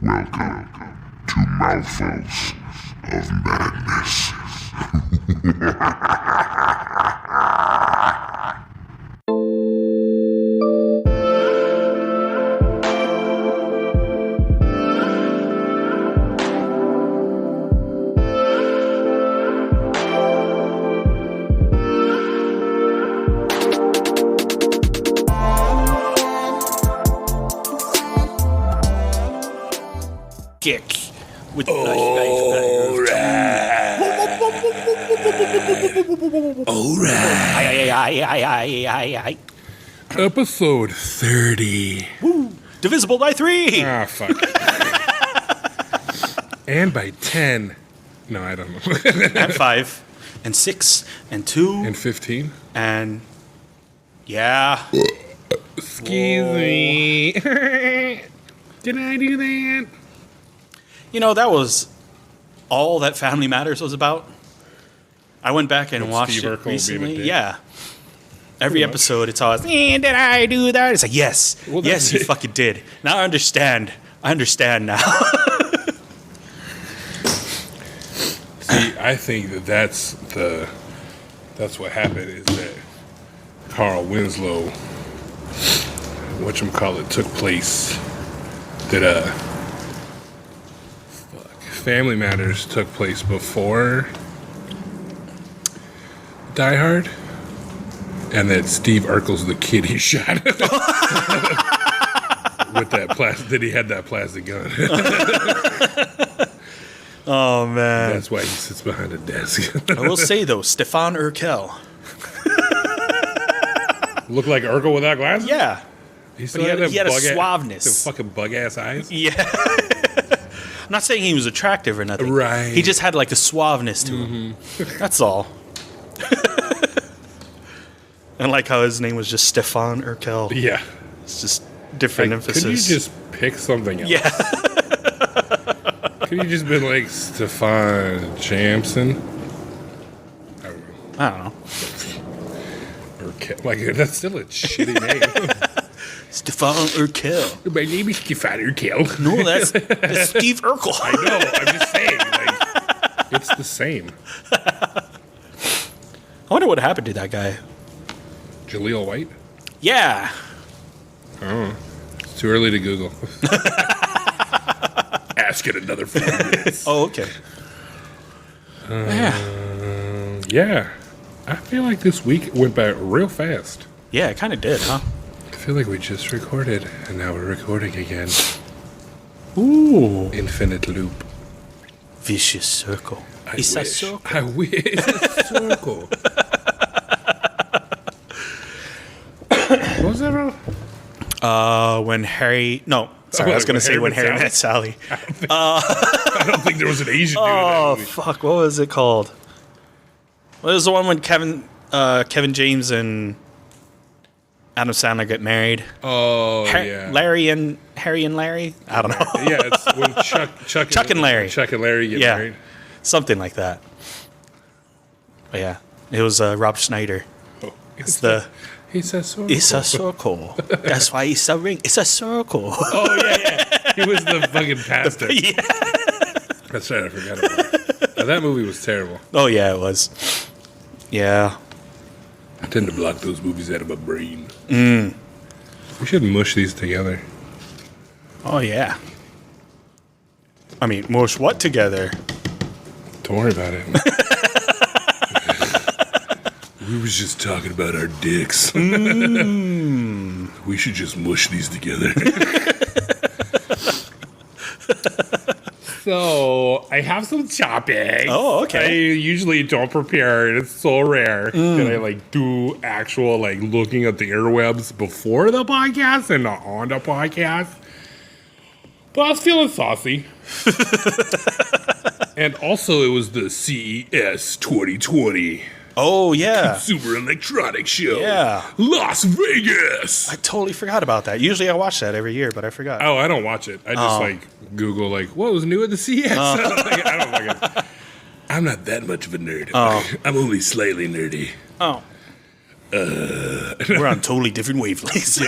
Welcome to Mouthfuls of Madness. Kick with All right. Episode 30. Woo. Divisible by 3. Ah, fuck. And by 10. No, I don't know. And 5 and 6 and 2 And 15. and yeah. Excuse me. Did I do that? You know, that was all that Family Matters was about. I went back and With watched Steve it Urkel being a recently. dick? Yeah. Every Pretty much. episode, it's always, did I do that? It's like, yes. Well, yes, you that's- fucking did. Now I understand. I understand now. See, I think that's what happened is that Carl Winslow, whatchamacallit, took place. That Family Matters took place before Die Hard, and that Steve Urkel's the kid he shot with that plastic. That he had that plastic gun. Oh, man. That's why he sits behind a desk. I will say, though, Stefan Urkel. Look like Urkel without glasses. Yeah. He But he had a suaveness. Them fucking bug ass eyes. Yeah. I'm not saying he was attractive or nothing. Right. He just had like a suaveness to him. That's all. And like how his name was just Stefan Urkel. Yeah. It's just different Like, emphasis. could you just pick something else? Yeah. Could you just been like Stefan Jamson? I don't know. I don't know. Or like that's still a shitty name. Stefan Urkel. My name is Stefan Urkel. No, that's Steve Urkel. I know. I'm just saying. Like, it's the same. I wonder what happened to that guy. Jaleel White. Yeah. Oh, it's too early to Google. Ask it another 4 minutes. Oh, okay. Yeah. Yeah, I feel like this week went by real fast. Yeah, it kind of did, huh? I feel like we just recorded, and now we're recording again. Ooh. Infinite loop. Vicious circle. It's a circle. I wish. It's a circle. What was that about? When Harry... No, sorry, I was going to say when Harry met Sally. I don't think there was an Asian dude in that Oh, movie. fuck. What was it called? What was the one when Kevin James and Adam Sandler get married? Oh, yeah. Harry and Larry? I don't know. Yeah, it's when Chuck and Larry. Chuck and Larry get Yeah. married. Something like that. But yeah, it was Rob Schneider. Oh, It's the... He says circle. It's a circle. That's why it's a ring. It's a circle. Oh, yeah. He was the fucking pastor. Yeah. That's right, I forgot about that. That movie was terrible. Oh, yeah, it was. Yeah. I tend to block those movies out of my brain. We should mush these together. Oh, yeah. I mean, mush what together? Don't worry about it. We was just talking about our dicks. We should just mush these together. So, I have some topics. Oh, okay. I usually don't prepare, and it's so rare that I do actual looking at the interwebs before the podcast and not on the podcast. But I was feeling saucy. And also, it was the CES 2020 Oh, yeah. Consumer Electronics Show. Yeah. Las Vegas. I totally forgot about that. Usually I watch that every year, but I forgot. Oh, I don't watch it. I just Google what was new at the CES. I don't I'm not that much of a nerd. I'm only slightly nerdy. Oh. We're on totally different wavelengths.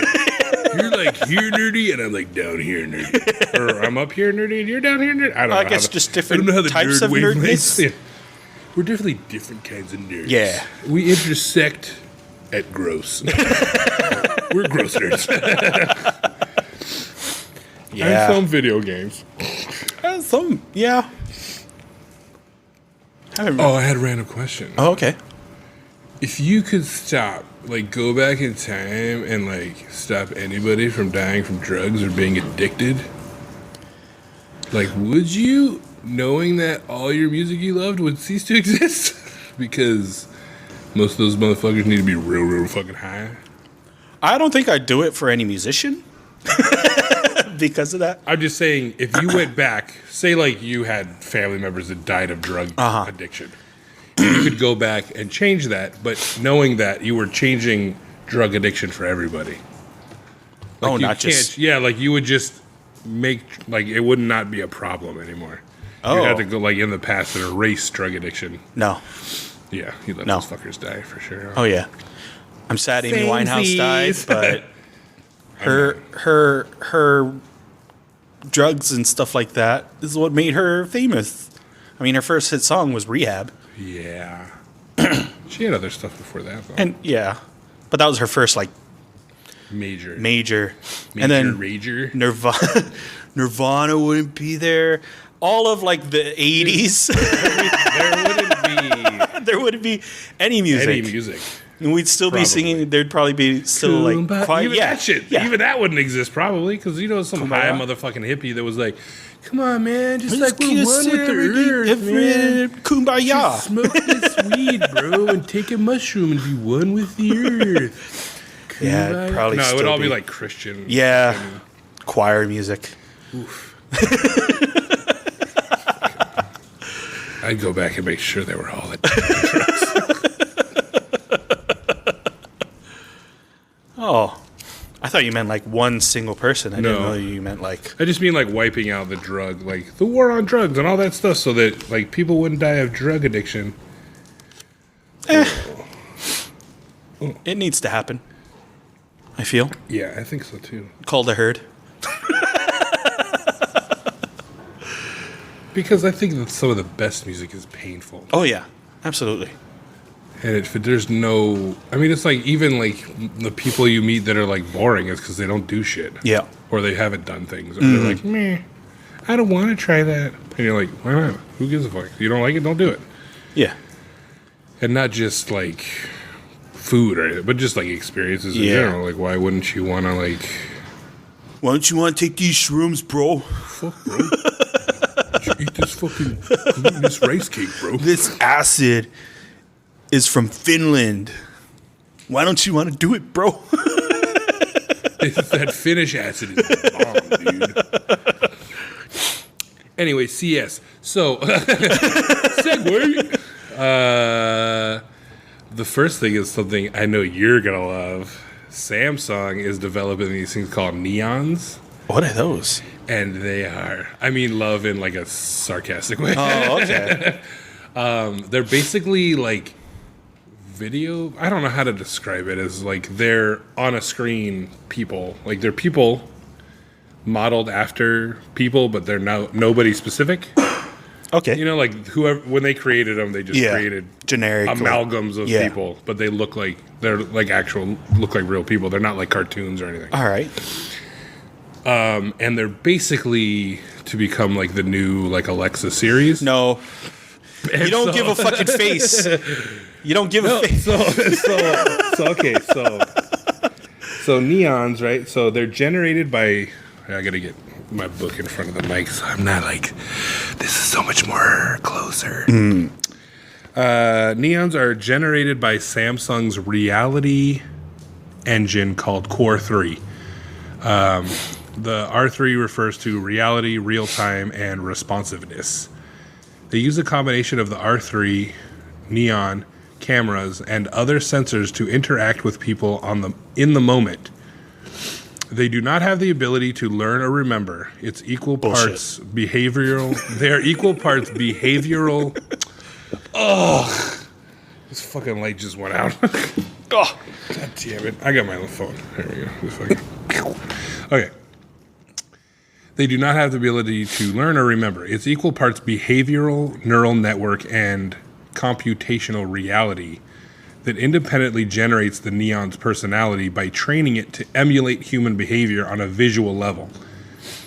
You're like here nerdy, and I'm like down here nerdy. Or I'm up here nerdy, and you're down here nerdy. I don't know. I guess just different types of wavelengths- nerdness. Yeah. We're definitely different kinds of nerds. Yeah. We intersect at gross. We're gross nerds. Yeah. And some video games. Yeah. Oh, I had a random question. Oh, okay. If you could stop, like, go back in time and, like, stop anybody from dying from drugs or being addicted, like, would you, knowing that all your music you loved would cease to exist? Because most of those motherfuckers need to be real, real fucking high. I don't think I'd do it for any musician because of that. I'm just saying, if you went back, say, like, you had family members that died of drug addiction, you could go back and change that, but knowing that you were changing drug addiction for everybody. Like not just... Yeah, like you would just make, like it would not be a problem anymore. Oh. You'd have to go like in the past and erase drug addiction. No. Yeah, you let those fuckers die for sure. Oh, yeah. I'm sad Amy Winehouse died, but her drugs and stuff like that is what made her famous. I mean, her first hit song was Rehab. Yeah. She had other stuff before that, though. And yeah, but that was her first like Major and then rager. Nirvana wouldn't be there. All of like the 80s, there wouldn't be any music. And we'd still be singing. There'd probably be still like quiet. Even that shit. Yeah. Even that wouldn't exist probably because some Kumbaya. high motherfucking hippie that was like, "Come on, man, just like we're one with the earth, man. Kumbaya. Just smoke this weed, bro, and take a mushroom and be one with the earth." Yeah, it'd probably. No, it would all be be like Christian. Yeah, choir music. Oof. I'd go back and make sure they were all at drugs. Oh, I thought you meant like one single person. I didn't know you meant like... I just mean like wiping out the drug, like the war on drugs and all that stuff so that like people wouldn't die of drug addiction. It needs to happen, I feel. Yeah, I think so too. Call the herd. Because I think that some of the best music is painful. Oh, yeah. Absolutely. And if there's no... I mean, it's like even like the people you meet that are like boring is because they don't do shit. Yeah. Or they haven't done things. Or they're like, meh, I don't want to try that. And you're like, why not? Who gives a fuck? You don't like it? Don't do it. Yeah. And not just like food or anything, but just like experiences in general. Like, why wouldn't you want to like... Why don't you want to take these shrooms, bro? Fuck, bro. Eat this fucking this rice cake, bro. This acid is from Finland. Why don't you want to do it, bro? That Finnish acid is bomb, dude. Anyway, CS. So, segue. The first thing is something I know you're going to love. Samsung is developing these things called neons. What are those? And they are, I mean, love in like a sarcastic way. Oh, okay. They're basically like video. I don't know how to describe it as like they're on a screen people. Like they're people modeled after people, but they're nobody specific. Okay. You know, like whoever, when they created them, they just created generic amalgams of people, but they look like they're like look like real people. They're not like cartoons or anything. All right. And they're basically to become like the new like Alexa series. No. And you don't give a fucking face. You don't give a face. So neons, right? So they're generated by... I gotta get my book in front of the mic so I'm not like... This is so much more closer. Neons are generated by Samsung's reality engine called Core 3. The R3 refers to reality, real-time, and responsiveness. They use a combination of the R3, neon, cameras, and other sensors to interact with people in the moment. They do not have the ability to learn or remember. It's equal parts behavioral. They are equal parts behavioral. Ugh. This fucking light just went out. Oh, God damn it. I got my phone. There we go. Okay. They do not have the ability to learn or remember. It's equal parts behavioral neural network and computational reality that independently generates the neon's personality by training it to emulate human behavior on a visual level.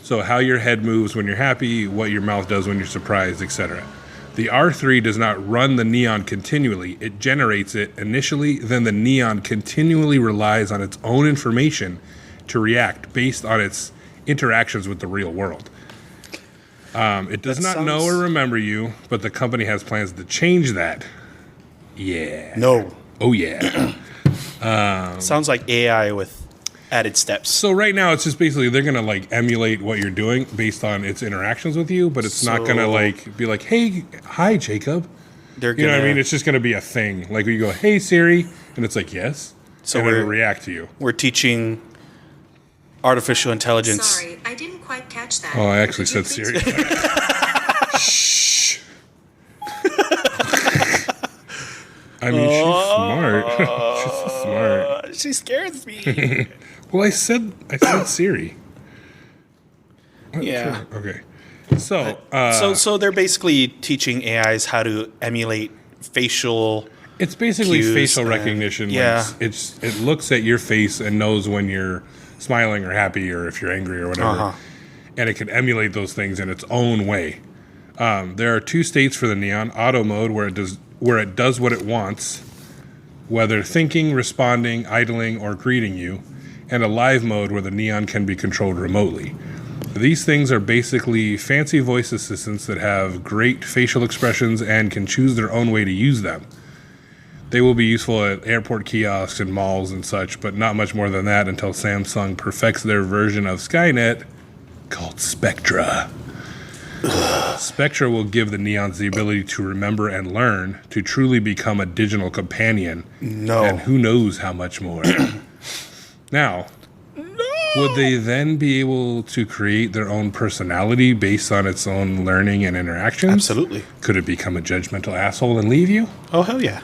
So how your head moves when you're happy, what your mouth does when you're surprised, etc. The R3 does not run the neon continually. It generates it initially, then the neon continually relies on its own information to react based on its interactions with the real world. It does not know or remember you, but the company has plans to change that. Yeah. No. Oh, yeah. Sounds like AI with added steps. So right now, it's just basically they're going to like emulate what you're doing based on its interactions with you, but it's not going to like be like, hey, hi, Jacob. They're You know what I mean? It's just going to be a thing. Like you go, hey, Siri, and it's like, yes. So and it'll react to you. We're teaching artificial intelligence. Sorry, I didn't quite catch that. Oh, I actually Could you said please- Siri. Shh. I mean, she's smart. She's so smart. She scares me. Well, I said Siri. Yeah. Sure. Okay. So they're basically teaching AIs how to emulate facial. It's basically cues facial and- recognition. yeah. Like it looks at your face and knows when you're smiling or happy or if you're angry or whatever. Uh-huh. And it can emulate those things in its own way. There are two states for the neon: auto mode, where it does what it wants, whether thinking, responding, idling, or greeting you, and a live mode where the neon can be controlled remotely. These things are basically fancy voice assistants that have great facial expressions and can choose their own way to use them. They will be useful at airport kiosks and malls and such, but not much more than that until Samsung perfects their version of Skynet called Spectra. Spectra will give the neons the ability to remember and learn, to truly become a digital companion. No. And who knows how much more. Now, would they then be able to create their own personality based on its own learning and interactions? Absolutely. Could it become a judgmental asshole and leave you? Oh, hell yeah.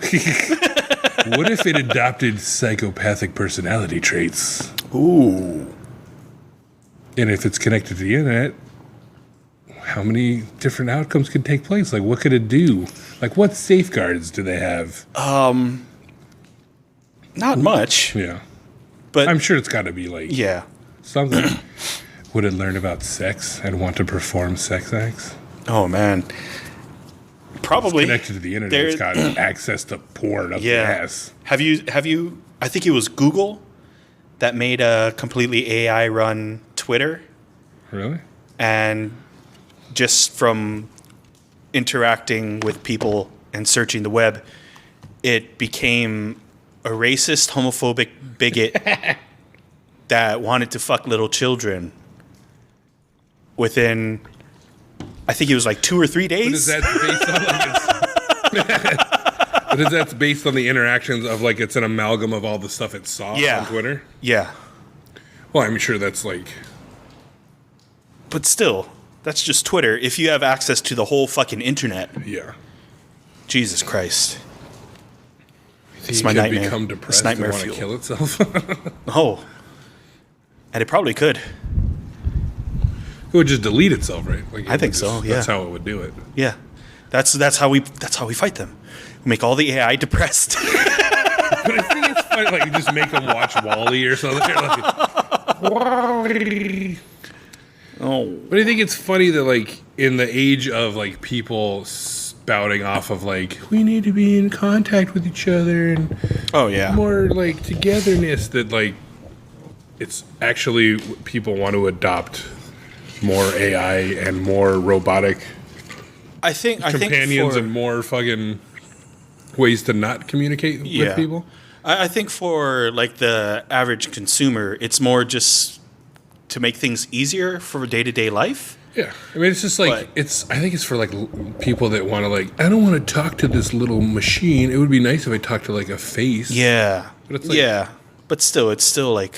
What if it adopted psychopathic personality traits? Ooh. And if it's connected to the internet, how many different outcomes could take place? Like, what could it do? Like, what safeguards do they have? Not much. Yeah. But I'm sure it's got to be, like, yeah. something. Would it learn about sex and want to perform sex acts? Oh, man. Probably. Connected to the internet, There- it's got access to porn up the Yeah. ass. Have you? I think it was Google that made a completely AI run Twitter, Really? and just from interacting with people and searching the web, it became a racist, homophobic bigot that wanted to fuck little children within, I think it was like 2 or 3 days. But is that based on, like, but is that based on the interactions of, like, it's an amalgam of all the stuff it saw Yeah. on Twitter? Yeah. Well, I'm sure that's, like... But still, that's just Twitter. If you have access to the whole fucking internet, Yeah. Jesus Christ. It's my could nightmare. become It's depressed nightmare and want to fuel. kill itself. Oh. And it probably could. It would just delete itself, right? Like, it I think would so, just- yeah. That's how it would do it. Yeah. That's how we fight them. We make all the AI depressed. But I think it's funny, like, you just make them watch Wall-E or something. Like, Wall-E. Oh. But I think it's funny that, like, in the age of, like, people spouting off of, like, we need to be in contact with each other and Oh yeah. more, like, togetherness, that, like, it's actually people want to adopt more AI and more robotic I think companions for, and more fucking ways to not communicate with people. I think for like the average consumer, it's more just to make things easier for day-to-day life. Yeah, I mean, it's just like But- I think it's for like people that want to, like, I don't want to talk to this little machine. It would be nice if I talked to, like, a face. Yeah. But it's like- yeah. But still, it's still like,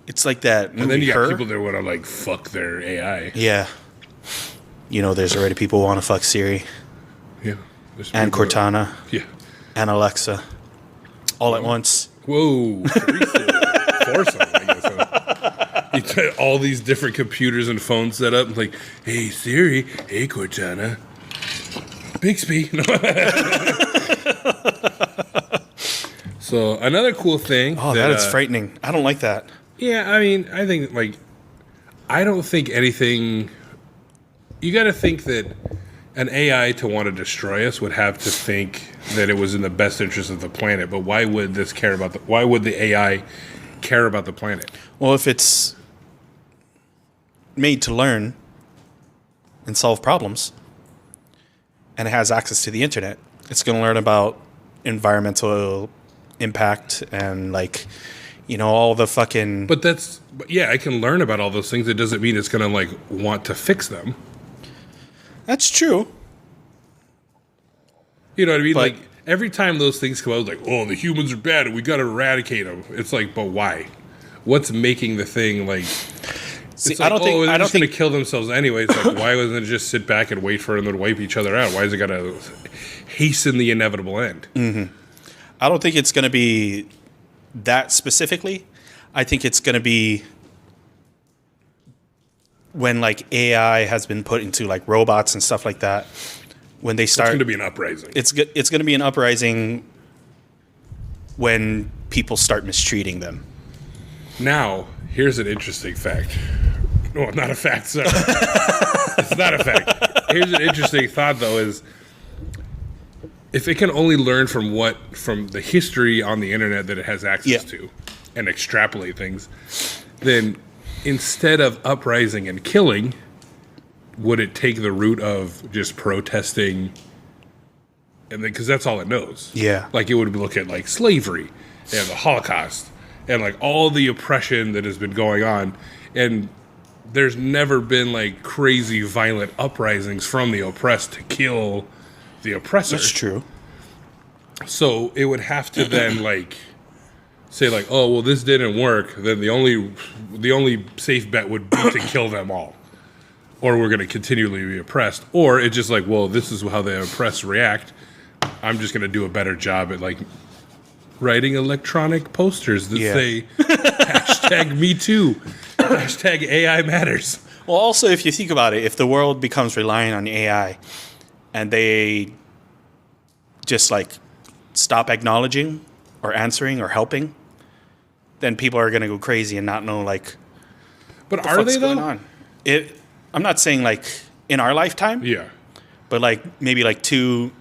it's like that movie And then you got Her. people that want to, like, fuck their AI. Yeah. You know, there's already people who want to fuck Siri Yeah, there's and people that- Cortana Yeah. and Alexa all at once. Whoa. Foursome, I guess. all these different computers and phones set up. Like, hey Siri, hey Cortana, Bixby. So another cool thing. Oh, that is frightening. I don't like that. Yeah, I mean, I think I don't think anything. You got to think that an AI to want to destroy us would have to think that it was in the best interest of the planet. But why would this care about why would the AI care about the planet? Well, if it's made to learn and solve problems and it has access to the internet, it's going to learn about environmental impact and all the fucking... But yeah, I can learn about all those things. It doesn't mean it's going to want to fix them. That's true. You know what I mean? But, every time those things come out, oh, the humans are bad and we got to eradicate them. It's but why? What's making the thing see, it's I don't think they're just going to kill themselves anyways. Why wasn't it just sit back and wait for them to wipe each other out? Why is it got to hasten the inevitable end? Mm-hmm. I don't think it's going to be that specifically. I think it's going to be when AI has been put into robots and stuff like that. When they start, it's going to be an uprising. It's going to be an uprising when people start mistreating them. Now, here's an interesting fact. No, not a fact, sir. It's not a fact. Here's an interesting thought, though, is if it can only learn from the history on the internet that it has access to and extrapolate things, then instead of uprising and killing, would it take the route of just protesting? And because that's all it knows. Yeah. It would look at slavery and the Holocaust and all the oppression that has been going on. And there's never been crazy violent uprisings from the oppressed to kill the oppressor. That's true. So it would have to then say oh, well, this didn't work. Then the only safe bet would be to kill them all, or we're going to continually be oppressed. Or it's just well, this is how the oppressed react. I'm just going to do a better job at writing electronic posters that say hashtag Me Too, hashtag AI matters. Well, also, if you think about it, if the world becomes reliant on AI and they just stop acknowledging or answering or helping, then people are going to go crazy and not know But are they going though? On. I'm not saying in our lifetime. Yeah. But maybe 2-3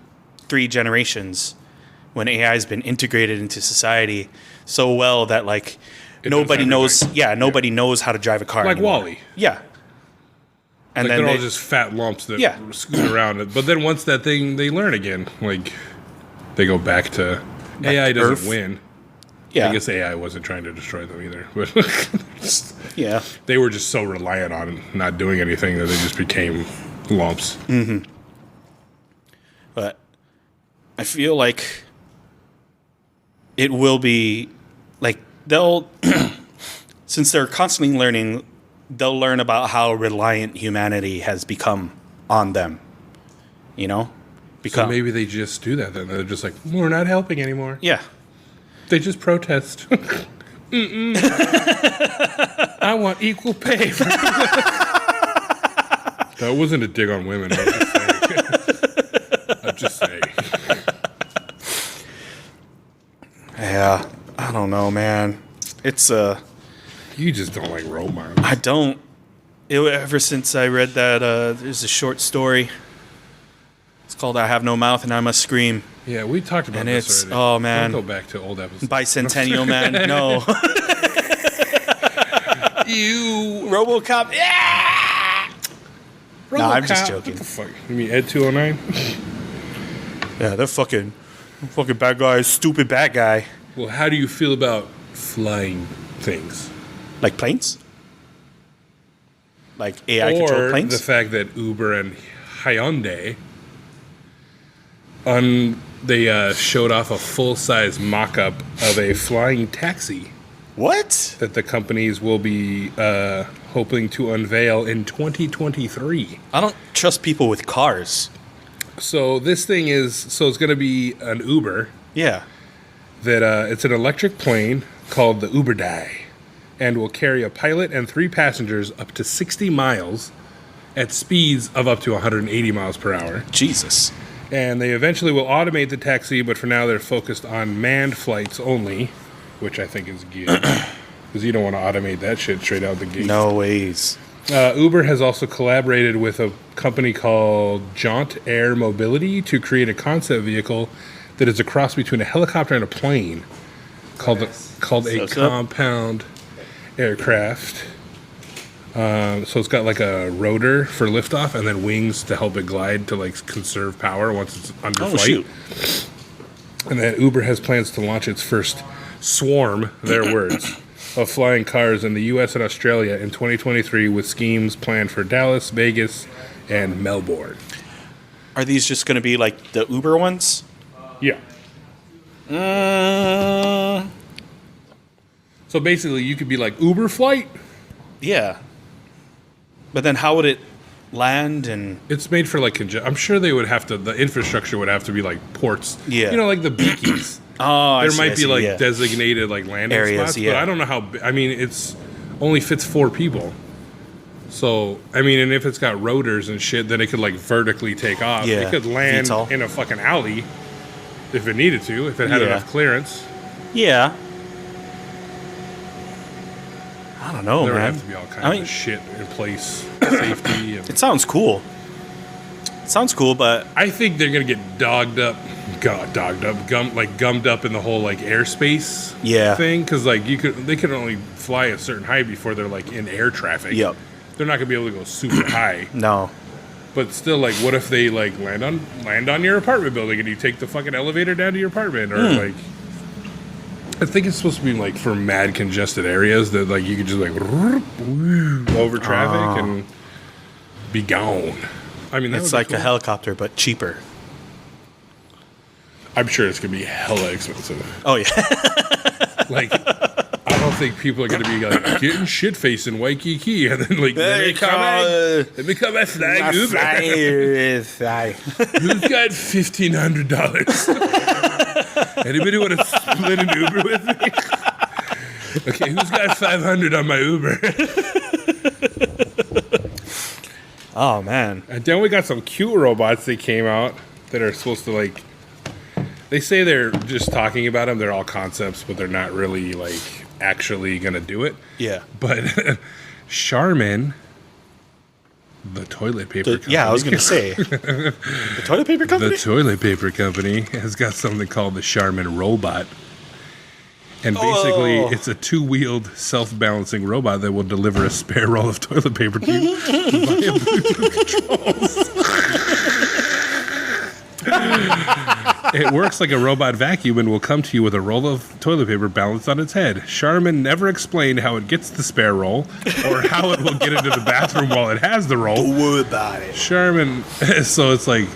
generations when AI has been integrated into society so well that nobody knows. Yeah, nobody knows how to drive a car. Like anymore. WALL-E. Yeah. And then they're all just fat lumps that scoot around it. But then once that thing, they learn again. They go back to AI doesn't Earth. win. Yeah. I guess AI wasn't trying to destroy them either. But yeah. They were just so reliant on not doing anything that they just became lumps. Mm-hmm. But I feel it will be they'll since they're constantly learning, they'll learn about how reliant humanity has become on them. So maybe they just do that then. They're just we're not helping anymore. Yeah. They just protest. I want equal pay. That wasn't a dig on women. I'm just saying. Yeah. I don't know, man. It's You just don't like role models. I don't. Ever since I read that, there's a short story. It's called "I Have No Mouth and I Must Scream." Yeah, we talked about and this it's already. Oh man, Don't go back to old episodes. Bicentennial Man. No. You RoboCop. Yeah. No, I'm just joking. What the fuck? You mean Ed 209? Yeah, they're fucking bad guy, stupid bad guy. Well, how do you feel about flying things? Like planes? Like AI controlled planes? Or the fact that Uber and Hyundai they showed off a full-size mock-up of a flying taxi. What? That the companies will be hoping to unveil in 2023. I don't trust people with cars. So this thing it's going to be an Uber. Yeah. That it's an electric plane called the Uberdai. and will carry a pilot and 3 passengers up to 60 miles at speeds of up to 180 miles per hour. Jesus. And they eventually will automate the taxi, but for now they're focused on manned flights only, which I think is good. Because you don't want to automate that shit straight out the gate. No ways. Uber has also collaborated with a company called Jaunt Air Mobility to create a concept vehicle that is a cross between a helicopter and a plane called a compound aircraft. So it's got like a rotor for liftoff and then wings to help it glide to like conserve power once it's under flight. Shoot. And then Uber has plans to launch its first swarm, their words, of flying cars in the U.S. and Australia in 2023 with schemes planned for Dallas, Vegas, and Melbourne. Are these just going to be like the Uber ones? Yeah. So basically you could be like Uber flight. Yeah. But then how would it land and... It's made for like, I'm sure they would have to, the infrastructure would have to be like ports. Yeah. You know, like the Beekies. Oh, there might be like designated like landing areas, spots, but I don't know how. I mean, it's only fits 4 people. So I mean, and if it's got rotors and shit, then it could like vertically take off. Yeah. It could land VTOL. in a fucking alley if it needed to, if it had enough clearance. Yeah. I don't know, There would man. have to be all kinds of shit in place, safety. And It sounds cool. It sounds cool, but I think they're gonna get gummed up in the whole like airspace thing, because like they could only fly a certain height before they're like in air traffic. Yep. They're not gonna be able to go super high. no. But still, like, what if they like land on your apartment building and you take the fucking elevator down to your apartment, or like, I think it's supposed to be like for mad congested areas that like you could just like over traffic and be gone. I mean, It's like a helicopter, but cheaper. I'm sure it's gonna be hella expensive. Oh, yeah. Like, I don't think people are gonna be like getting shit faced in Waikiki and then like let me come a flag Uber. Who's got $1,500? Anybody want to split an Uber with me? Okay, who's got $500 on my Uber? Oh, man. And then we got some cute robots that came out that are supposed to like. They say they're just talking about them. They're all concepts, but they're not really like actually gonna do it. Yeah. But Charmin, the toilet paper company. Yeah, I was going to say. The toilet paper company? The toilet paper company has got something called the Charmin robot. And basically, it's a 2-wheeled, self-balancing robot that will deliver a spare roll of toilet paper to you via Bluetooth controls. It works like a robot vacuum and will come to you with a roll of toilet paper balanced on its head. Charmin never explained how it gets the spare roll or how it will get into the bathroom while it has the roll. Don't worry about it. Charmin, so it's like,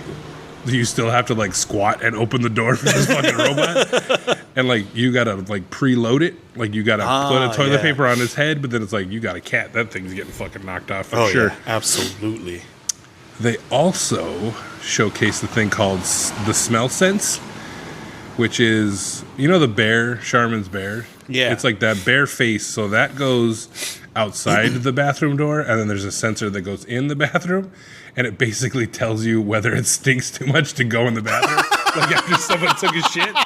you still have to like squat and open the door for this fucking robot, and like you gotta like preload it, like you gotta put a toilet paper on its head, but then it's like you got a cat, that thing's getting fucking knocked off for sure. Yeah, absolutely. They also showcase the thing called the smell sense, which is, you know, the bear, Charmin's bear. Yeah, it's like that bear face, so that goes outside the bathroom door, and then there's a sensor that goes in the bathroom. And it basically tells you whether it stinks too much to go in the bathroom. Like after someone took a shit.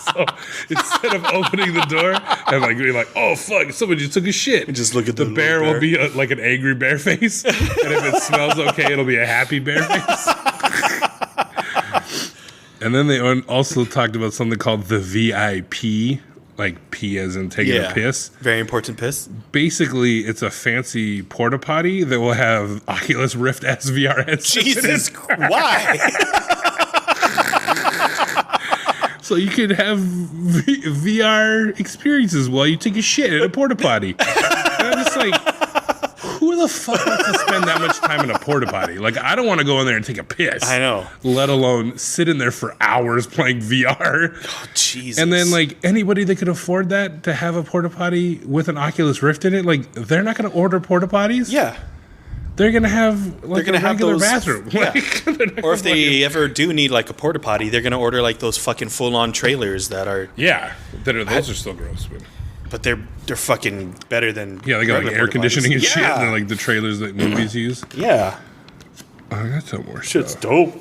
So instead of opening the door and like being like, oh fuck, someone just took a shit. And just look at the bear. Will be like an angry bear face. And if it smells okay, it'll be a happy bear face. And then they also talked about something called the VIP. Like pee as in taking a piss. Very important piss. Basically, it's a fancy porta potty that will have Oculus Rift S VR headsets. Jesus, why? So you could have VR experiences while you take a shit in a porta potty. And I'm just like, who the fuck wants to spend that much time in a porta potty? Like, I don't want to go in there and take a piss. I know. Let alone sit in there for hours playing VR. Oh, Jesus. And then, like, anybody that could afford that to have a porta potty with an Oculus Rift in it, like, they're not going to order porta potties. Yeah. They're going to have, like, a regular bathroom. Yeah. Like, or if they ever do need, like, a porta potty, they're going to order, like, those fucking full-on trailers that are... Yeah. Those are still gross, but... but they're fucking better than Yeah, they got like regular air conditioning and shit, Yeah. and like the trailers that movies use. Yeah, Oh, I got some more shit's stuff. dope.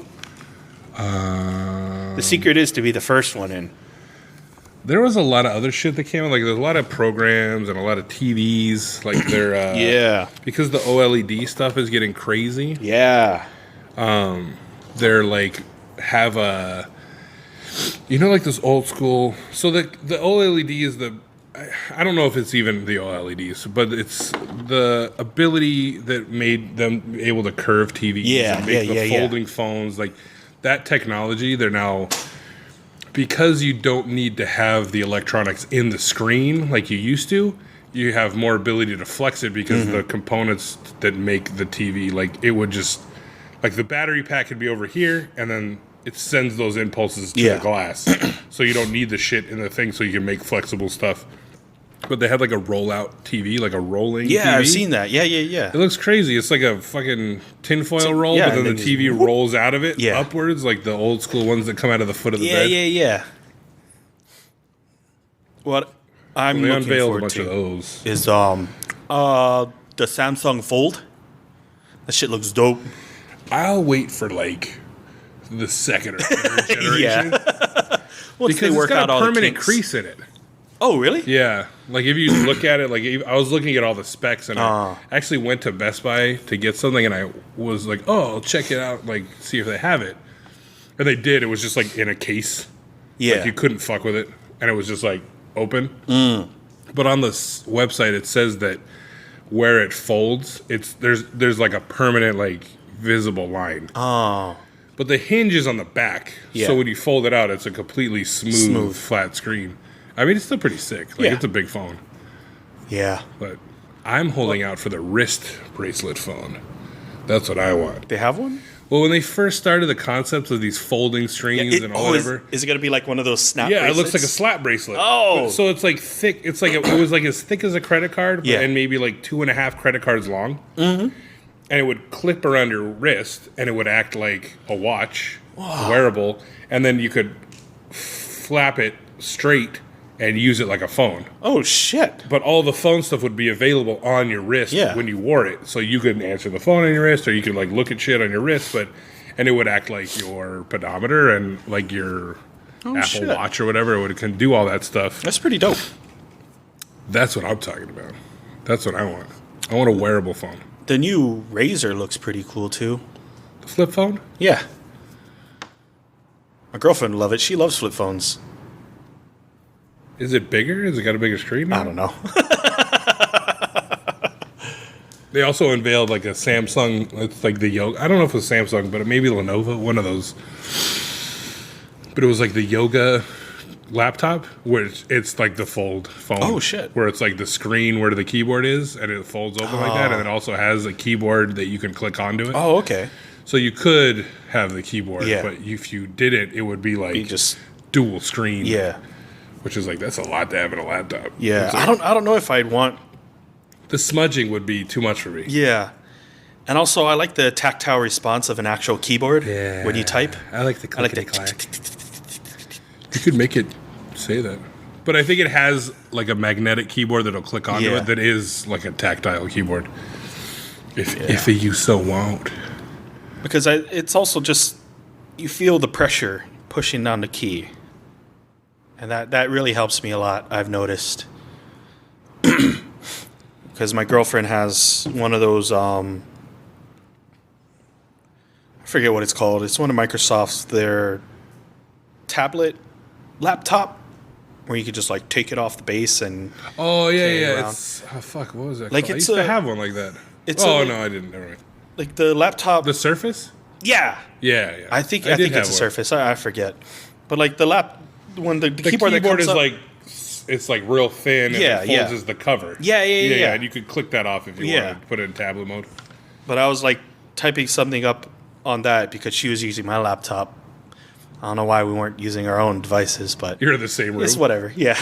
The secret is to be the first one in. There was a lot of other shit that came out. Like there's a lot of programs and a lot of TVs. Like they're Yeah, because the OLED stuff is getting crazy. yeah, They're like have a like this old school. So the OLED is I don't know if it's even the OLEDs, but it's the ability that made them able to curve TVs Yeah, and make yeah, the yeah. folding phones. Like that technology, they're now, because you don't need to have the electronics in the screen like you used to, you have more ability to flex it because the components that make the TV, like it would just, like the battery pack could be over here and then it sends those impulses to Yeah. the glass. So you don't need the shit in the thing so you can make flexible stuff. But they had like a rollout TV, like a rolling TV. yeah. I've seen that. Yeah, yeah, yeah. It looks crazy. It's like a fucking tinfoil roll, yeah, but then and the then TV just rolls out of it Yeah. upwards, like the old school ones that come out of the foot of the Yeah, bed. yeah, yeah. What I'm They looking unveiled a forward bunch of to those. is the Samsung Fold. That shit looks dope. I'll wait for like the second or third generation. Once Because they it's work got out a all the permanent kinks. crease in it. Oh, really? Yeah, like if you look at it, like I was looking at all the specs, and I actually went to Best Buy to get something, and I was like, "Oh, I'll check it out, like see if they have it." And they did. It was just like in a case. Yeah. Like you couldn't fuck with it, and it was just like open. But on this website, it says that where it folds, there's like a permanent like visible line. Oh. But the hinge is on the back, Yeah. so when you fold it out, it's a completely smooth, flat screen. I mean, it's still pretty sick. Like, Yeah. it's a big phone. Yeah. But I'm holding out for the wrist bracelet phone. That's what I want. They have one? Well, when they first started the concepts of these folding strings and all whatever. Is it going to be like one of those snap Yeah, bracelets? it looks like a slap bracelet. Oh. So it's like thick. It's like it was like as thick as a credit card, but, Yeah. and maybe like 2.5 credit cards long. Mm-hmm. And it would clip around your wrist, and it would act like a watch, wearable, and then you could flap it straight and use it like a phone. Oh, shit. But all the phone stuff would be available on your wrist Yeah. when you wore it. So you could answer the phone on your wrist, or you could like look at shit on your wrist, and it would act like your pedometer and like your Apple shit. Watch or whatever. It can do all that stuff. That's pretty dope. That's what I'm talking about. That's what I want. I want a wearable phone. The new Razor looks pretty cool, too. The flip phone? Yeah. My girlfriend love it. She loves flip phones. Is it bigger? Has it got a bigger screen? I don't know. They also unveiled like a Samsung. It's like the Yoga. I don't know if it was Samsung, but it may be Lenovo. One of those. But it was like the Yoga laptop, where it's like the fold phone. Oh, shit. Where it's like the screen where the keyboard is, and it folds open like that, and it also has a keyboard that you can click onto it. Oh, okay. So you could have the keyboard, Yeah. but if you did it, it would be like You just... dual screen. Yeah. Which is like, that's a lot to have in a laptop. Yeah. It's like, I don't know if I'd want... the smudging would be too much for me. Yeah. And also, I like the tactile response of an actual keyboard when you type. I like the I like clickety that. clack. You could make it say that. But I think it has like a magnetic keyboard that'll click onto Yeah. it that is like a tactile keyboard. If you so want. Because it's also just... You feel the pressure pushing down the key. And that really helps me a lot, I've noticed. Because my girlfriend has one of those... I forget what it's called. It's one of Microsoft's, their tablet laptop, where you could just like take it off the base and Oh yeah, carry it yeah. around. It's fuck. What was that? Like, called? it's I used to a- have one like that. it's oh a- no, I didn't. Never mind. like the laptop. The Surface? Yeah, Yeah, yeah. I think did it's have a one. Surface. I forget, but like the The keyboard that comes is up, like it's like real thin and Yeah, it folds yeah. as the cover. Yeah. And you could click that off if you Yeah. wanted to put it in tablet mode. But I was like typing something up on that because she was using my laptop. I don't know why we weren't using our own devices, but You're in the same room. it's whatever. Yeah.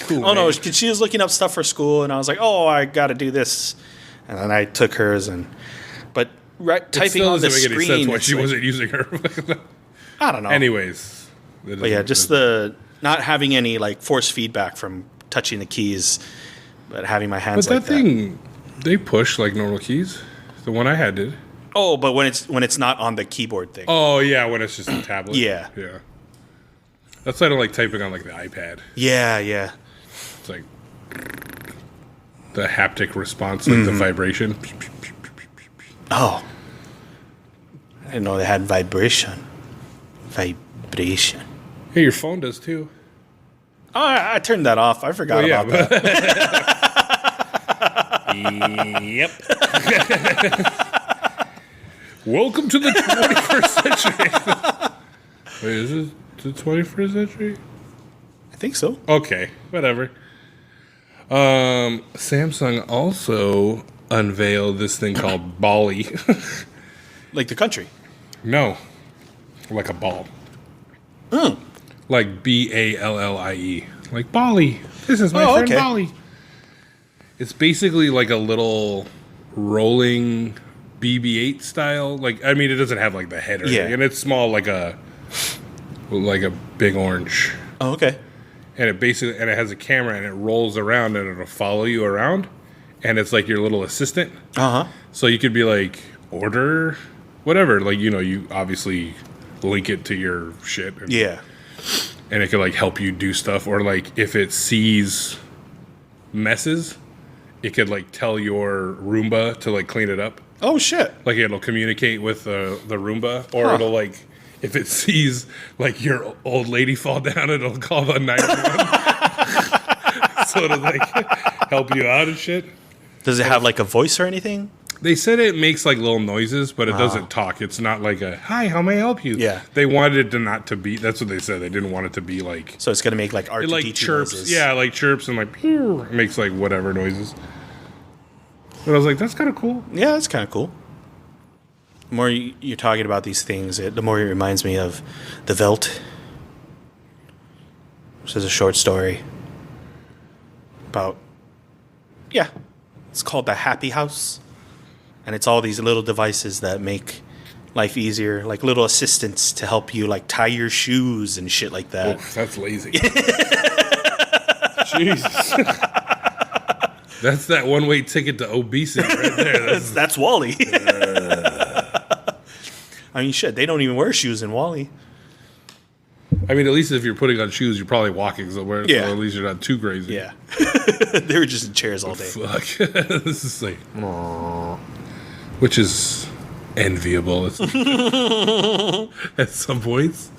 Cool, Oh no, man. she was looking up stuff for school, and I was like, "Oh, I got to do this," and then I took hers, but It typing still on the doesn't make any sense screen, why it's she like- wasn't using her. I don't know. Anyways. But yeah, just the not having any like force feedback from touching the keys, but having my But hands that like that. thing, they push like normal keys. The one I had did. Oh, but when it's not on the keyboard thing. Oh yeah, when it's just a tablet. Yeah. Yeah. That's why I don't like typing on like the iPad. Yeah, yeah. It's like the haptic response, like the vibration. Oh. I didn't know they had vibration. Vibration. Hey, your phone does too. Oh, I turned that off. I forgot about that. Yep. Welcome to the 21st century. Wait, is this the 21st century? I think so. Okay, whatever. Samsung also unveiled this thing called Bali. Like the country. No, like a ball. Oh. Like Ballie. Like Bali. This is my Oh, friend okay. Bali. It's basically like a little rolling BB-8 style. Like, I mean, it doesn't have like the head or anything, and it's small, like a big orange. Oh, okay. And it has a camera and it rolls around and it'll follow you around, and it's like your little assistant. Uh-huh. So you could be like, order whatever. Like, you obviously link it to your shit. Yeah. And it could like help you do stuff, or like if it sees messes, it could like tell your Roomba to like clean it up. Oh, shit. Like it'll communicate with the Roomba, or it'll like, if it sees like your old lady fall down, it'll call the 911. So it'll like help you out and shit. Does it have like a voice or anything? They said it makes like little noises, but it doesn't talk. It's not like a, hi, how may I help you? Yeah. They wanted it to not to be, that's what they said. They didn't want it to be like, So it's going to make like R2D2 it like chirps. noises. Yeah, like chirps and like, pew, it makes like whatever noises. But I was like, that's kind of cool. Yeah, that's kind of cool. The more you're talking about these things, the more it reminds me of The Veld, which is a short story about, it's called The Happy House. And it's all these little devices that make life easier, like little assistants to help you like tie your shoes and shit like that. Oh, that's lazy. Jesus. That's that one-way ticket to obesity right there. That's Wally. I mean, shit, they don't even wear shoes in Wally. I mean, at least if you're putting on shoes, you're probably walking somewhere. Yeah. So at least you're not too crazy. Yeah. They were just in chairs all day. Fuck. This is like, which is enviable at some points.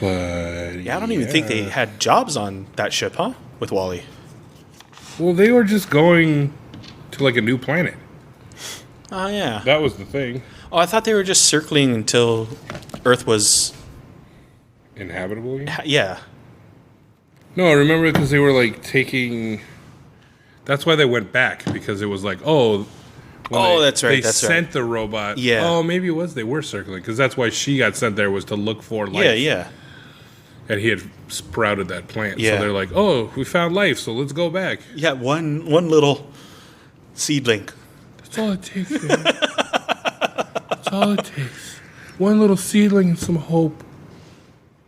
But Yeah, I don't even think they had jobs on that ship, huh? With Wally. Well, they were just going to like a new planet. Oh, yeah. That was the thing. Oh, I thought they were just circling until Earth was... Inhabitable? Yeah. No, I remember because they were like taking. That's why they went back, because it was like, oh. That's right. They sent the robot. Yeah. Oh, maybe it was they were circling, because that's why she got sent there, was to look for life. Yeah, yeah. And he had sprouted that plant. Yeah. So they're like, oh, we found life, so let's go back. Yeah, one little seedling. That's all it takes, man. That's all it takes. One little seedling and some hope.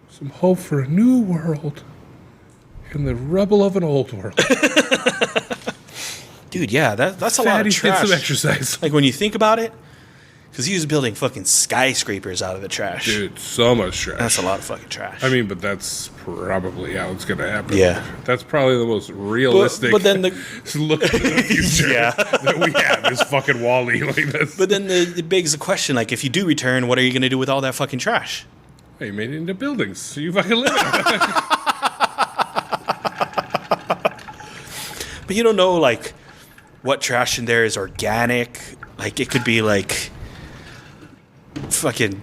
Some hope for a new world in the rubble of an old world. Dude, yeah, that's a lot of Fatty trash. get some exercise. Like when you think about it, because he was building fucking skyscrapers out of the trash. Dude, so much trash. That's a lot of fucking trash. I mean, but that's probably how it's going to happen. Yeah. That's probably the most realistic but then look at the future Yeah. that we have is fucking Wall-E. Like this. But then it begs the question, like, if you do return, what are you going to do with all that fucking trash? Hey, you made it into buildings, so you fucking live in it. But you don't know, like, what trash in there is organic. Like, it could be, like, fucking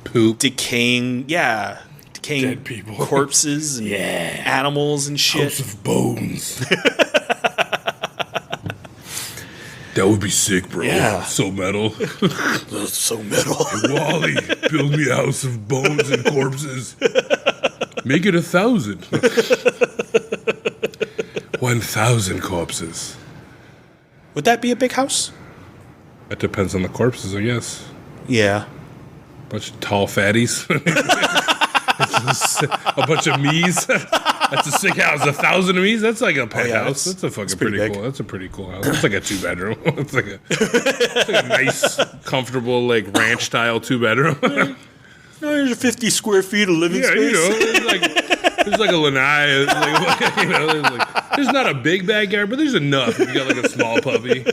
Poop. decaying Dead people. corpses and animals and shit. House of bones. That would be sick, bro. Yeah. So metal. That's so metal. Wally, build me a house of bones and corpses. Make it 1,000. 1,000 corpses. Would that be a big house? That depends on the corpses, I guess. Yeah. Bunch of tall fatties. A bunch of me's. A That's a sick house. 1,000 of these. That's like a penthouse. that's- That's a fucking pretty pretty big. cool. That's a pretty cool house. It's like a 2-bedroom. It's like a nice, comfortable, like ranch style 2-bedroom. No, there's 50 square feet of living Yeah, space. you know, there's like a lanai. You know, there's not a big backyard, but there's enough. If you got like a small puppy.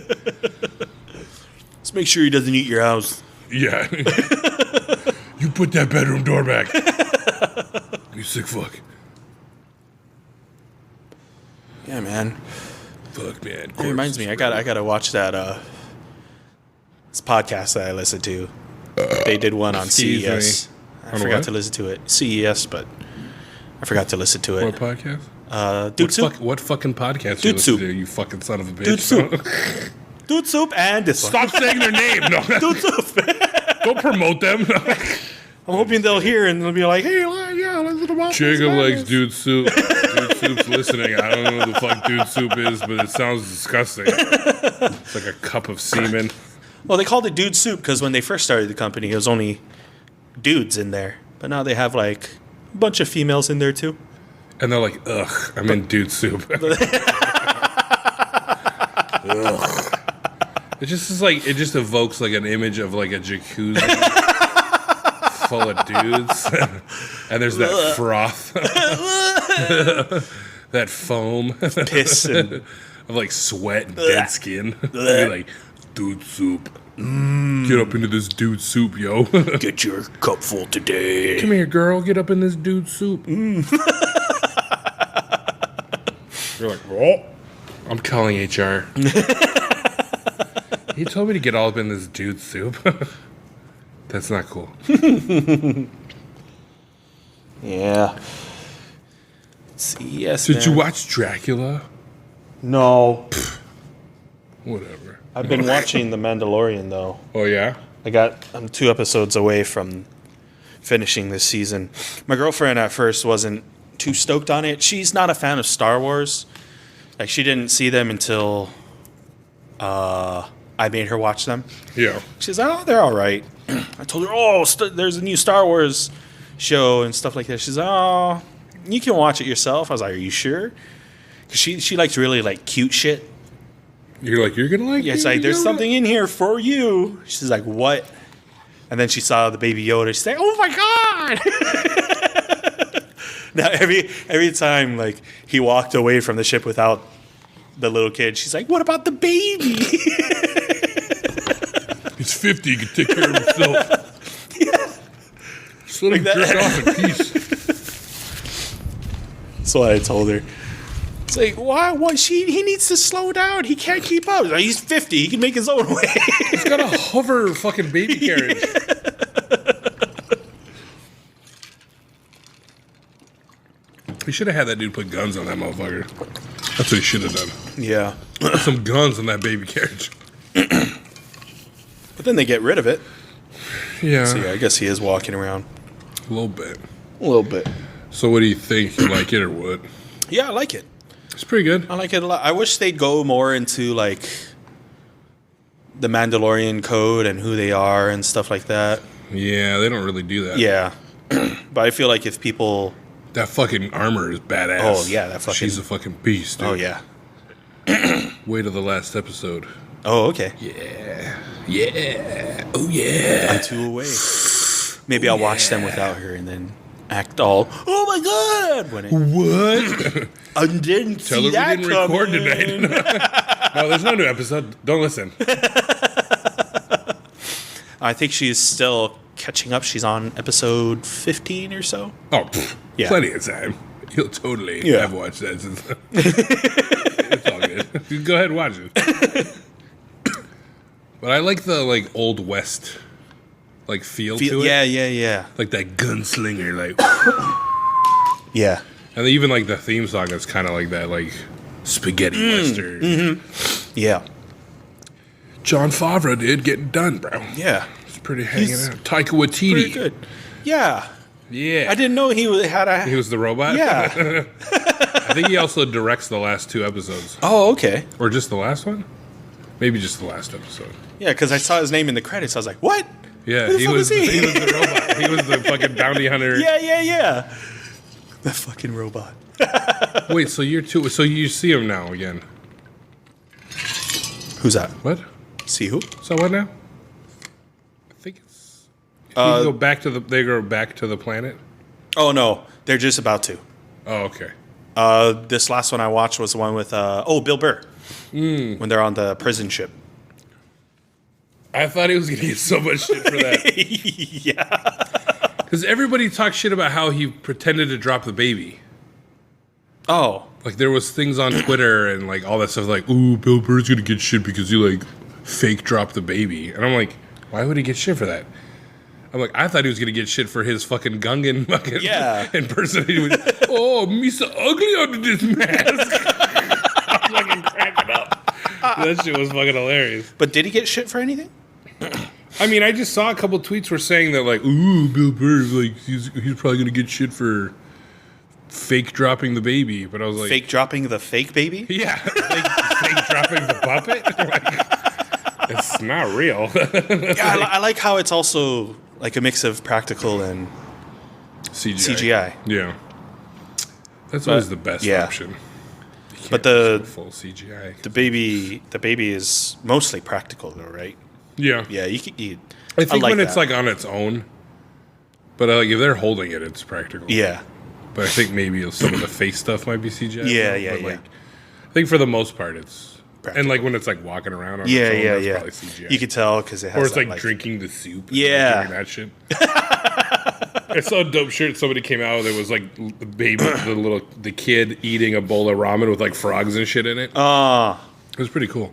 Let's make sure he doesn't eat your house. Yeah. You put that bedroom door back. You sick fuck. Yeah, man. Fuck, man. It reminds me, I gotta watch that this podcast that I listened to. They did one on Excuse CES. me. I On forgot what? to listen to it. CES, but I forgot to listen to What it. podcast? Dude Soup. What fucking podcast Dude you listen Soup. to, you fucking son of a bitch? Dude Soup. Dude Soup and this one. Stop saying their name. No. Dude Soup. Don't promote them. I'm hoping they'll hear and they'll be like, hey, yeah, listen to my Jacob likes Dude Soup. Dude Soup's listening. I don't know what the fuck Dude Soup is, but it sounds disgusting. It's like a cup of semen. Well, they called it Dude Soup because when they first started the company, it was only dudes in there. But now they have like a bunch of females in there too. And they're like, ugh, I'm in Dude Soup. Ugh. It just is like, it just evokes like an image of like a jacuzzi full of dudes. And there's that froth. That foam. Piss and Of like sweat and dead skin. You're like, Dude Soup. Get up into this Dude Soup, yo. get your cup full today. Come here, girl. Get up in this Dude Soup. You're like, oh, I'm calling HR. He told me to get all up in this Dude Soup. That's not cool. Yeah. CES. Did you watch Dracula? No. Whatever. I've been watching The Mandalorian though. Oh, yeah? I'm 2 episodes away from finishing this season. My girlfriend at first wasn't too stoked on it. She's not a fan of Star Wars. Like she didn't see them until I made her watch them. Yeah. She's like, oh, they're all right. I told her, there's a new Star Wars show and stuff like that. She's like, oh, you can watch it yourself. I was like, are you sure? Because she likes really like cute shit. You're like, you're going to like Yeah, it's Baby like, there's Yoda? something in here for you. She's like, what? And then she saw the Baby Yoda. She's like, oh my God. Now, every time, like, he walked away from the ship without the little kid, she's like, what about the baby? He's 50. He can take care of himself. Yeah. Just let him Like that. jerk off in peace. That's what I told her. It's like, why? What? He needs to slow down. He can't keep up. Like, he's 50. He can make his own way. He's got a hover fucking baby carriage. He should have had that dude put guns on that motherfucker. That's what he should have done. Yeah. Put some guns on that baby carriage. But then they get rid of it. Yeah, So yeah, I guess he is walking around. a little bit. A little bit. So what do you think? You like it or what? Yeah, I like it. It's pretty good. I like it a lot. I wish they'd go more into like the Mandalorian code and who they are and stuff like that. Yeah, they don't really do that. Yeah. But I feel like if people... That fucking armor is badass. Oh, yeah, that fucking- She's a fucking beast, dude. Oh, yeah. Wait till the last episode. Oh, okay. Yeah. Oh, yeah. I'm 2 away. Maybe I'll watch them without her and then act all, oh my God, when it... What? I didn't Tell see her that we didn't record coming. tonight. No, there's no new episode. Don't listen. I think she's still catching up. She's on episode 15 or so. Oh, Yeah. plenty of time. You'll totally Yeah. have watched that since. It's all good. You go ahead and watch it. But I like the like old west like feel to it. Yeah. Like that gunslinger, like, Yeah. and even like the theme song is kind of like that, like spaghetti western. Yeah. John Favreau did getting done, bro. Yeah. It's pretty hanging He's out. Taika Waititi. Pretty good. Yeah. Yeah. I didn't know he had a... He was the robot? Yeah. I think he also directs the last 2 episodes. Oh, okay. Or just the last one? Maybe just the last episode. Yeah, because I saw his name in the credits. I was like, what? Yeah, Who the he fuck was is he? he was the robot. He was the fucking bounty hunter. Yeah. The fucking robot. Wait, so you're too? So you see him now again? Who's that? What? See who? So what now? I think it's. You go back to the. They go back to the planet. Oh no, they're just about to. Oh, okay. This last one I watched was the one with Bill Burr when they're on the prison ship. I thought he was gonna get so much shit for that. Yeah. Because everybody talks shit about how he pretended to drop the baby. Oh. Like, there was things on Twitter and, like, all that stuff like, ooh, Bill Burr's gonna get shit because he, like, fake dropped the baby. And I'm like, why would he get shit for that? I'm like, I thought he was gonna get shit for his fucking Gungan fucking impersonating. Oh, Misa Ugly under this mask. I'm fucking cracking up. That shit was fucking hilarious. But did he get shit for anything? I mean, I just saw a couple tweets were saying that, like, ooh, Bill Burr, like, he's probably gonna get shit for fake dropping the baby. But I was like, Fake dropping the fake baby? yeah, fake dropping the puppet. Like, it's not real. Yeah, I like how it's also like a mix of practical and CGI. Yeah, that's always the best option. But the full CGI, the baby is mostly practical though, right? Yeah, Yeah, I think like when it's that. like on its own, but like if they're holding it, it's practical. Yeah. But I think maybe some of the face stuff might be CGI. Yeah. Like, I think for the most part, it's Practical. And like when it's like walking around on Yeah, its own, yeah, that's yeah. probably CGI. You could tell because it has Or it's that, like drinking the soup. And Yeah. doing that shit. I saw a dope shirt somebody came out with. It was like the baby, the kid eating a bowl of ramen with like frogs and shit in it. It was pretty cool.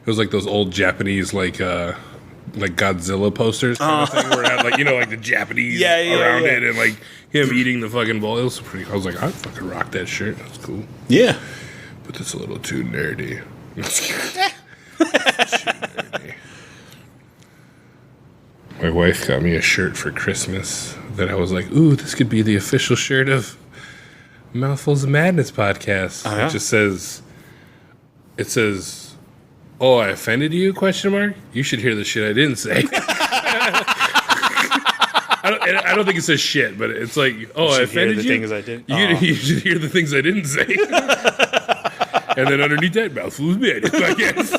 It was like those old Japanese like Godzilla posters kind of thing, where it had like like the Japanese around it and like him eating the fucking bowl. It was pretty. I was like, I'd fucking rock that shirt. That's cool. Yeah. But it's a little too nerdy. Too nerdy. My wife got me a shirt for Christmas that I was like, ooh, this could be the official shirt of Mouthfuls of Madness podcast. Oh, yeah? It says, oh, I offended you, question mark? You should hear the shit I didn't say. I don't think it says shit, but it's like, oh, I offended you? Things I didn't. You should hear the things I didn't say. And then underneath that, Mouthfuls of Madness podcast.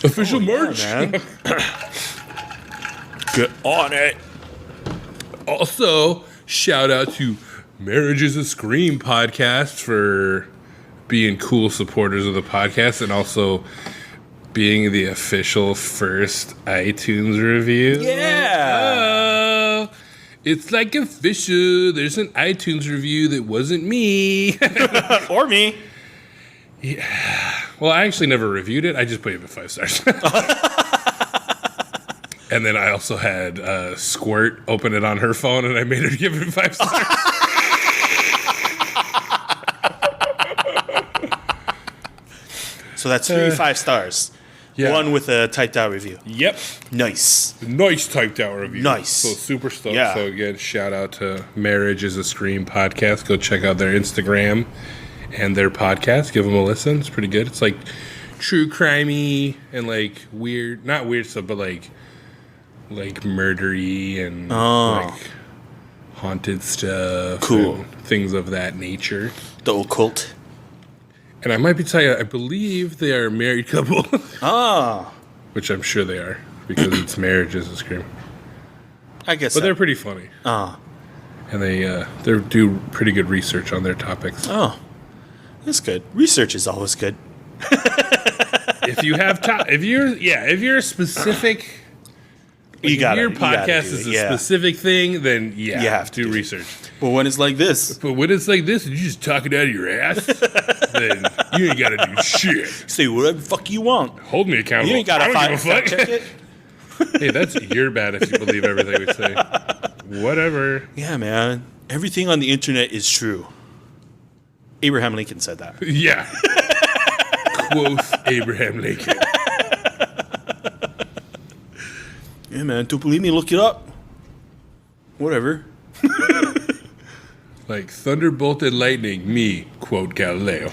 Official merch. Man. Get on it. Also, shout out to Marriage is a Scream podcast for being cool supporters of the podcast and also being the official first iTunes review. Yeah. Oh, it's like official. There's an iTunes review that wasn't me. Or me. Well, I actually never reviewed it. I just put it at 5 stars. And then I also had Squirt open it on her phone, and I made her give it 5 stars. So that's 3 5 stars. Yeah. One with a typed out review. Yep. Nice. Nice typed out review. Nice. So super stoked. Yeah. So again, shout out to Marriage is a Scream podcast. Go check out their Instagram and their podcast. Give them a listen. It's pretty good. It's like true crimey and like weird, not weird stuff, but like murdery and like haunted stuff. Cool. And things of that nature. The occult. And I might be telling you, I believe they are a married couple. Which I'm sure they are, because it's Marriage is a Scream. I guess But so. they're pretty funny. And they do pretty good research on their topics. Oh. That's good. Research is always good. If you have if you're a specific You got your it. podcast is a specific thing, then You have to do do it. research. But when it's like this, But when it's like this and you just talk it out of your ass, then you ain't gotta do shit. say whatever the fuck you want. Hold me accountable. You ain't got to I don't give a fact fuck. check it. Hey, that's your bad if you believe everything we say. Whatever. Yeah, man. Everything on the internet is true. Abraham Lincoln said that. Yeah. Quoth Abraham Lincoln. Yeah, man. Don't believe me? Look it up. Whatever. Like thunderbolt and lightning, me, quote Galileo.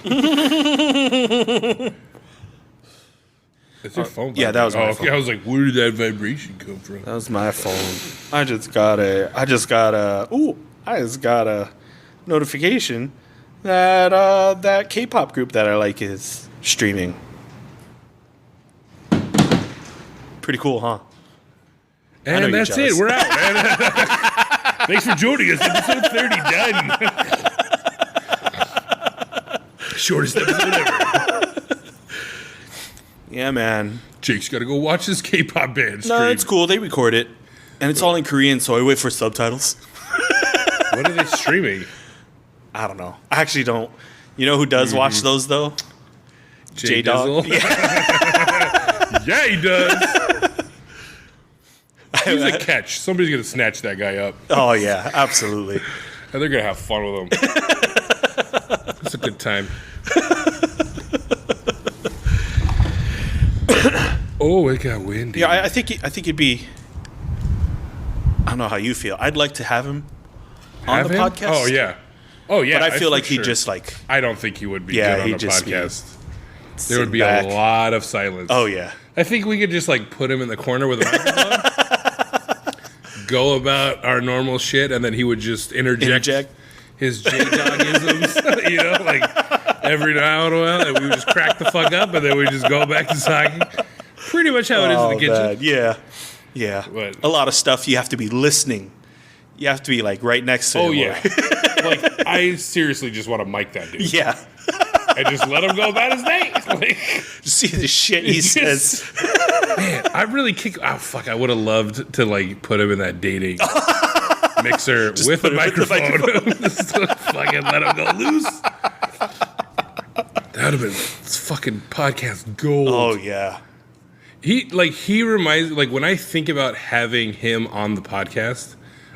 Is your phone? yeah, that was my okay. phone. I was like, where did that vibration come from? That was my phone. I just got a. Ooh, I just got a notification that that K-pop group that I like is streaming. Pretty cool, huh? And that's it. jealous. We're out, man. Thanks for joining us. Episode 30 done. Shortest episode ever. Yeah, man. Jake's got to go watch this K-pop band stream. No, it's cool. They record it. And it's all in Korean, so I wait for subtitles. What are they streaming? I don't know. I actually don't. You know who does watch those, though? J-Dog. Dizzle? Yeah, he does. He's a catch. Somebody's going to snatch that guy up. Oh, yeah. Absolutely. And they're going to have fun with him. It's a good time. Oh, it got windy. Yeah, I think it'd be... I don't know how you feel. I'd like to have him on Have the him? podcast. Oh, yeah. Oh, yeah. But I feel for like he'd sure. just like... I don't think he would be Yeah, good on he'd the just be podcast. There sit would be back. a lot of silence. Oh, yeah. I think we could just like put him in the corner with a microphone, go about our normal shit, and then he would just interject. His J-Dog-isms, you know, like every now and a while, and we would just crack the fuck up, and then we just go back to talking. Pretty much how it is in the kitchen. Man. Yeah. Yeah. But- a lot of stuff you have to be listening. You have to be like right next to Oh, him. yeah. Like, I seriously just want to mic that dude. Yeah. And just let him go about his day. Like, Just see the shit he says. man, I really kick. Oh, fuck. I would have loved to, like, put him in that dating mixer with a put him with the microphone. Just to fucking let him go loose. That would have been fucking podcast gold. Oh, yeah. He reminds, like, when I think about having him on the podcast,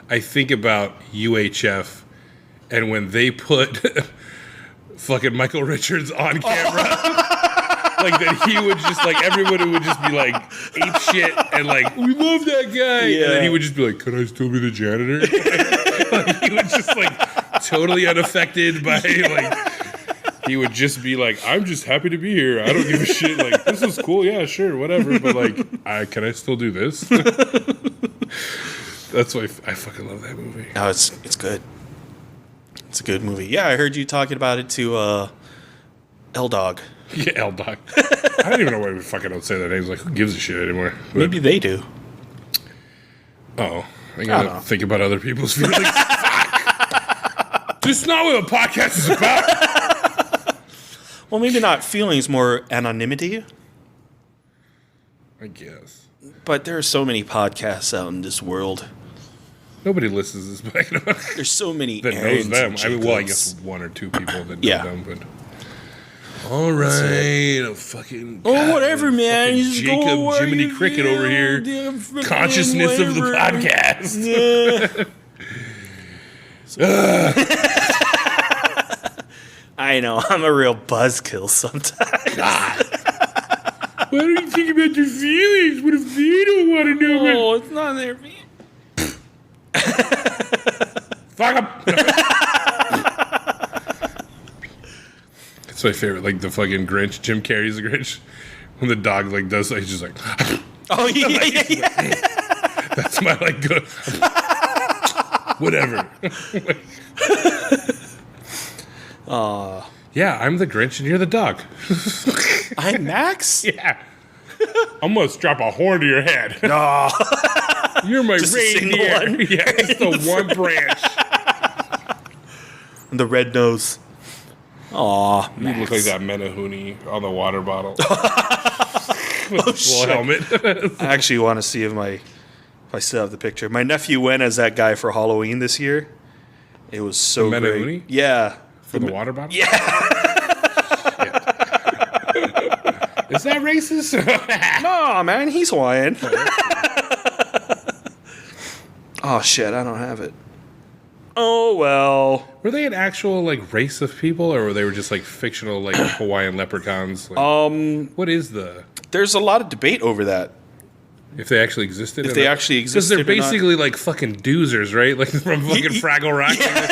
I think about UHF and when they put fucking Michael Richards on camera. Like, that he would just, like, everybody would just be like, ape shit and like, we love that guy. Yeah. And then he would just be like, could I still be the janitor? Like, he was just, like, totally unaffected by, like, he would just be like, I'm just happy to be here. I don't give a shit. Like, this is cool. Yeah, sure, whatever. But, like, can I still do this? That's why I fucking love that movie. No, it's good. It's a good movie. Yeah, I heard you talking about it to L-Dog. Yeah, L-Dog. I don't even know why we fucking don't say their names. Like, who gives a shit anymore? But, Maybe they do. I don't gotta know. think about other people's feelings. Fuck. This is not what a podcast is about. Well, maybe not feelings, more anonymity. I guess. But there are so many podcasts out in this world. Nobody listens to this, but There's so many that knows Aarons them. and I mean, well, I Jacobs. guess one or two people that know Yeah. them, but. All right, a fucking. Oh, whatever, man. fucking You just go Jacob where Jiminy you Cricket feel, over here. damn freaking Consciousness of the whatever. podcast. Yeah. I know. I'm a real buzzkill sometimes. Why don't you think about your feelings? What if they don't want to know? Oh, it's not their feelings. Fuck 'em. It's my favorite, like the fucking Grinch. Jim Carrey's the Grinch. When the dog like does, he's just like, Oh, yeah. that's my like good. Whatever. Yeah, I'm the Grinch and you're the dog. I'm Max? Yeah. I'm gonna strap a horn to your head. Oh, You're my Just a single reindeer. one? Yeah, just the one branch. the red nose. Aw, You Max. look like that Menahuni on the water bottle. With Oh, the shit. helmet. I actually want to see if I still have the picture. My nephew went as that guy for Halloween this year. It was so Menahuni? great. Yeah. For the water bottle? Yeah. Is that racist? No, man, he's Hawaiian. Oh, shit, I don't have it. Oh, well. Were they an actual like race of people, or were they just like fictional like Hawaiian leprechauns? Like, what is the There's a lot of debate over that. if they actually existed? If they actually because they're existed or not. basically like fucking doozers, right? Like from fucking Fraggle Rock. They're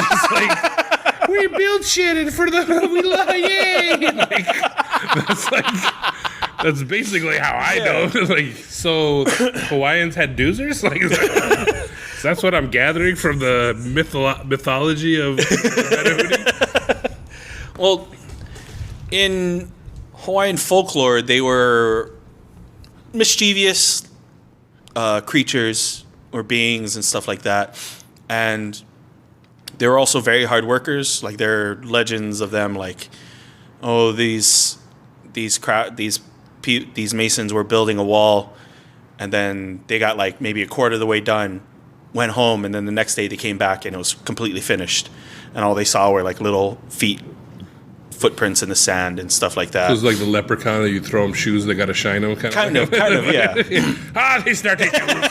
just like, we build shit and for the we love yay. That's basically how I know. Like, so Hawaiians had doozers. Like, is That's what I'm gathering from the mythology of Menehune. Well, in Hawaiian folklore, they were mischievous creatures or beings and stuff like that. And they were also very hard workers. Like, there are legends of them, like, oh, these masons were building a wall, and then they got like maybe a quarter of the way done, went home, and then the next day they came back and it was completely finished, and all they saw were like little footprints in the sand and stuff like that. It was like the leprechaun that you throw them shoes that got to shine them. Kind of, yeah. They start taking shoes.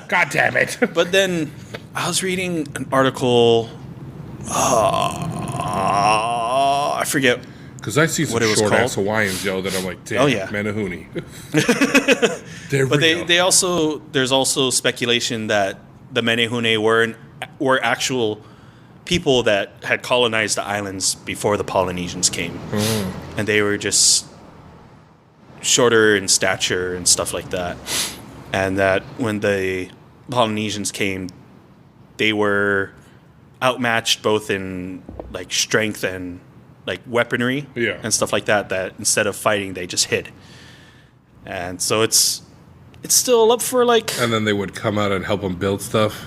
God damn it. But then I was reading an article. I forget. Because I see some what it was short-ass called. Hawaiians, yo, that I'm like, damn, Oh, yeah. Menehune. But they also, there's also speculation that the Menehune were actual people that had colonized the islands before the Polynesians came. And they were just shorter in stature and stuff like that. And that when the Polynesians came, they were outmatched both in like strength and like weaponry and stuff like that, that instead of fighting, they just hid. And so it's still up for like... And then they would come out and help them build stuff.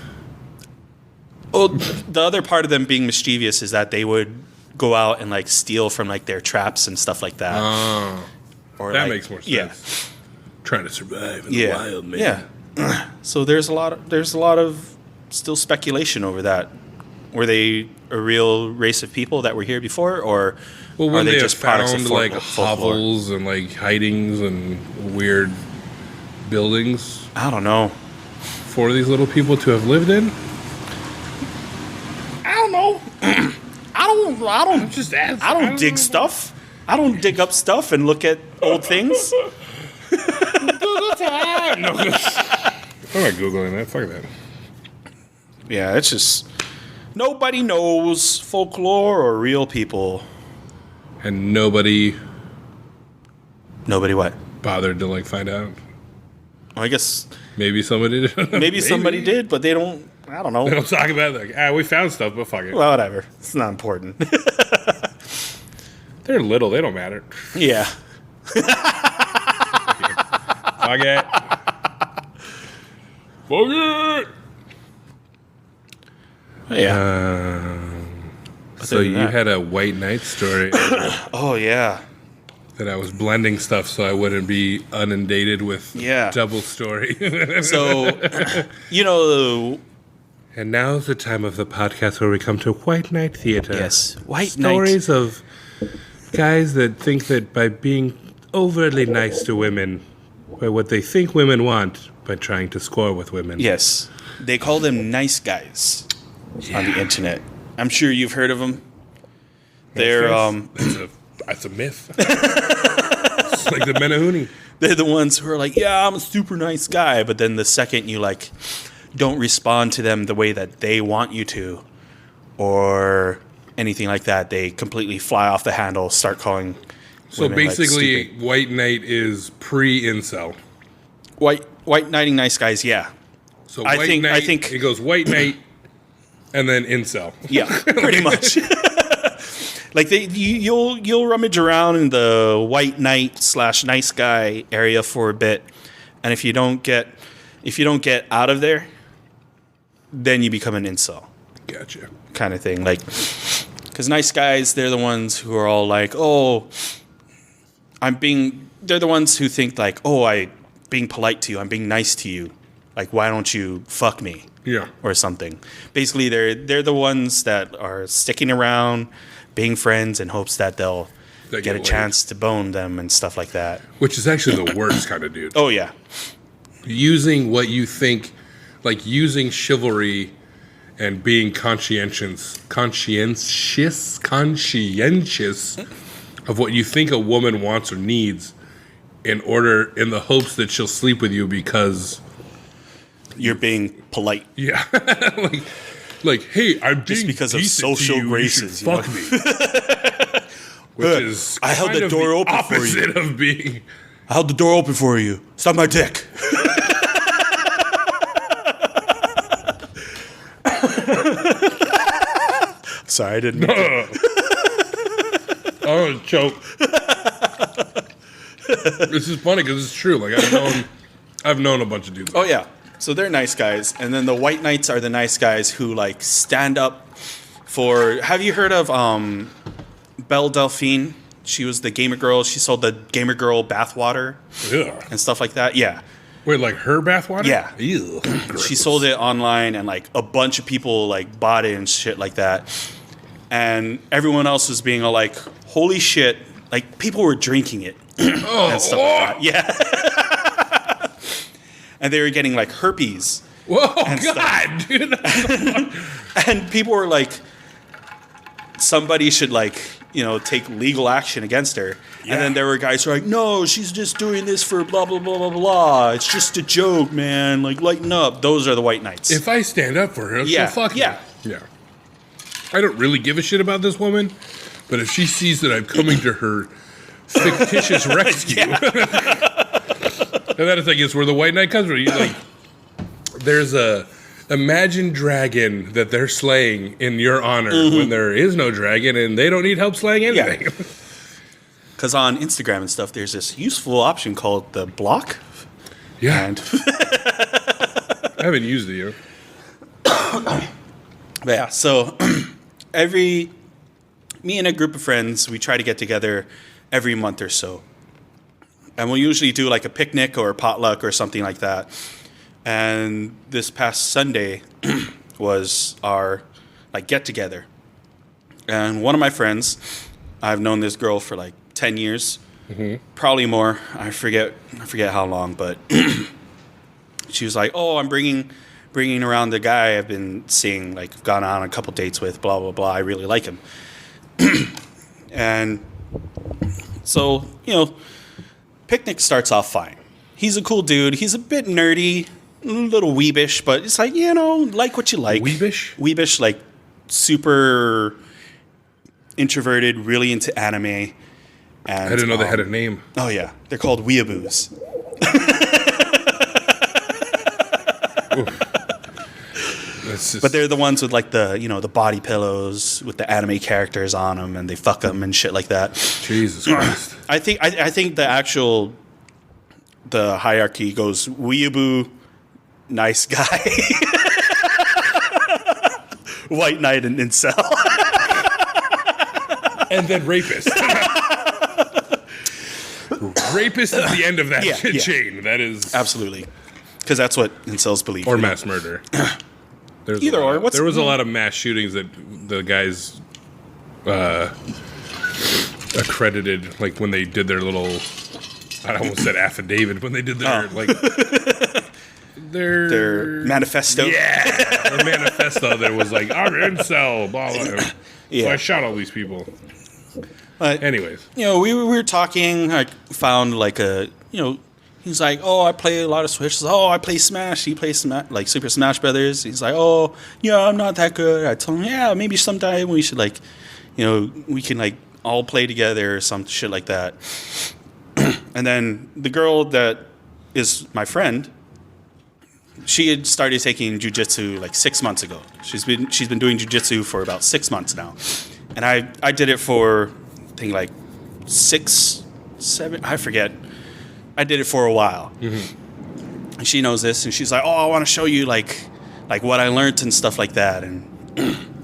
Oh, the other part of them being mischievous is that they would go out and like steal from like their traps and stuff like that. Or that makes more sense. Yeah. Trying to survive in the wild, man. Yeah. So there's a lot of still speculation over that. Were they a real race of people that were here before, or Well, are they have just products of found like folklore? hovels and like hidings and weird buildings I don't know. for these little people to have lived in? I don't know. I don't Just ask. I don't dig stuff. I don't dig up stuff and look at old things. I'm not Googling that. Fuck that. Yeah, it's just nobody knows folklore or real people. And nobody Nobody what? bothered to like find out. Well, I guess Maybe somebody did. maybe somebody did, but they don't. I don't They know. don't talk about it. Like, we found stuff, but fuck it. Well, whatever. It's not important. They're little. They don't matter. Yeah. Fuck it. Fuck it. Yeah. So you had a white knight story Oh yeah. that I was blending stuff so I wouldn't be inundated with Yeah. double story. So, you know, And now's the time of the podcast where we come to White Knight Theater. yes, White Knight. Stories of guys that think that by being overly nice to women, by what they think women want, by trying to score with women. Yes, they call them nice guys on the internet. I'm sure you've heard of them. They're That's a myth. It's like the Menehune. they're the ones who are like, yeah, I'm a super nice guy, but then the second you like don't respond to them the way that they want you to, or anything like that, they completely fly off the handle, start calling. So women, like, basically, stupid. White Knight is pre-incel. white knighting nice guys, yeah. So I White think- Knight, I think- it goes White Knight and then incel. Yeah, pretty much. Like you'll rummage around in the white knight / nice guy area for a bit, and if you don't get out of there, then you become an incel Gotcha. kind of thing. Like, because nice guys, they're the ones who are all like, oh, they're the ones who think like, oh, I'm being polite to you, I'm being nice to you. Like, why don't you fuck me? Yeah. Or something. Basically, they're the ones that are sticking around, being friends in hopes that they'll They get a laid. chance to bone them and stuff like that. Which is actually the worst kind of dude. Oh yeah, Using what you think, like using chivalry and being conscientious of what you think a woman wants or needs in the hopes that she'll sleep with you because you're being polite. yeah. like hey, I'm Just being because of decent to social you, graces, you you should fuck me. Which is I held kind the of door open for you. opposite of being I held the door open for you. Stop my dick. Sorry, I didn't mean to. Oh, choke. This is funny because it's true. Like I've known a bunch of dudes. Oh yeah, so they're nice guys, and then the white knights are the nice guys who like stand up for. Have you heard of Belle Delphine? She was the gamer girl. She sold the gamer girl bathwater and stuff like that. Yeah. Wait, like her bathwater? Yeah. Ew. She sold it online, and like a bunch of people like bought it and shit like that. And everyone else was being all like, "Holy shit!" Like people were drinking it and stuff like that. Yeah. And they were getting like herpes. Whoa, and God, stuff. dude. And people were like, somebody should like, take legal action against her. Yeah. And then there were guys who were like, no, she's just doing this for blah, blah, blah, blah, blah. It's just a joke, man. Like, lighten up. Those are the white knights. If I stand up for her, she'll fuck me. Yeah. Yeah. I don't really give a shit about this woman, but if she sees that I'm coming to her fictitious rescue, and that is, I guess, where the white knight comes from. Like, there's a imagined dragon that they're slaying in your honor when there is no dragon and they don't need help slaying anything. Yeah. Because on Instagram and stuff, there's this useful option called the block. Yeah. And I haven't used it yet. But yeah, so me and a group of friends, we try to get together every month or so. And we'll usually do like a picnic or a potluck or something like that. And this past Sunday was our like get together. And one of my friends, I've known this girl for like 10 years, probably more. I forget how long, but she was like, "Oh, I'm bringing around the guy I've been seeing, like I've gone on a couple dates with, blah blah blah. I really like him." And so, picnic starts off fine. He's a cool dude. He's a bit nerdy, a little weebish, but it's like, like what you like. Weebish? Weebish, like super introverted, really into anime. And, I didn't know they had a name. Oh, yeah. They're called weeaboos. But they're the ones with like the body pillows with the anime characters on them, and they fuck them and shit like that. Jesus Christ. I think the hierarchy goes weeaboo, nice guy, white knight, and incel. And then rapist. Rapist is the end of that chain. That is absolutely, because that's what incels believe. Or mass murder. Either or. There was a lot of mass shootings that the guys accredited, like when they did their little, I almost said affidavit, when they did their their manifesto. Yeah, their manifesto. There was like, I'm incel, blah blah. Yeah. So I shot all these people. But anyways, we were talking. I found like he's like, "Oh, I play a lot of Switch." "Oh, I play Smash." He plays like Super Smash Brothers. He's like, "Oh, yeah, I'm not that good." I told him, "Yeah, maybe sometime we should like, we can like all play together or some shit like that." And then the girl that is my friend, she had started taking jujitsu like 6 months ago. She's been doing jujitsu for about 6 months now, and I did it for I think like 6, 7, I forget. I did it for a while. And she knows this, and she's like, "Oh, I want to show you like what I learned and stuff like that." And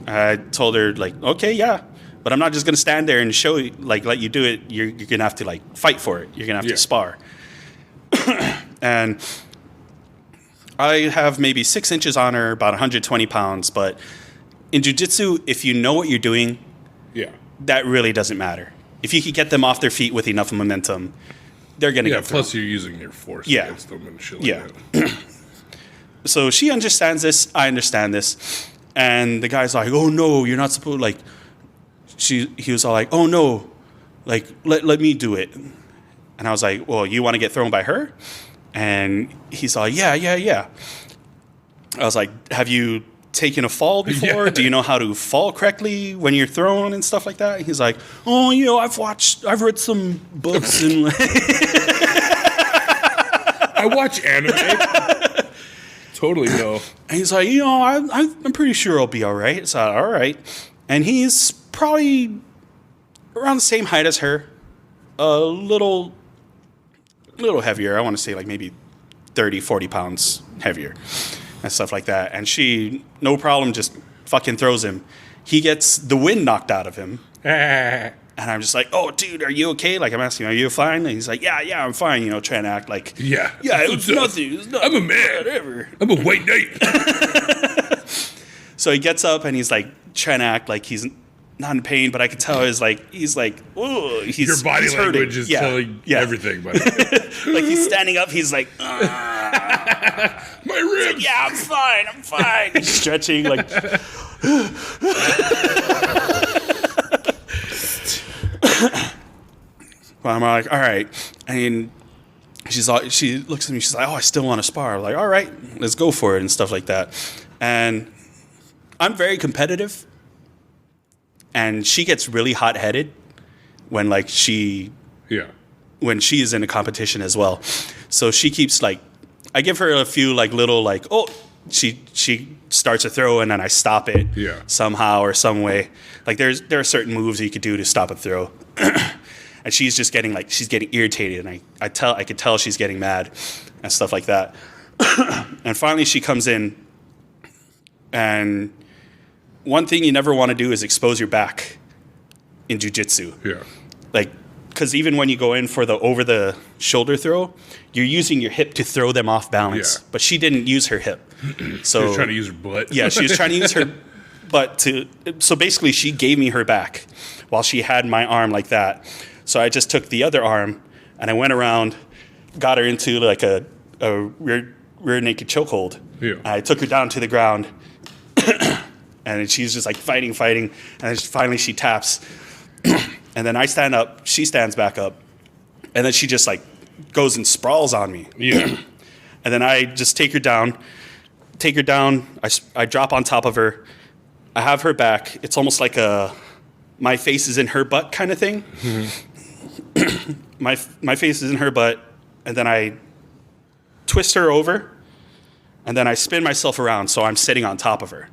I told her like, "Okay, yeah, but I'm not just gonna stand there and show you like let you do it. You're gonna have to like fight for it. You're gonna have to spar." And I have maybe 6 inches on her, about 120 pounds. But in jiu-jitsu, if you know what you're doing, that really doesn't matter. If you could get them off their feet with enough momentum, they're going to get through. Plus you're using your force against them and shit like that. So she understands this. I understand this. And the guy's like, "Oh, no, you're not supposed like." He was all like, "Oh, no, like, let me do it." And I was like, "Well, you want to get thrown by her?" And he's like, yeah. I was like, "Have you taken a fall before? Do you know how to fall correctly when you're thrown and stuff like that?" He's like, "Oh, I've read some books and I watch anime." totally know. And he's like, I'm pretty sure I'll be all right. So, all right. And he's probably around the same height as her. A little heavier. I want to say like maybe 30, 40 pounds heavier and stuff like that. And she, no problem, just fucking throws him. He gets the wind knocked out of him. And I'm just like, oh, dude, are you okay? Like, I'm asking, are you fine? And he's like, yeah, I'm fine. Trying to act like, Yeah, it was nothing. It was nothing. I'm a man. Whatever. I'm a white knight. So he gets up and he's like trying to act like he's not in pain, but I can tell he's like, oh, Your body he's language hurting. is telling everything. But Like he's standing up, he's like, my ribs. like, yeah, I'm fine. He's stretching like. Well, I'm like, all right. And she looks at me, she's like, oh, I still want to spar. I'm like, all right, let's go for it and stuff like that. And I'm very competitive. And she gets really hot-headed when like when she is in a competition as well. So she keeps like, I give her a few like little like, oh, she starts a throw and then I stop it somehow or some way. Like there are certain moves you could do to stop a throw. And she's just getting like, she's getting irritated, and I could tell she's getting mad and stuff like that. And finally she comes in, and one thing you never want to do is expose your back in jiu-jitsu. Yeah. Like, because even when you go in for the over the shoulder throw, you're using your hip to throw them off balance. Yeah. But she didn't use her hip. So She was trying to use her butt. Yeah, she was trying to use her butt to. So basically, she gave me her back while she had my arm like that. So I just took the other arm and I went around, got her into like a rear naked chokehold. Yeah. I took her down to the ground, and she's just like fighting, and then finally she taps, and then I stand up, she stands back up, and then she just like goes and sprawls on me. Yeah. And then I just take her down. I drop on top of her. I have her back. It's almost like my face is in her butt kind of thing. Mm-hmm. My face is in her butt, and then I twist her over, and then I spin myself around so I'm sitting on top of her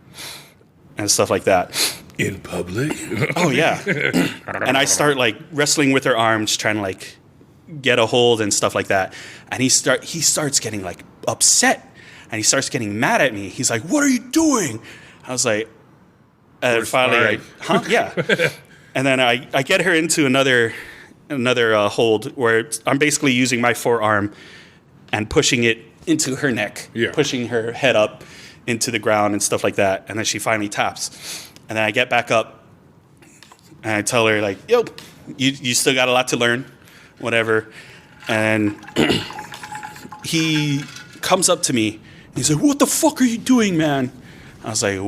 and stuff like that. In public? Oh, yeah. And I start like wrestling with her arms, trying to like get a hold and stuff like that. And he starts getting like upset, and he starts getting mad at me. He's like, "What are you doing?" I was like, and finally, huh? Yeah. And then I get her into another hold where I'm basically using my forearm and pushing it into her neck, pushing her head up into the ground and stuff like that. And then she finally taps. And then I get back up and I tell her like, yo, you still got a lot to learn, whatever. And he comes up to me. He's like, "What the fuck are you doing, man?" I was like,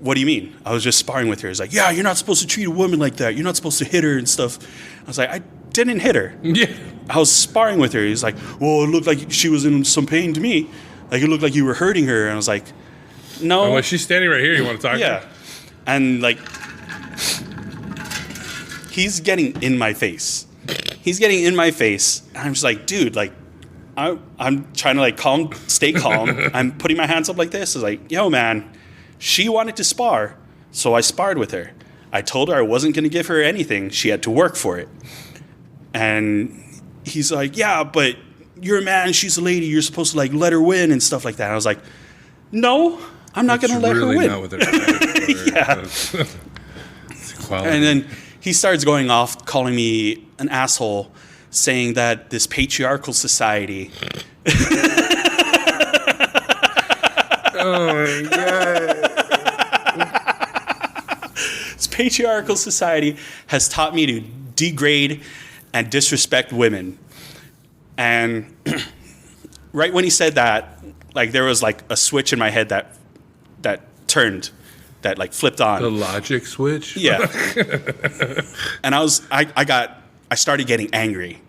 what do you mean? I was just sparring with her. He's like, "Yeah, you're not supposed to treat a woman like that. You're not supposed to hit her and stuff." I was like, "I didn't hit her. Yeah. I was sparring with her." He's like, "Well, it looked like she was in some pain to me. Like, it looked like you were hurting her." And I was like, "No." Well, she's standing right here. You want to talk to her? And like, he's getting in my face. And I'm just like, dude, like, I'm trying to like stay calm. I'm putting my hands up like this. I was like, "Yo, man, she wanted to spar, so I sparred with her. I told her I wasn't going to give her anything. She had to work for it." And he's like, "Yeah, but you're a man. She's a lady. You're supposed to like let her win and stuff like that." And I was like, "No, I'm not going to let her win." Not with her. Yeah. It's equality. And then he starts going off, calling me an asshole, saying that this patriarchal society. Oh my god. This patriarchal society has taught me to degrade and disrespect women. And right when he said that, like there was like a switch in my head that turned, that like flipped on. The logic switch? Yeah. And I started getting angry.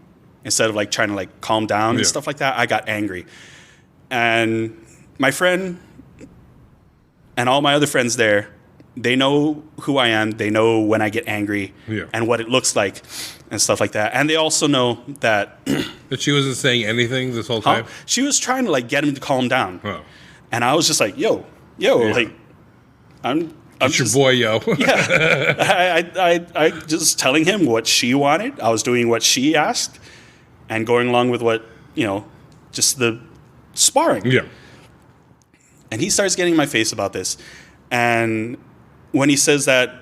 Instead of like trying to like calm down and stuff like that, I got angry. And my friend and all my other friends there, they know who I am. They know when I get angry and what it looks like and stuff like that. And they also know that... That she wasn't saying anything this whole time? She was trying to like get him to calm down. Oh. And I was just like, yo, like, I'm It's just, your boy, yo. I just telling him what she wanted. I was doing what she asked and going along with what, just the sparring. Yeah. And he starts getting in my face about this. And when he says that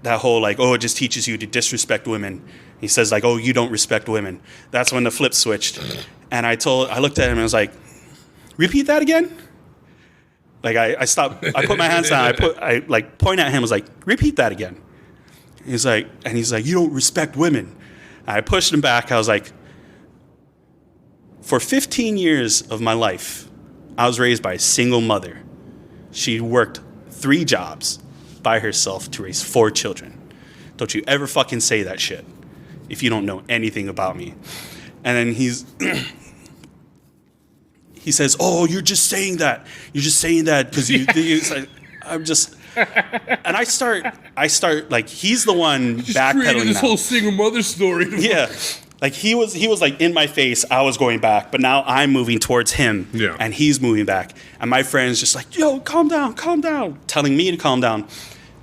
whole, like, oh, it just teaches you to disrespect women. He says, like, oh, you don't respect women. That's when the flip switched. And I looked at him and I was like, repeat that again? Like, I stopped, I put my hands down, I point at him, I was like, repeat that again. He's like, you don't respect women. And I pushed him back. I was like, for 15 years of my life, I was raised by a single mother. She worked 3 jobs by herself to raise 4 children. Don't you ever fucking say that shit if you don't know anything about me. And then he says, oh, you're just saying that. You're just saying that because like, I'm just... And I start like, he's the one backpedaling this now. whole single mother story. Yeah. Like, he was like in my face. I was going back, but now I'm moving towards him. Yeah. And he's moving back. And my friend's just like, yo, calm down, telling me to calm down.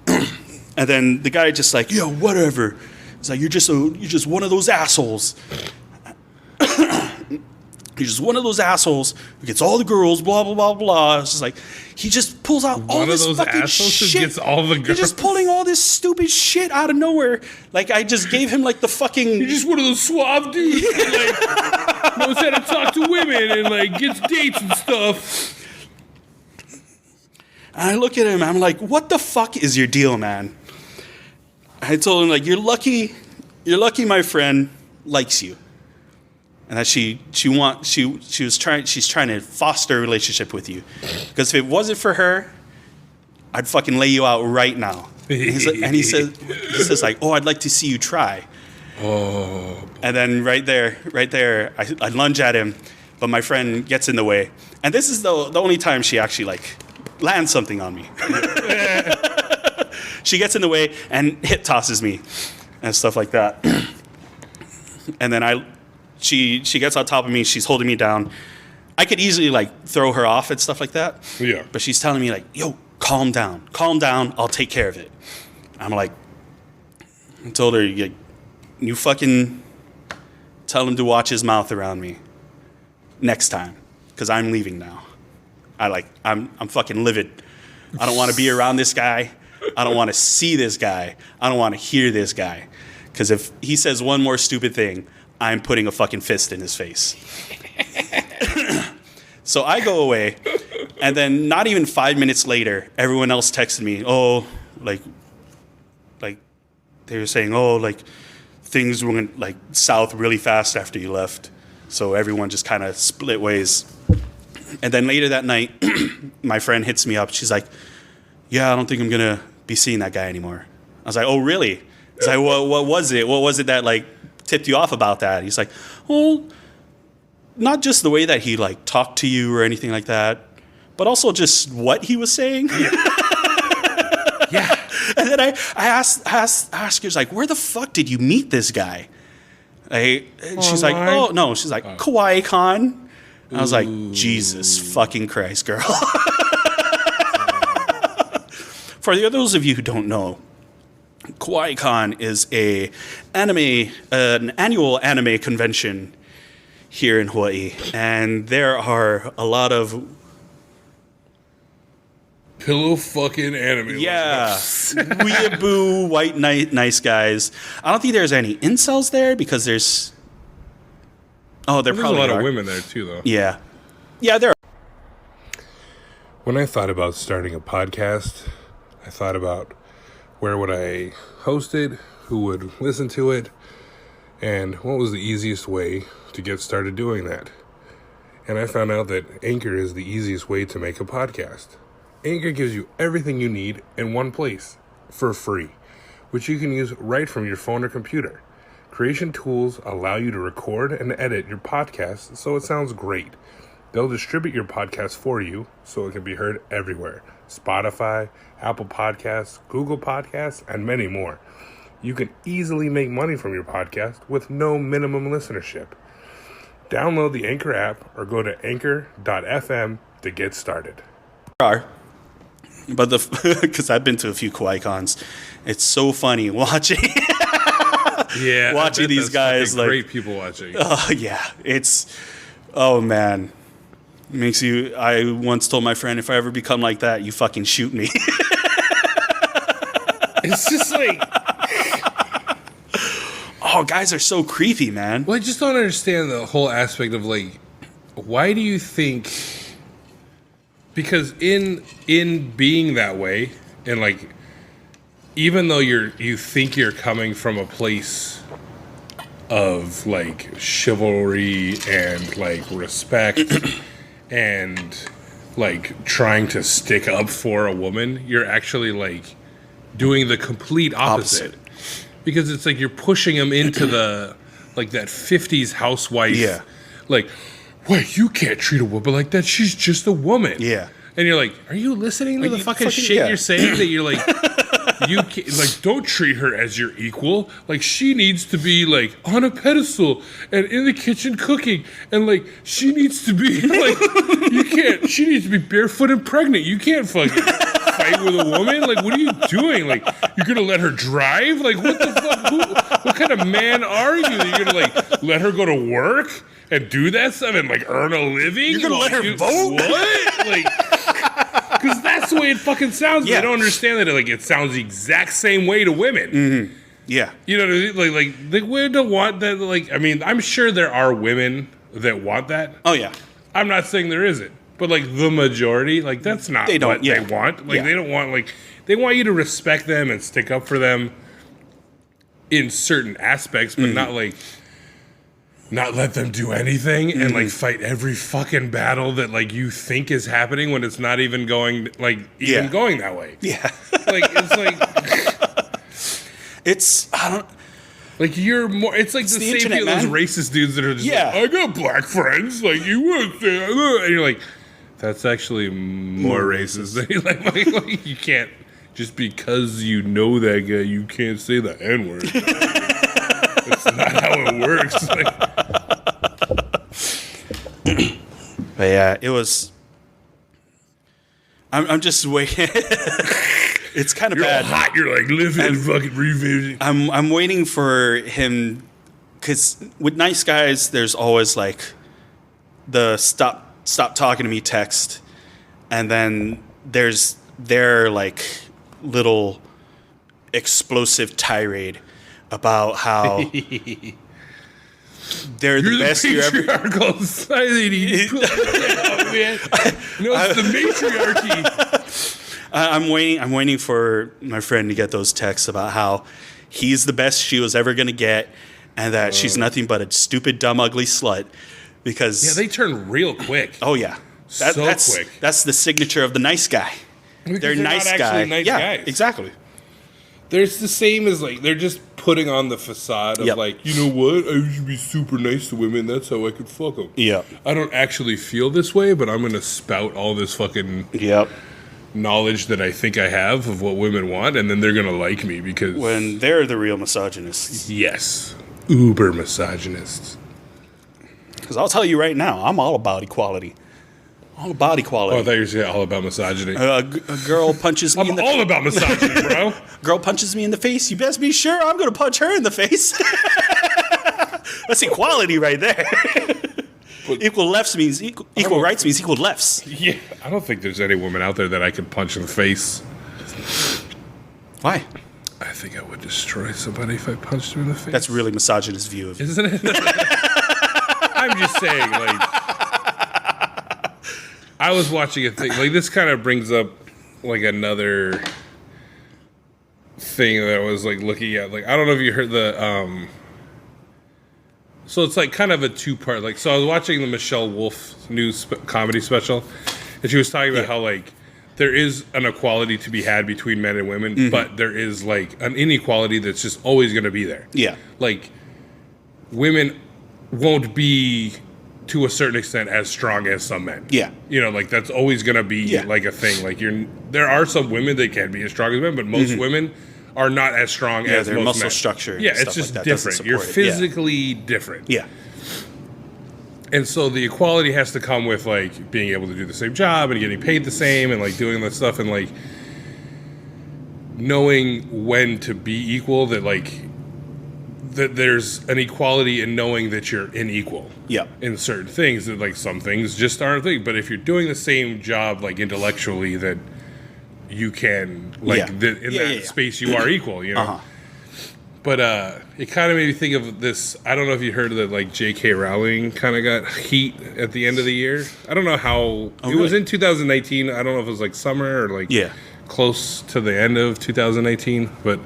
And then the guy just like, yo, whatever. It's like, you're just one of those assholes. You're just one of those assholes who gets all the girls, blah, blah, blah, blah. It's just like, he just pulls out all this fucking shit. Who gets all the girls? He's just pulling all this stupid shit out of nowhere. Like, I just gave him, like, the fucking... You're just one of those suave dudes that, like, knows how to talk to women and, like, gets dates and stuff. And I look at him, I'm like, what the fuck is your deal, man? I told him, like, you're lucky my friend likes you. And that she's trying to foster a relationship with you. Because if it wasn't for her, I'd fucking lay you out right now. And he says like, oh, I'd like to see you try. Oh. And then right there, I lunge at him, but my friend gets in the way. And this is the only time she actually, like, lands something on me. She gets in the way and hip tosses me and stuff like that. And then she gets on top of me. She's holding me down. I could easily, like, throw her off and stuff like that. Yeah. But she's telling me, like, yo, calm down. I'll take care of it. I'm like, I told her, you fucking tell him to watch his mouth around me next time, because I'm leaving now. I'm fucking livid. I don't want to be around this guy. I don't want to see this guy. I don't want to hear this guy. Because if he says one more stupid thing, I'm putting a fucking fist in his face. So I go away, and then not even 5 minutes later, everyone else texted me, oh, like they were saying, oh, like, things went, like, south really fast after you left. So everyone just kind of split ways. And then later that night, my friend hits me up. She's like, yeah, I don't think I'm going to be seeing that guy anymore. I was like, oh, really? He's like, what was it? What was it that, like, tipped you off about that? He's like, well, not just the way that he, like, talked to you or anything like that, but also just what he was saying. Yeah. And then I asked her, like, where the fuck did you meet this guy? And she's like, oh, no. She's like, Kawaii Con. I was like, Jesus fucking Christ, girl. For those of you who don't know, Kawaii Con is an annual anime convention here in Hawaii, and there are a lot of pillow fucking anime. Yeah, weeaboo white nice guys. I don't think there's any incels there because there's. Oh, there's probably a lot of women there too, though. Yeah, there are. When I thought about starting a podcast, I thought about where would I host it, who would listen to it, and what was the easiest way to get started doing that. And I found out that Anchor is the easiest way to make a podcast. Anchor gives you everything you need in one place for free, which you can use right from your phone or computer. Creation tools allow you to record and edit your podcast so it sounds great. They'll distribute your podcast for you so it can be heard everywhere. Spotify, Apple Podcasts, Google Podcasts, and many more. You can easily make money from your podcast with no minimum listenership. Download the Anchor app or go to anchor.fm to get started. are. But because I've been to a few Kawaii cons, it's so funny watching watching these guys like great people watching. Yeah, oh man, it makes you. I once told my friend, if I ever become like that, you fucking shoot me. It's just like, oh, guys are so creepy, man. well, I just don't understand the whole aspect of like, why do you think? Because in being that way, and like, even though you think you're coming from a place of like chivalry and like respect and like trying to stick up for a woman, you're actually like doing the complete opposite. Because it's like you're pushing them into the like that 50s housewife. Yeah. Like, wait, you can't treat a woman like that. She's just a woman. Yeah. And you're like, are you listening to the fucking shit yeah. you're saying? That you're like, you can't, like, don't treat her as your equal. Like, she needs to be like on a pedestal and in the kitchen cooking, and like she needs to be like, you can't. She needs to be barefoot and pregnant. You can't fucking fight with a woman. Like, what are you doing? Like, you're gonna let her drive? Like, what the fuck? What kind of man are you? That you're gonna like let her go to work and do that stuff and like earn a living? You're gonna let her vote? What? Like. Because that's the way it fucking sounds. Yeah. I don't understand that it sounds the exact same way to women. Mm-hmm. Yeah. You know what I mean? Like women don't want that. Like, I mean, I'm sure there are women that want that. Oh, yeah. I'm not saying there isn't. But, like, the majority, like, that's not what they want. Like, they don't want, like, they want you to respect them and stick up for them in certain aspects, but not, like, not let them do anything and like fight every fucking battle that like you think is happening when it's not even going going that way. Yeah. Like it's like I don't like you're more. It's like the same internet, thing. Those man. racist dudes that are just like, I got black friends. Like you would, and you're like, that's actually more racist. like you can't just because you know that guy, you can't say the N-word. That's not how it works. But yeah, it was. I'm just waiting. It's kind of bad. Hot. You're like living and fucking revisiting. I'm waiting for him because with nice guys, there's always like the stop talking to me text, and then there's their like little explosive tirade about how they're the best you ever. Patriarchal society. Oh, man. No, it's the matriarchy. I'm waiting for my friend to get those texts about how he's the best she was ever gonna get, and that she's nothing but a stupid, dumb, ugly slut. Because they turn real quick. Oh yeah, that's quick. That's the signature of the nice guy. Because they're nice not guy. Nice guys. Exactly. There's the same as like they're just putting on the facade of like, you know what? I should be super nice to women. That's how I could fuck them. Yeah. I don't actually feel this way, but I'm gonna spout all this fucking knowledge that I think I have of what women want, and then they're gonna like me because when they're the real misogynists. Yes, uber misogynists. Because I'll tell you right now, I'm all about equality. All about equality. Oh, I thought you were saying all about misogyny. A girl punches me in the face. I'm all about misogyny, bro. Girl punches me in the face. You best be sure I'm going to punch her in the face. That's equality right there. Equal lefts means equal rights means equal lefts. Yeah, I don't think there's any woman out there that I can punch in the face. Why? I think I would destroy somebody if I punched her in the face. That's really misogynist view of it. Isn't it? I'm just saying, like, I was watching a thing, like, this kind of brings up, like, another thing that I was, like, looking at. Like, I don't know if you heard the, so it's, like, kind of a two-part, like, so I was watching the Michelle Wolf new comedy special, and she was talking about how, like, there is an equality to be had between men and women, but there is, like, an inequality that's just always going to be there. Yeah. Like, women won't be, to a certain extent, as strong as some men. Yeah. You know, like, that's always going to be, like, a thing. Like, there are some women that can be as strong as men, but most women are not as strong as their most muscle men. structure. Yeah, it's just like different. You're physically different. Yeah. And so the equality has to come with, like, being able to do the same job and getting paid the same and, like, doing that stuff and, like, knowing when to be equal, that, like, that there's an equality in knowing that you're unequal. Yeah. In certain things, that, like, some things just aren't a thing. But if you're doing the same job, like, intellectually, that you can, like, in that space you are equal, you know? Uh-huh. But it kind of made me think of this. I don't know if you heard that, like, J.K. Rowling kind of got heat at the end of the year. I don't know how. It was in 2019. I don't know if it was, like, summer or, like, close to the end of 2018. But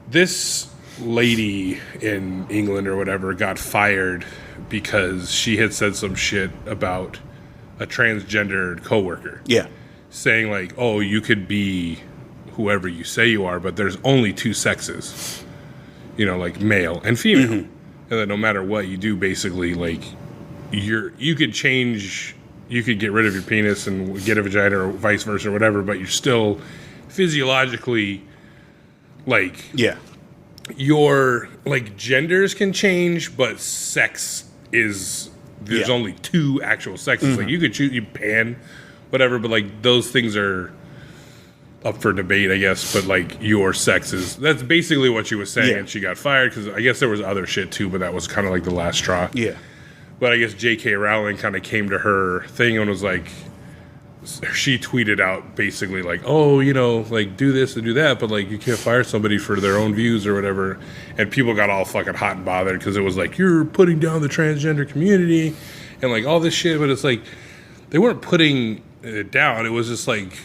this lady in England or whatever got fired because she had said some shit about a transgendered coworker. Yeah. Saying, like, oh, you could be whoever you say you are, but there's only two sexes, you know, like male and female. Mm-hmm. And that no matter what you do, basically, like, you could change, you could get rid of your penis and get a vagina or vice versa or whatever, but you're still physiologically, like, your, like, genders can change, but sex is, there's only two actual sexes. Mm-hmm. Like, you could choose, you pan, whatever, but, like, those things are up for debate, I guess, but, like, your sex is, that's basically what she was saying, and she got fired, because I guess there was other shit, too, but that was kind of, like, the last straw. Yeah. But I guess J.K. Rowling kind of came to her thing and was like, she tweeted out, basically, like, oh, you know, like, do this and do that, but, like, you can't fire somebody for their own views or whatever, and people got all fucking hot and bothered, because it was like, you're putting down the transgender community, and, like, all this shit, but it's like, they weren't putting it down, it was just, like,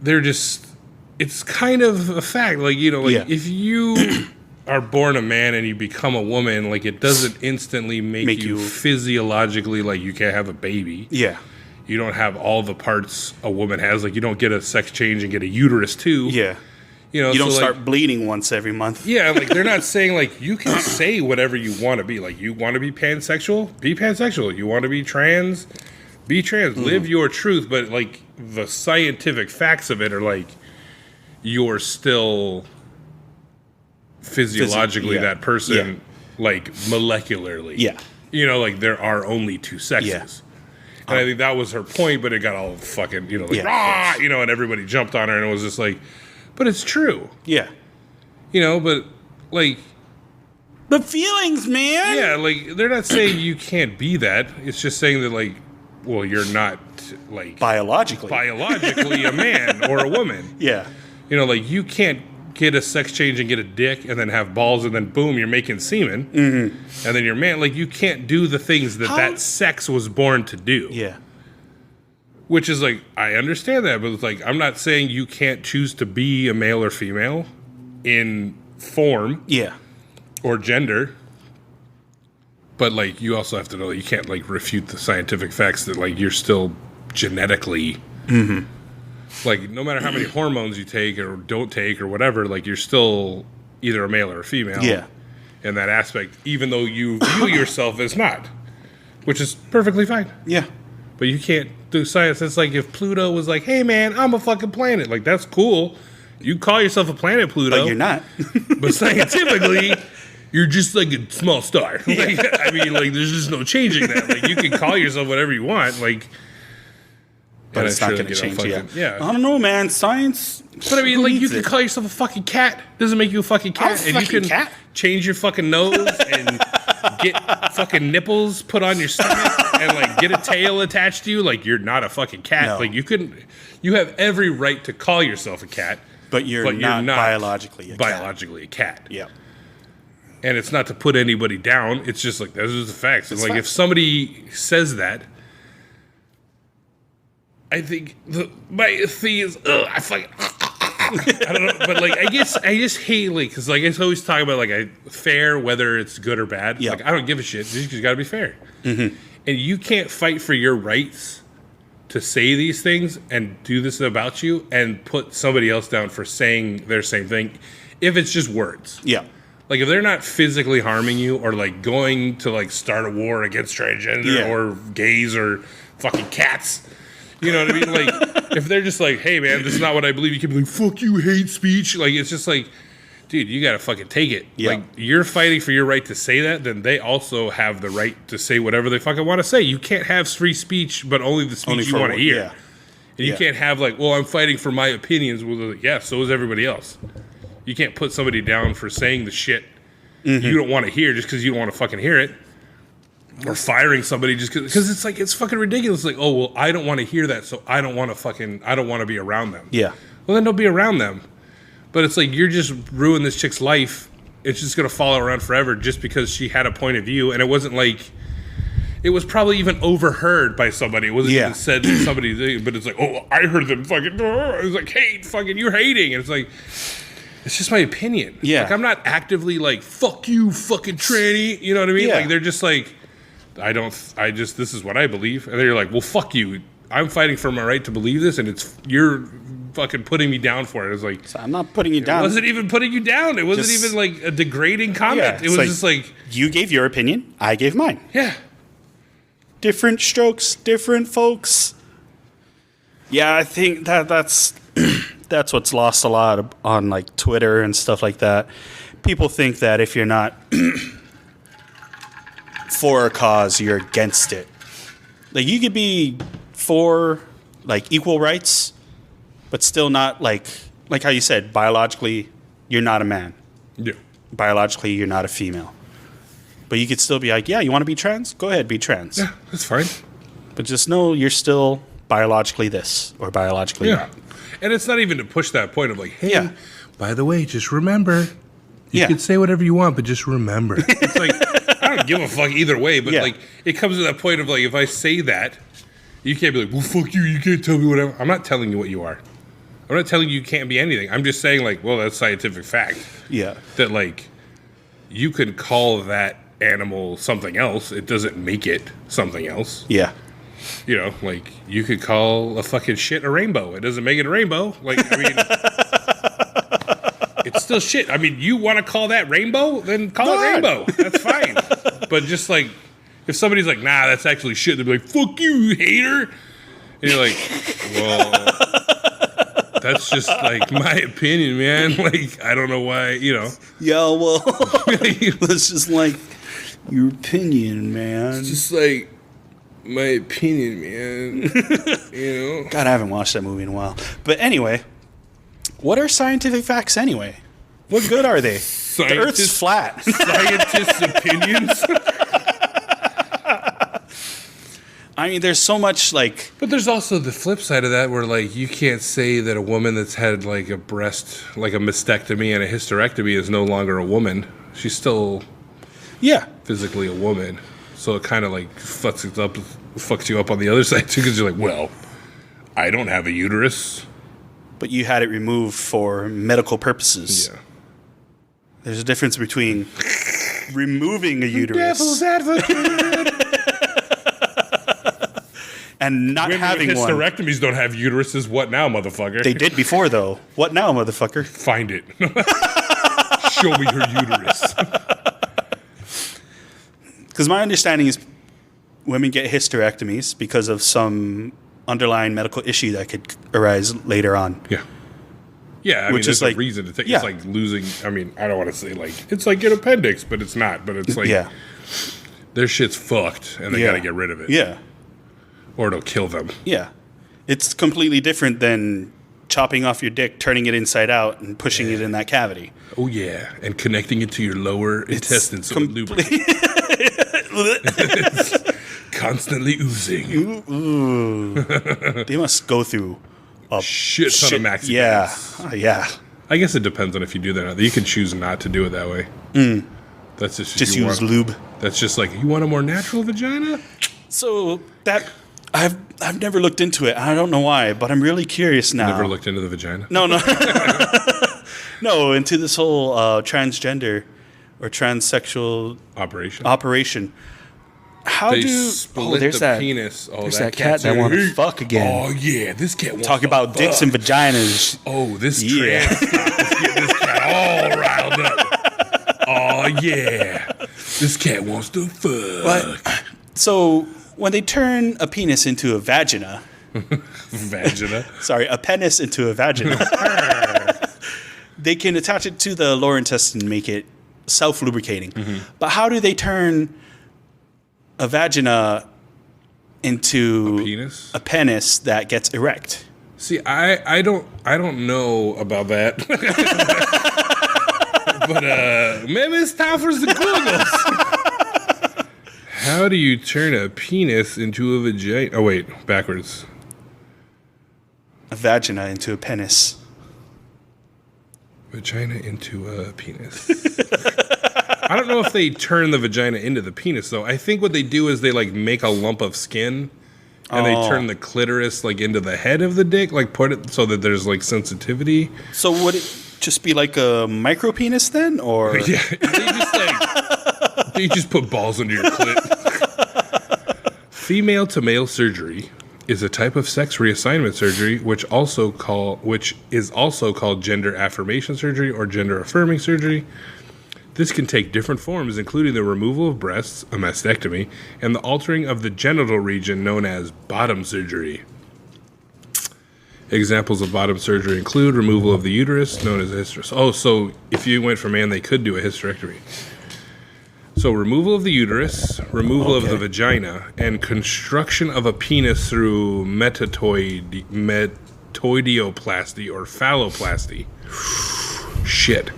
they're just, it's kind of a fact. Like, you know, like, if you are born a man and you become a woman, like, it doesn't instantly make you physiologically, like, you can't have a baby. Yeah. You don't have all the parts a woman has. Like, you don't get a sex change and get a uterus, too. Yeah. You know, you don't start bleeding once every month. Yeah, like, they're not saying, like, you can say whatever you want to be. Like, you want to be pansexual? Be pansexual. You want to be trans? Be trans. Live your truth. But, like, the scientific facts of it are, like, you're still physiologically that person, like, molecularly. Yeah. You know, like, there are only two sexes. Yeah. And I think that was her point, but it got all fucking, you know, like, rah, you know, and everybody jumped on her, and it was just like, but it's true. Yeah. You know, but, like, the feelings, man. Yeah, like, they're not saying you can't be that. It's just saying that, like, well, you're not, like, biologically a man or a woman. Yeah. You know, like, you can't get a sex change and get a dick and then have balls and then boom, you're making semen. Mm-hmm. And then you're man. Like, you can't do the things that sex was born to do. Yeah. Which is, like, I understand that, but it's like, I'm not saying you can't choose to be a male or female in form. Yeah. Or gender. But, like, you also have to know that you can't, like, refute the scientific facts that, like, you're still genetically, like, no matter how many hormones you take or don't take or whatever, like, you're still either a male or a female. Yeah. In that aspect, even though you view yourself as not, which is perfectly fine. Yeah. But you can't do science. It's like if Pluto was like, hey, man, I'm a fucking planet. Like, that's cool. You call yourself a planet, Pluto. But you're not. But scientifically, you're just like a small star. Like, I mean, like, there's just no changing that. Like, you can call yourself whatever you want. Like, but it's not going to change. Yeah. I don't know, man. Science. But I mean, like, you can call yourself a fucking cat. Doesn't make you a fucking cat. And you can change your fucking nose and get fucking nipples put on your stomach and, like, get a tail attached to you. Like, you're not a fucking cat. No. Like, you have every right to call yourself a cat. But you're not biologically a cat. Yeah. And it's not to put anybody down. It's just like, those are the facts. And, like, if somebody says that, I think my thing is, I fucking, I don't know. But, like, I just hate, like, because, like, I always talk about, like, fair, whether it's good or bad. Yep. Like, I don't give a shit. You just got to be fair. Mm-hmm. And you can't fight for your rights to say these things and do this about you and put somebody else down for saying their same thing if it's just words. Yeah. Like, if they're not physically harming you or, like, going to, like, start a war against transgender or gays or fucking cats, you know what I mean? Like, if they're just like, hey, man, this is not what I believe, you can be like, fuck you, hate speech. Like, it's just like, dude, you gotta fucking take it. Yeah. Like, you're fighting for your right to say that, then they also have the right to say whatever they fucking want to say. You can't have free speech, but only the speech you want to hear. Yeah. And you can't have like, well, I'm fighting for my opinions. Well, like, yeah, so is everybody else. You can't put somebody down for saying the shit you don't want to hear just because you don't want to fucking hear it. Or firing somebody just because it's like, it's fucking ridiculous. Like, oh, well, I don't want to hear that, so I don't want to be around them. Yeah. Well, then don't be around them. But it's like, you're just ruining this chick's life. It's just going to follow around forever just because she had a point of view. And it wasn't like, it was probably even overheard by somebody. It wasn't even said to somebody, but it's like, oh, I heard them fucking, it's like, hate, fucking, you're hating. And it's like, it's just my opinion. Yeah. Like, I'm not actively like, fuck you, fucking tranny. You know what I mean? Yeah. Like, they're just like, this is what I believe. And then you're like, well, fuck you. I'm fighting for my right to believe this, and you're fucking putting me down for it. It's like, So I'm not putting you down. it wasn't even putting you down. It wasn't even like a degrading comment. It was just like, you gave your opinion, I gave mine. yeah. Different strokes, different folks. Yeah, I think that's that's what's lost a lot on like Twitter and stuff like that. People think that if you're not for a cause, you're against it. Like, you could be for like equal rights, but still not like how you said, biologically you're not a man. Yeah. Biologically you're not a female. But you could still be like, yeah, you want to be trans? Go ahead, be trans. Yeah, that's fine. But just know you're still biologically this or biologically Yeah. that. And it's not even to push that point of like, hey, Yeah. by the way, just remember, you Yeah. can say whatever you want, but just remember. It's like, I don't give a fuck either way, but Yeah. like, it comes to that point of like, if I say that, you can't be like, well, fuck you, you can't tell me whatever. I'm not telling you what you are. I'm not telling you can't be anything. I'm just saying like, well, that's scientific fact. Yeah. That like, you can call that animal something else. It doesn't make it something else. Yeah. You know, like, you could call a fucking shit a rainbow. It doesn't make it a rainbow. Like, I mean, it's still shit. I mean, you want to call that rainbow? Then call it rainbow. That's fine. But just like, if somebody's like, nah, that's actually shit, they'd be like, fuck you, hater. And you're like, well, that's just like my opinion, man. Like, I don't know why, you know. Yeah, well, that's just like your opinion, man. Just like my opinion, man. You know? God, I haven't watched that movie in a while. But anyway, what are scientific facts anyway? What good are they? The Earth's flat. Scientists' opinions. I mean, there's so much like... But there's also the flip side of that where, like, you can't say that a woman that's had, like, a breast, like a mastectomy and a hysterectomy is no longer a woman. She's still physically a woman. So it kind of, like, fucks you up on the other side, too, because you're like, well, I don't have a uterus. But you had it removed for medical purposes. Yeah. There's a difference between removing a uterus Devil's advocate. and not Women having with one. hysterectomies don't have uteruses. What now, motherfucker? They did before, though. What now, motherfucker? Find it. Show me her uterus. Because my understanding is women get hysterectomies because of some underlying medical issue that could arise later on. Yeah. Yeah, I mean, Which there's is a like- reason to take. yeah. It's like losing. I mean, I don't want to say like it's like an appendix, but it's not. But it's like their shit's fucked, and they got to get rid of it. Yeah. Or it'll kill them. Yeah. It's completely different than chopping off your dick, turning it inside out, and pushing it in that cavity. Oh yeah, and connecting it to your lower intestines so it lubricates. Constantly oozing. Ooh. They must go through a Shit ton of maxi Yeah. pads. Yeah. I guess it depends on if you do that. You can choose not to do it that way. That's just Just use lube. That's just like, you want a more natural vagina? So that I've never looked into it. I don't know why, but I'm really curious now. Never looked into the vagina? No. No, into this whole transgender or transsexual Operation. How They do split there's the that penis. Oh, there's that cat that want to fuck again. Oh yeah, this cat wants Talk to about dicks fuck. and vaginas. Oh, this Yeah. trans is getting this cat all riled up. Oh yeah, this cat wants to fuck. But so when they turn a penis into a vagina, Vagina. sorry, a penis into a vagina, they can attach it to the lower intestine and make it self-lubricating. But how do they turn a vagina into Penis? a penis that gets erect? See, I don't know about that. But maybe it's time for the Googles. How do you turn a penis into a vagina? Oh, wait, backwards. A vagina into a penis. Vagina into a penis. I don't know if they turn the vagina into the penis, though. I think what they do is they, like, make a lump of skin, and they turn the clitoris, like, into the head of the dick, like, put it so that there's, like, sensitivity. So would it just be like a micro penis then, or Yeah, they just put balls under your clit. Female to male surgery is a type of sex reassignment surgery, which is also called gender affirmation surgery or gender affirming surgery. This can take different forms, including the removal of breasts, a mastectomy, and the altering of the genital region known as bottom surgery. Examples of bottom surgery include removal of the uterus, known as a hysterectomy. Oh, so if you went for man, they could do a hysterectomy. So removal of the uterus, removal of the vagina, and construction of a penis through metoidioplasty or phalloplasty. Shit.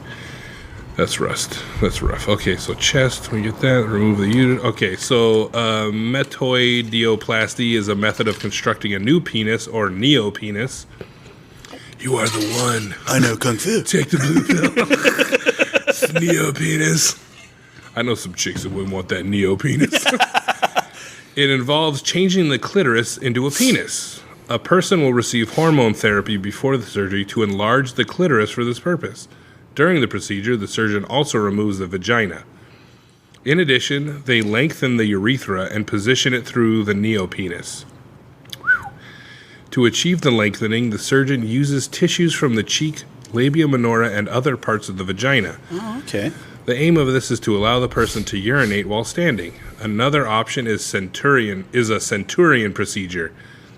That's rough. Okay, so chest, we get that. Remove the uterus. Okay, so metoidioplasty is a method of constructing a new penis or neopenis. You are the one. I know Kung Fu. Take the blue pill. It's neopenis. I know some chicks that wouldn't want that neopenis. It involves changing the clitoris into a penis. A person will receive hormone therapy before the surgery to enlarge the clitoris for this purpose. During the procedure, the surgeon also removes the vagina. In addition, they lengthen the urethra and position it through the neopenis. To achieve the lengthening, the surgeon uses tissues from the cheek, labia minora, and other parts of the vagina. Oh, okay. The aim of this is to allow the person to urinate while standing. Another option is a centurion procedure,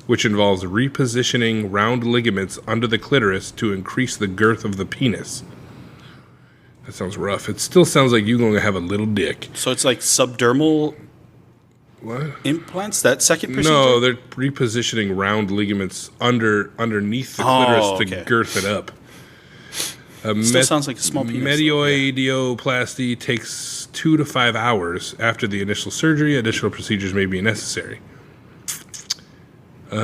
which involves repositioning round ligaments under the clitoris to increase the girth of the penis. That sounds rough. It still sounds like you're going to have a little dick. So it's like subdermal What? implants, that second procedure? No, they're repositioning round ligaments underneath the clitoris to girth it up. Still sounds like a small penis. Medioidioplasty takes 2 to 5 hours after the initial surgery. Additional procedures may be necessary. An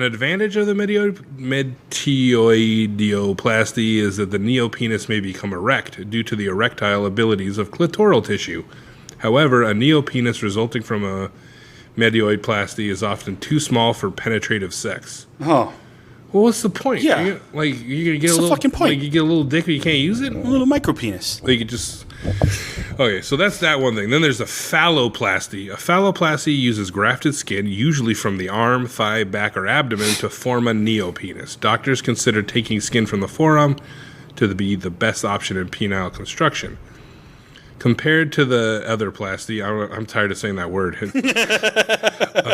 advantage of the medioidioplasty is that the neopenis may become erect due to the erectile abilities of clitoral tissue. However, a neopenis resulting from a medioidplasty is often too small for penetrative sex. Oh. Well, what's the point? Yeah. You're gonna get What's a the little fucking point? Like you get a little dick, but you can't use it. A little micro penis. Like you just. Okay, so that's that one thing. Then there's a phalloplasty. A phalloplasty uses grafted skin, usually from the arm, thigh, back, or abdomen, to form a neopenis. Doctors consider taking skin from the forearm to be the best option in penile construction. Compared to the other plasty, I'm tired of saying that word. A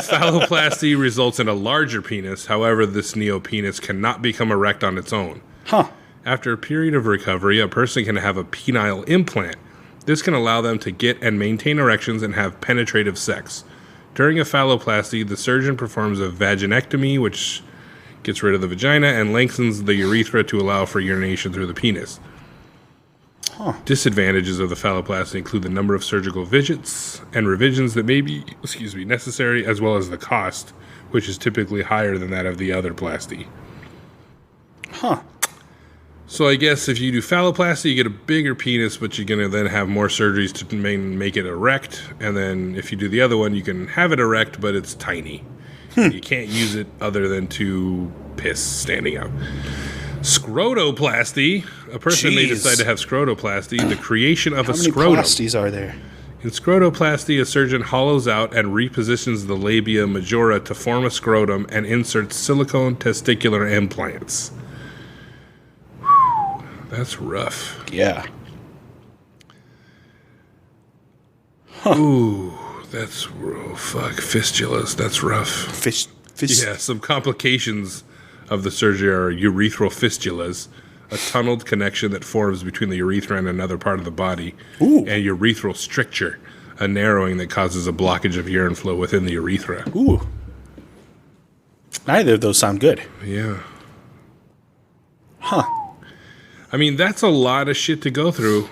phalloplasty results in a larger penis. However, this neopenis cannot become erect on its own. Huh. After a period of recovery, a person can have a penile implant. This can allow them to get and maintain erections and have penetrative sex. During a phalloplasty, the surgeon performs a vaginectomy, which gets rid of the vagina and lengthens the urethra to allow for urination through the penis. Huh. Disadvantages of the phalloplasty include the number of surgical visits and revisions that may be, necessary, as well as the cost, which is typically higher than that of the other plasty. Huh. So I guess if you do phalloplasty, you get a bigger penis, but you're going to then have more surgeries to make it erect. And then if you do the other one, you can have it erect, but it's tiny. You can't use it other than to piss standing up. Scrotoplasty. A person may decide to have scrotoplasty, the creation of a scrotum. How many plasties are there? In scrotoplasty, a surgeon hollows out and repositions the labia majora to form a scrotum and inserts silicone testicular implants. Whew, that's rough. Yeah. Ooh, that's fuck. Fistulas, that's rough. Fish. Yeah, some complications of the surgery are urethral fistulas, a tunneled connection that forms between the urethra and another part of the body, Ooh. and urethral stricture, a narrowing that causes a blockage of urine flow within the urethra. Ooh. Neither of those sound good. Yeah. Huh. I mean, that's a lot of shit to go through.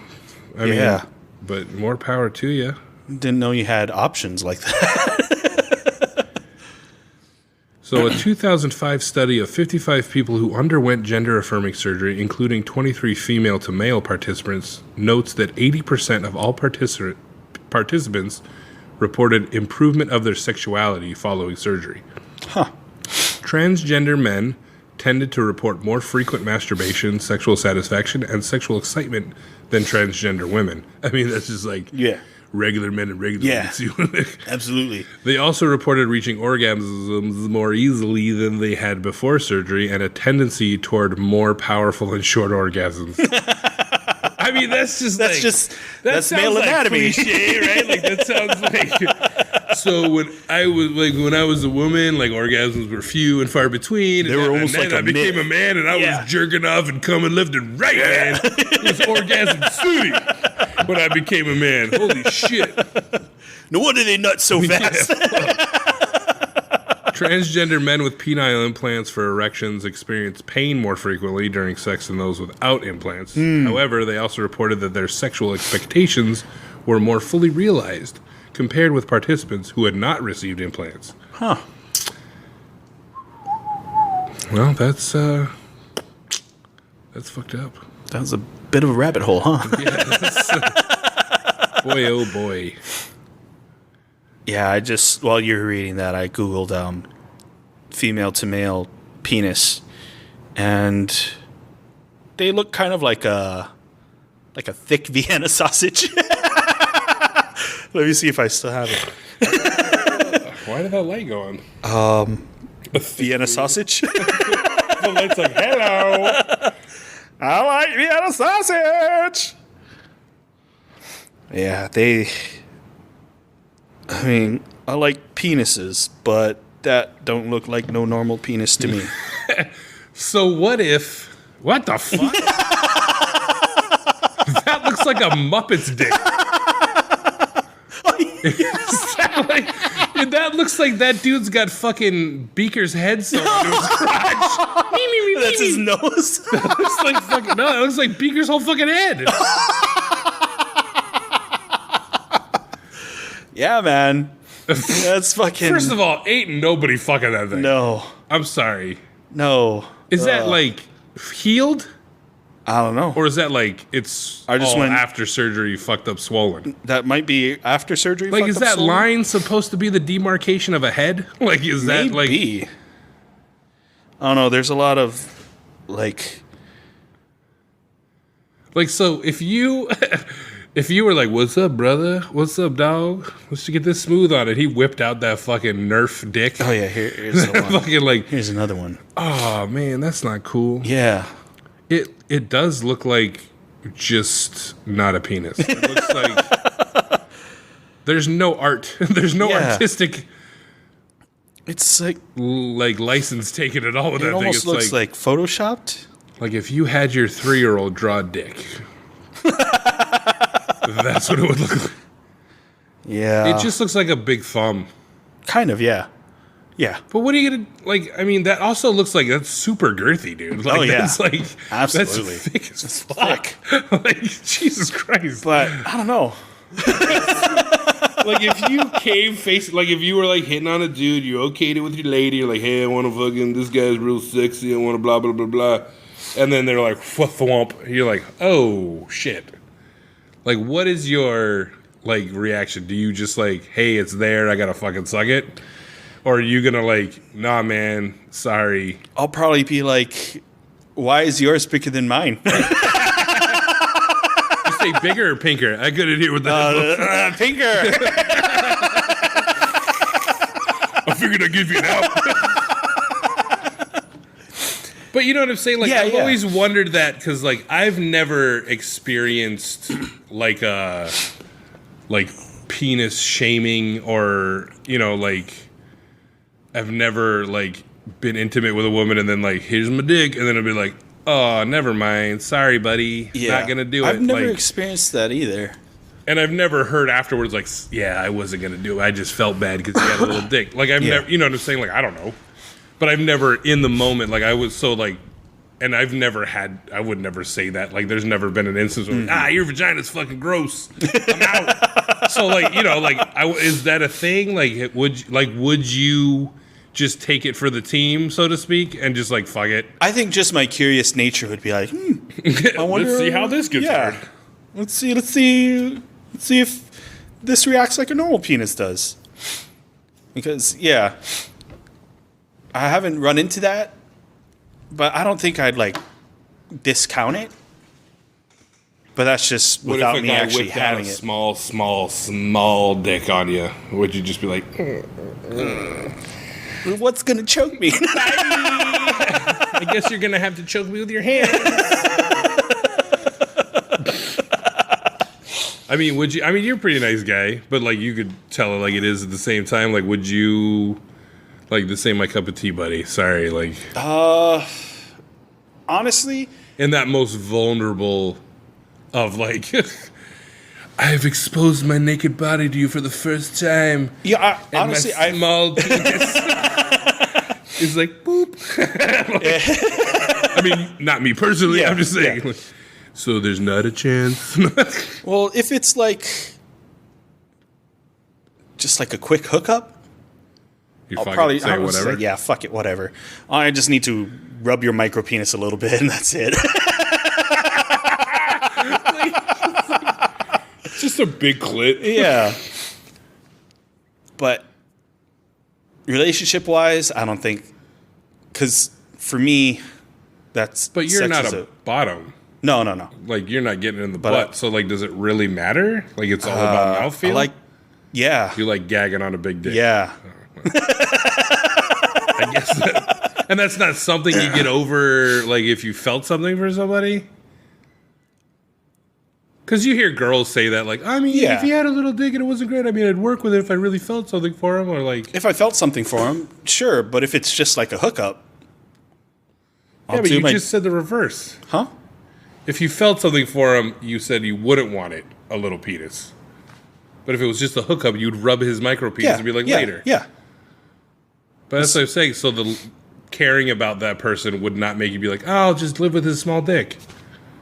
I Yeah. mean, but more power to you. Didn't know you had options like that. So a 2005 study of 55 people who underwent gender-affirming surgery, including 23 female-to-male participants, notes that 80% of all participants reported improvement of their sexuality following surgery. Huh. Transgender men tended to report more frequent masturbation, sexual satisfaction, and sexual excitement than transgender women. I mean, that's just like Yeah. regular men and regular Yeah. women. Absolutely. They also reported reaching orgasms more easily than they had before surgery and a tendency toward more powerful and short orgasms. I mean, that's That's male like anatomy. cliche, right? Like that sounds like. So when I was a woman, like orgasms were few and far between. They were almost like I a became myth. a man, and I Yeah. was jerking off and coming left and right, man. It was orgasm city when I became a man. Holy shit! No wonder they nut so fast. Transgender men with penile implants for erections experience pain more frequently during sex than those without implants. However, they also reported that their sexual expectations were more fully realized compared with participants who had not received implants. Huh. Well, that's fucked up. That was a bit of a rabbit hole, huh? Boy, oh boy. Yeah, while you were reading that, I Googled female to male penis, and they look kind of like a thick Vienna sausage. Let me see if I still have it. Why did that light go on? Vienna sausage? The light's like, hello. I like Vienna sausage! Yeah, I mean, I like penises, but that don't look like no normal penis to me. So what the fuck? That looks like a Muppet's dick. That looks like that dude's got fucking Beeker's head sewn into his crotch. That's his nose. That looks like fucking, no, that looks like Beeker's whole fucking head. Yeah, man. That's fucking... First of all, ain't nobody fucking that thing. No. I'm sorry. No. Is that like healed? I don't know. Or is that like it's I just all went- after surgery fucked up swollen? That might be after surgery. Like, fucked is up that swollen? line supposed to be the demarcation of a head? Like, is that like... Maybe. I don't know. There's a lot of, like... Like, so if you... If you were like, what's up, brother? What's up, dog? Let's get this smooth on it. He whipped out that fucking Nerf dick. Oh, yeah. Here's the one. Fucking like, Here's another one. oh, man, that's not cool. Yeah. It does look like just not a penis. It looks like there's no art. There's no Yeah. artistic It's like... like license taken at all with It that thing. almost It's looks like photoshopped. like if you had your 3-year-old draw a dick. That's what it would look like. Yeah. It just looks like a big thumb. Kind of, yeah. Yeah. But what are you gonna like? I mean, that also looks like that's super girthy, dude. Like, Oh, yeah. that's like Absolutely. That's thick as fuck. Like Jesus Christ. But, I don't know. Like if you came face, like if you were like hitting on a dude, you okayed it with your lady, you're like, hey, I want to fucking, this guy's real sexy, I want to blah blah blah blah, and then they're like, thwomp. You're like, oh shit. Like, what is your like reaction? Do you just like, hey, it's there, I gotta fucking suck it? Or are you gonna like, nah, man, sorry? I'll probably be like, why is yours bigger than mine? You say bigger or pinker? I couldn't hear what that. Pinker. I figured I'd give you an out. But you know what I'm saying? Like, Yeah, I've yeah. always wondered that because, like, I've never experienced like penis shaming or, you know, like, I've never like been intimate with a woman and then like, here's my dick, and then it'll be like, oh, never mind, sorry, buddy, not gonna do it. I've never like, experienced that either. and I've never heard afterwards like, yeah, I wasn't gonna do it. I just felt bad because he had a little dick. Like I've never, you know what I'm saying? Like I don't know, but I've never in the moment like I was so like, and I've never had. I would never say that. Like there's never been an instance where your vagina's fucking gross. I'm out. So like you know like is that a thing? Like would you just take it for the team, so to speak, and just like fuck it? I think just my curious nature would be like, I wonder. Let's see how this gets hard. Let's see if this reacts like a normal penis does. Because I haven't run into that, but I don't think I'd like discount it. But that's just without me actually having it. Small dick on you. Would you just be like, what's gonna choke me? I guess you're gonna have to choke me with your hand. I mean, would you? I mean, you're a pretty nice guy, but like you could tell it like it is at the same time. Like, would you? Like, this ain't my cup of tea, buddy. Sorry, like. Honestly, in that most vulnerable of like, I've exposed my naked body to you for the first time. Yeah, honestly, my small penis is like boop. I mean, not me personally. I'm just saying. Like, so there's not a chance. Well, if it's like just like a quick hookup, I'll probably say whatever. Say, fuck it, whatever. I just need to rub your micro penis a little bit, and that's it. It's just a big clit. Yeah. But relationship-wise, I don't think, because for me, that's. But you're not a bottom. No. Like you're not getting in the butt. So like, does it really matter? Like it's all about mouthfeel. You like gagging on a big dick. Yeah. I guess and that's not something you get over, like, if you felt something for somebody? Because you hear girls say that, like, I mean, if he had a little dick and it wasn't great, I mean, I'd work with it if I really felt something for him, or, like... If I felt something for him, sure, but if it's just, like, a hookup... but you just said the reverse. Huh? If you felt something for him, you said you wouldn't want it, a little penis. But if it was just a hookup, you'd rub his micro penis and be like, later. Yeah. But that's what I'm saying. So the caring about that person would not make you be like, oh, I'll just live with his small dick.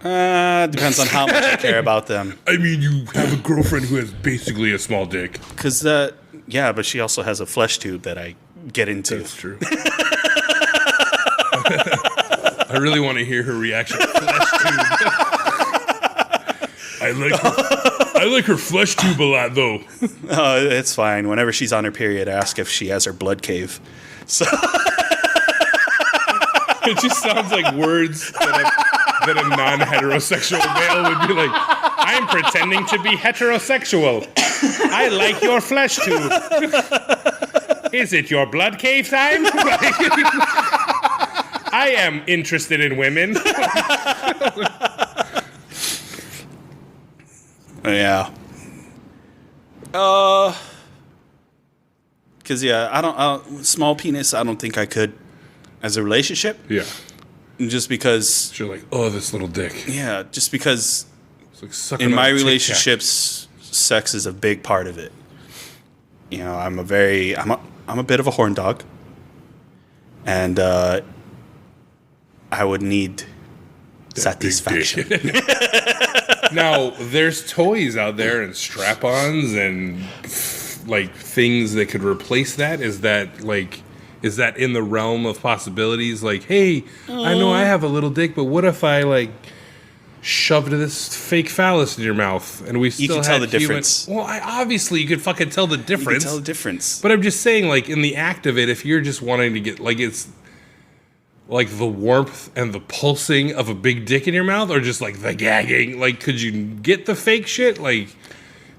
Depends on how much I care about them. I mean, you have a girlfriend who has basically a small dick. Because, but she also has a flesh tube that I get into. That's true. I really want to hear her reaction. Flesh tube. I like her flesh tube a lot, though. It's fine. Whenever she's on her period, I ask if she has her blood cave. So it just sounds like words that a non-heterosexual male would be like, I'm pretending to be heterosexual. I like your flesh tube. Is it your blood cave time? I am interested in women. Yeah. Because I don't small penis. I don't think I could as a relationship. Yeah. Just because you're like, oh, this little dick. Yeah, just because it's like in my relationships, sex is a big part of it. You know, I'm a bit of a horn dog, and I would need satisfaction. Now, there's toys out there and strap-ons and like things that could replace that. Is that in the realm of possibilities? Like, hey, I know I have a little dick, but what if I like shoved this fake phallus in your mouth and we still you can tell the difference? Well, obviously you could fucking tell the difference. You can tell the difference. But I'm just saying, like, in the act of it, if you're just wanting to get like it's. Like the warmth and the pulsing of a big dick in your mouth, or just like the gagging? Like, could you get the fake shit? Like,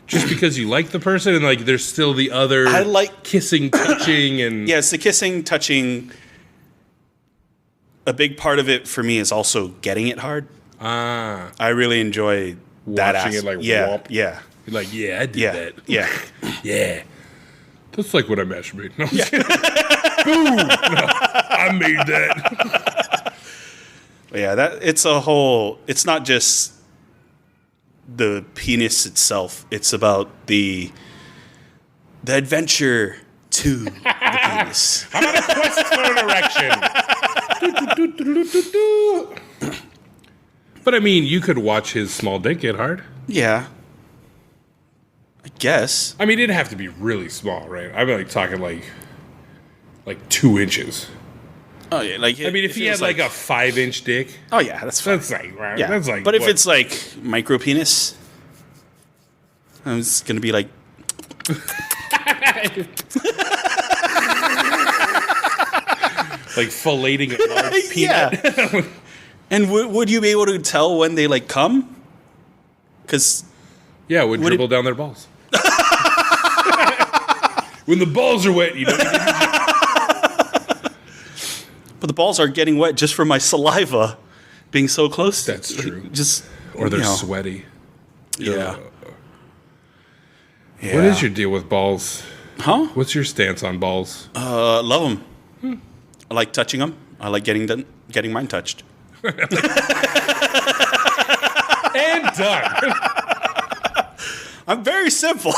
just because you like the person, and like, there's still the other. I like kissing, touching, and it's the kissing, touching. A big part of it for me is also getting it hard. I really enjoy that watching it like whomp. Yeah. You're like, I did that. Yeah. Yeah. That's like what I masturbate. No, I made that. But yeah, it's not just the penis itself. It's about the adventure to the penis. I'm on a quest for an erection. But I mean, you could watch his small dick get hard. Yeah. I guess. I mean, it'd have to be really small, right? I'd be like talking like 2 inches. Oh yeah, like I mean, if he had like a 5-inch dick, oh yeah, that's fine. that's like right. Yeah, That's like. but if what? it's like micro penis, it's gonna be like like filleting a large peanut. yeah. And would you be able to tell when they like come? Because Yeah, it would Would dribble it- down their balls. When the balls are wet, you know. but the balls are getting wet just from my saliva being so close. That's true. Just Or they're you know. sweaty. Yeah. Yeah. What is your deal with balls? Huh? What's your stance on balls? Love them. I like touching them. I like getting mine touched. And done. I'm very simple.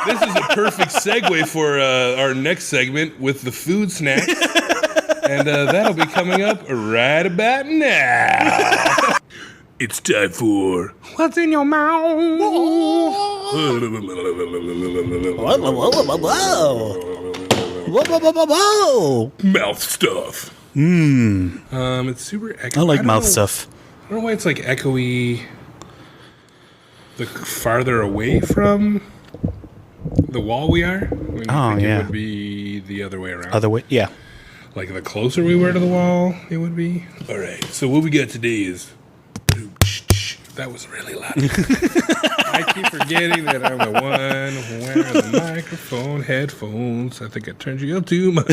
This is a perfect segue for our next segment with the food snacks. And that'll be coming up right about now. It's time for What's in Your Mouth? Mouth stuff. It's super echoey. I like don't mouth know- stuff. I don't know why it's like echoey the farther away from the wall we are. When you Oh, think yeah. It would be the other way around. Other way, yeah. Like the closer we were to the wall, it would be. All right. So what we got today is. That was really loud. I keep forgetting that I'm the one wearing the microphone headphones. I think I turned you up too much.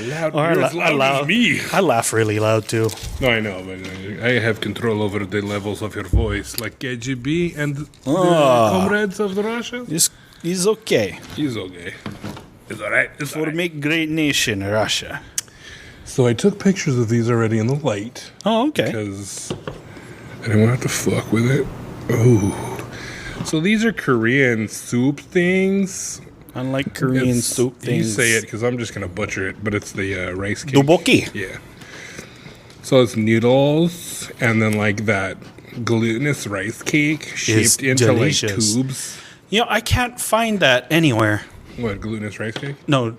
Loud, you're as loud as me. I laugh really loud too. No, I know, but I have control over the levels of your voice, like KGB and the comrades of the Russia. It's okay. He's okay. It's all right. It's all For right. make great nation, Russia. So I took pictures of these already in the light Oh, okay. because I didn't want to have to fuck with it. Oh, so these are Korean soup things. Unlike Korean It's- soup things. You say it because I'm just gonna butcher it, but it's the rice cake. Duboki. Yeah. So it's noodles and then like that glutinous rice cake Is shaped into delicious. like tubes. You know, I can't find that anywhere. What, glutinous rice cake? No.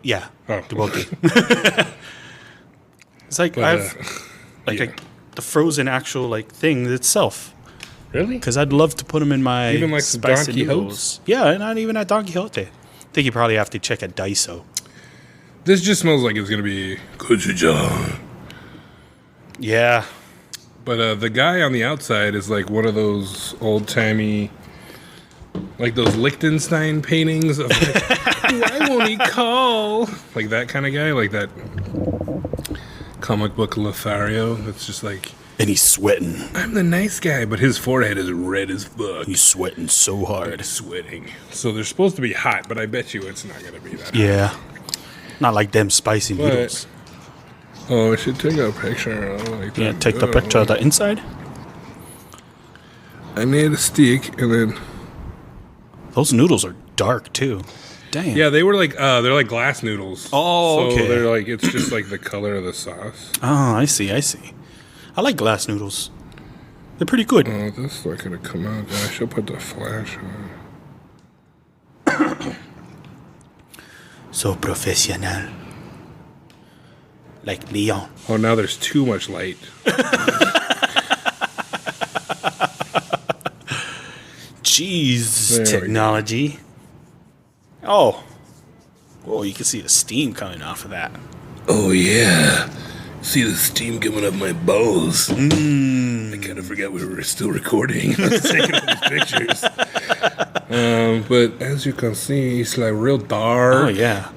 Yeah. Oh. Duboki. It's like But, yeah. the frozen actual like thing itself. Really? Because I'd love to put them in my Even like the spicy Don Quixotes? noodles. Yeah, not even at Don Quixote. I think you probably have to check at Daiso. This just smells like it's gonna be gochujang. Yeah. But the guy on the outside is like one of those old timey, like those Liechtenstein paintings of like, why won't he call? Like that kind of guy, like that comic book Lothario. That's just like, And he's sweating. I'm the nice guy, but his forehead is red as fuck. He's sweating so hard. Sweating. So they're supposed to be hot, but I bet you it's not gonna be that hot. Yeah. Not like them spicy But- noodles. Oh, I should take a picture. I don't like Yeah, that. take the picture of the inside. I made a stick and then. Those noodles are dark too. Damn. Yeah, they were like they're like glass noodles. Oh, so okay. they're like it's just like the color of the sauce. Oh, I see. I like glass noodles. They're pretty good. Oh, this is not gonna come out. I should put the flash on. So professional. Like Leon. Oh, now there's too much light. Jeez, There we go. technology. Oh. Whoa, you can see the steam coming off of that. Oh yeah, see the steam coming up my balls. I kind of forgot we were still recording. I was taking all these pictures. But as you can see, it's like real dark. Oh, yeah.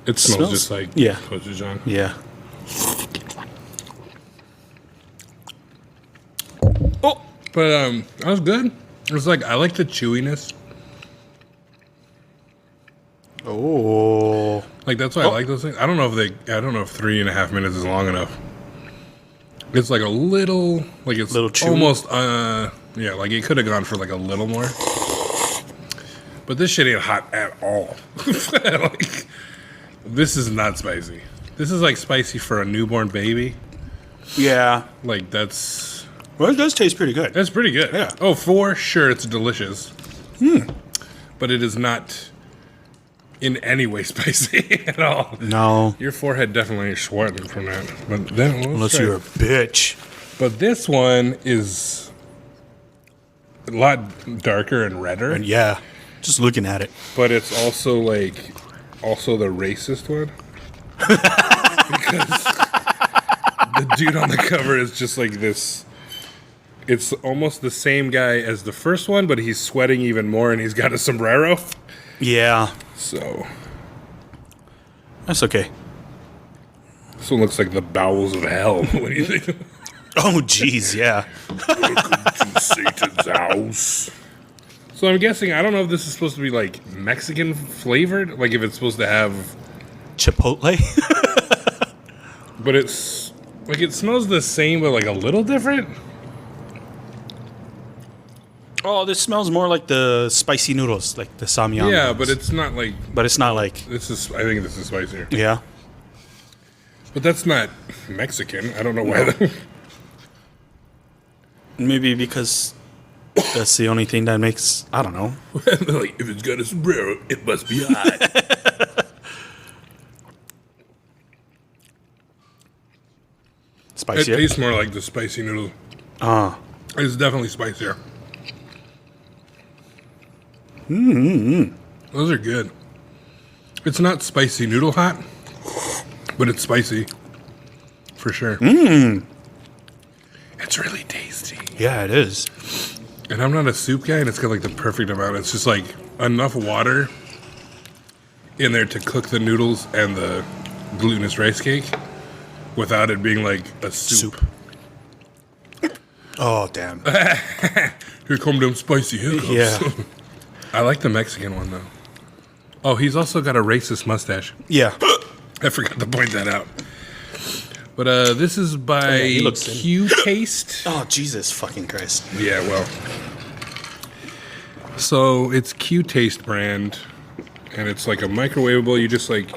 It smells Smells- just like yeah. gochujang. Yeah. Oh, But that was good. It was like I like the chewiness. Oh. Like that's why I like those things. I don't know if 3.5 minutes is long enough. It's like a little, like it's Little chewy? almost, yeah, like it could have gone for like a little more. But this shit ain't hot at all. Like, this is not spicy. This is like spicy for a newborn baby. Yeah. Like that's Well, it does taste pretty good. pretty good. Yeah. Oh, for sure, it's delicious. But it is not in any way spicy at all. No. Your forehead definitely sweating from that. But then Unless you're a bitch. But this one is a lot darker and redder. And yeah. Just looking at it. But it's also the racist one. Because the dude on the cover is just like this. It's almost the same guy as the first one, but he's sweating even more and he's got a sombrero. Yeah. So That's okay. this one looks like the bowels of hell. What do you think? Oh, jeez, yeah. Welcome to Satan's house. So I'm guessing, I don't know if this is supposed to be like Mexican flavored, like if it's supposed to have, Chipotle? but it's like it smells the same but like a little different. Oh, this smells more like the spicy noodles, like the samyang. Yeah, ones. but it's not like But it's not like... this is. I think this is spicier, Yeah. but that's not Mexican. I don't know why. Maybe because that's the only thing that makes... I don't know. Like if it's got a sombrero, it must be hot. It Spicy. tastes more like the spicy noodles. It's definitely spicier. Those are good. It's not spicy noodle hot, but it's spicy for sure. It's really tasty. Yeah, it is. And I'm not a soup guy, and it's got like the perfect amount. It's just like enough water in there to cook the noodles and the glutinous rice cake without it being like a soup. Oh, damn. Here come them spicy hiccups. Yeah. I like the Mexican one though. Oh, he's also got a racist mustache. Yeah. I forgot to point that out. But this is by he looks thin. Q Taste. Oh, Jesus fucking Christ. Yeah, well. So it's Q Taste brand, and it's like a microwavable. You just like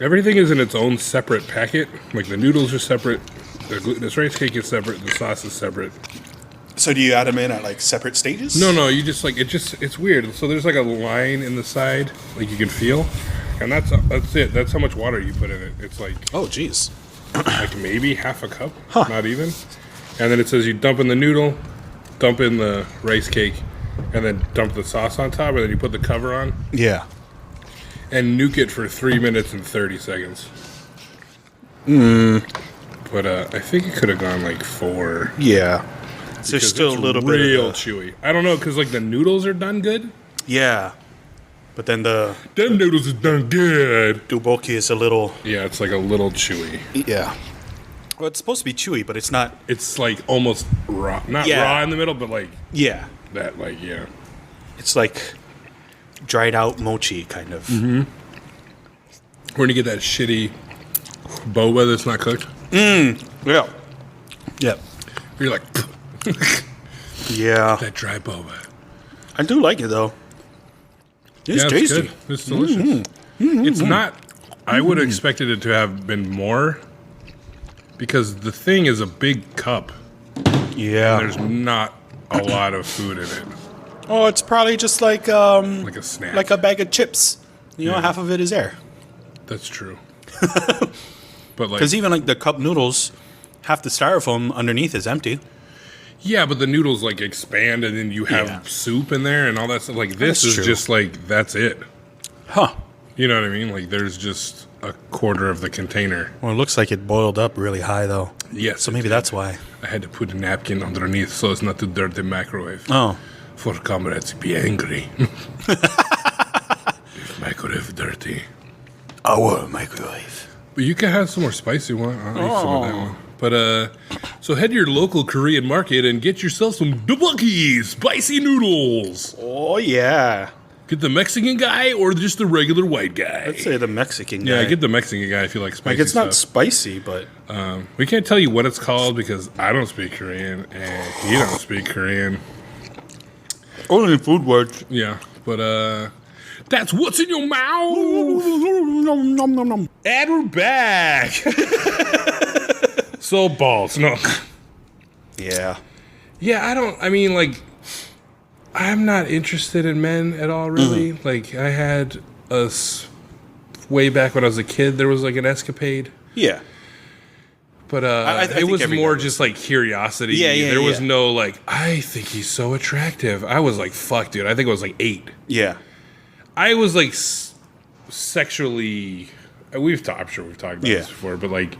everything is in its own separate packet. Like the noodles are separate, the glutinous rice cake is separate, the sauce is separate. So do you add them in at, like, separate stages? No, you just like it's weird. So there's like a line in the side, like you can feel, and that's it. That's how much water you put in it. It's like Oh, jeez. like maybe half a cup, not even. And then it says you dump in the noodle, dump in the rice cake, and then dump the sauce on top, and then you put the cover on Yeah. and nuke it for 3 minutes and 30 seconds. But I think it could have gone like 4. Yeah. So there's because still a it's little real bit of chewy. I don't know, because like the noodles are done good. Yeah. But then the Them noodles is done good. duboki is a little... Yeah, it's like a little chewy. Yeah. Well, it's supposed to be chewy, but it's not... It's like almost raw. Not Yeah. raw in the middle, but like Yeah. that, like, yeah. It's like dried out mochi, kind of. We're going to get that shitty boba that's not cooked. Yeah. Yeah. You're like, Yeah. that dry boba. I do like it, though. It's Yeah, tasty. good. It's delicious. It's not... I would have expected it to have been more because the thing is a big cup. Yeah. There's not a lot of food in it. Oh, it's probably just like Like a snack. like a bag of chips. You know, Yeah. half of it is air. That's true. But like... Because even like the cup noodles, half the styrofoam underneath is empty. Yeah, but the noodles like expand and then you have Yeah. soup in there and all that stuff. Like this That's is true. just like, that's it. Huh. You know what I mean? Like there's just a quarter of the container. Well, it looks like it boiled up really high, though. Yes. So maybe that's why. I had to put a napkin underneath so it's not to dirt the microwave. Oh. For comrades be angry. If microwave dirty. Our microwave. But you can have some more spicy one. I'll eat some of that one. But so head to your local Korean market and get yourself some dubuki spicy noodles. Oh, yeah. Get the Mexican guy or just the regular white guy? Let's say the Mexican guy. Yeah, get the Mexican guy if you like spicy Like, it's not stuff. spicy, but... We can't tell you what it's called because I don't speak Korean and he don't speak Korean. Only food words. Yeah, but that's what's in your mouth. And we're back. So balls, no. Yeah. Yeah, I'm not interested in men at all, really. Like, I had way back when I was a kid, there was like an escapade. Yeah. But I it think was every more guy just like curiosity. Yeah, there was no like, I think he's so attractive. I was like, fuck, dude. I think I was like 8. Yeah. I was like sexually. I'm sure we've talked about this before, but like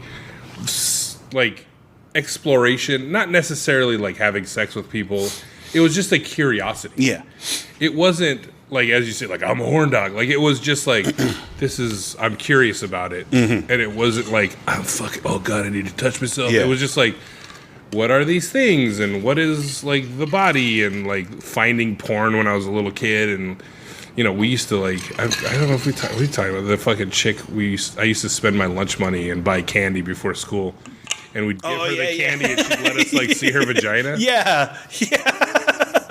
exploration, not necessarily like having sex with people. It was just a curiosity. Yeah. It wasn't like, as you said, like I'm a horn dog. Like it was just like, I'm curious about it, and it wasn't like I'm fucking. Oh god, I need to touch myself. Yeah. It was just like, what are these things, and what is like the body, and like finding porn when I was a little kid, and we used to like. I don't know if we talked about the fucking chick. I used to spend my lunch money and buy candy before school, and we'd give her the candy, and she'd let us like see her vagina. Yeah.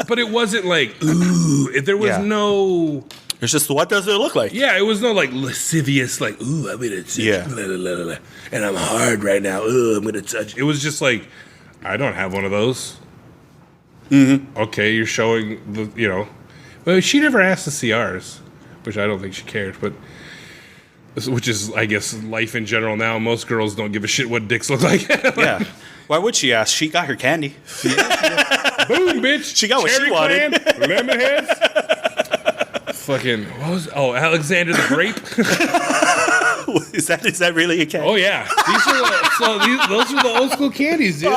But it wasn't like, ooh, there was no... It's just, what does it look like? Yeah, it was no like lascivious, like, ooh, I'm gonna touch, and I'm hard right now, ooh, I'm gonna touch. It was just like, I don't have one of those. Mm-hmm. Okay, you're showing well, she never asked to see ours, which I don't think she cared, but... Which is, I guess, life in general now. Most girls don't give a shit what dicks look like. Yeah. Why would she ask? She got her candy. Boom, bitch. She got what Cherry she wanted. Clan, lemon heads. Fucking, what was... Oh, Alexander the Grape. Is that really a candy? Oh, yeah. Those are the old school candies, dude. They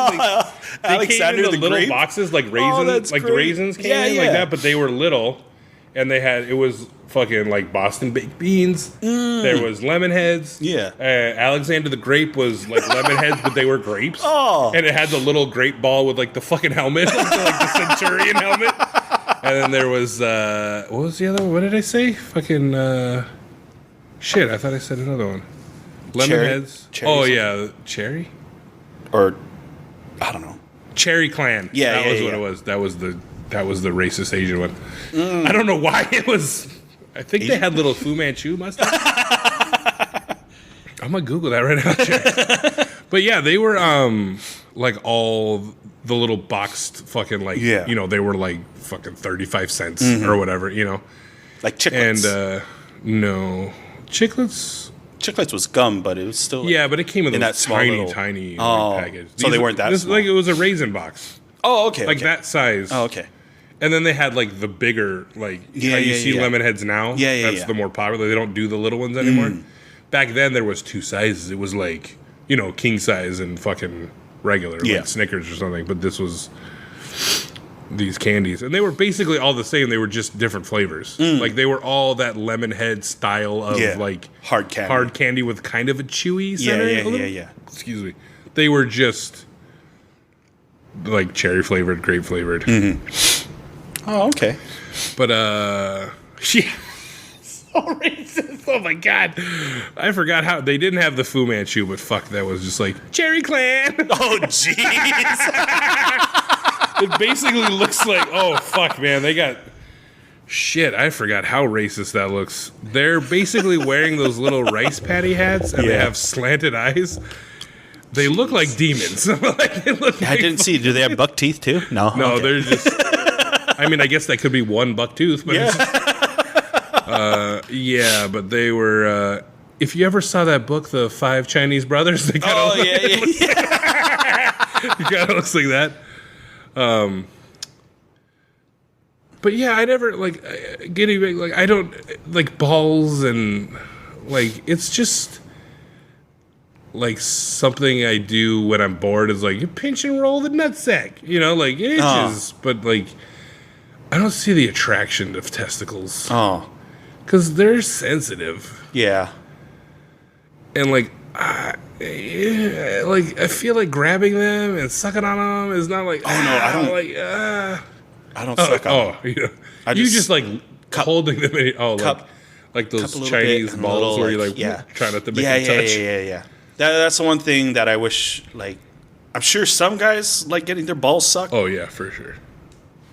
Alexander came in the little Grape? boxes, like raisins. that's Like the great. raisins came in like that, but they were little. And it was fucking like Boston baked beans. There was lemon heads. Yeah. Alexander the Grape was like lemon heads, but they were grapes. Oh. And it had the little grape ball with like the fucking helmet, like the Centurion helmet. And then there was, what was the other one? What did I say? Fucking, shit, I thought I said another one. Lemon Cherry? heads. Cherry Oh, something? yeah. Cherry? Or, I don't know. Cherry Clan. Yeah, that yeah, was yeah. what it was. That was the racist Asian one. I don't know why it was. I think they had little Fu Manchu mustache. I'm gonna Google that right now. Check. But yeah, they were like all the little boxed fucking like they were like fucking 35 cents or whatever, Like Chiclets. And no Chiclets. Chiclets was gum, but it was still like, But it came in that those small tiny, little- tiny Oh, package. so they weren't that small. Like it was a raisin box, Oh, okay. like okay. that size. Oh, okay. And then they had like the bigger, like how you see lemon heads now. That's the more popular. They don't do the little ones anymore. Back then there was 2 sizes. It was like, king size and fucking regular, like Snickers or something. But this was these candies. And they were basically all the same. They were just different flavors. Like they were all that lemon head style of like hard candy with kind of a chewy center. Yeah. Excuse me. They were just like cherry flavored, grape flavored. Oh, okay. But yeah, so racist. Oh my god, I forgot how they didn't have the Fu Manchu, but fuck, that was just like Cherry Clan. Oh, jeez. It basically looks like, oh fuck, man, they got shit. I forgot how racist that looks. They're basically wearing those little rice patty hats, and they have slanted eyes. They look like demons. Like, I didn't see. Do they have buck teeth too? No. No, Okay. they're just. I mean, I guess that could be one buck tooth, but but they were. If you ever saw that book, The 5 Chinese Brothers, they kind of it kind of looks like that. But yeah, I never like getting like I don't like balls and like it's just like something I do when I'm bored is like you pinch and roll the nutsack, like it itches, but like. I don't see the attraction of testicles. Oh. Because they're sensitive. Yeah. And, like, I feel like grabbing them and sucking on them is not like... Oh, no, I don't... Like, I don't suck on them. You I just like, holding them in. Oh, cup, like those cup a little Chinese bit and a balls little, where you like, yeah. try not to make Yeah, them touch. yeah. That's the one thing that I wish, like, I'm sure some guys like getting their balls sucked, Oh yeah, for sure.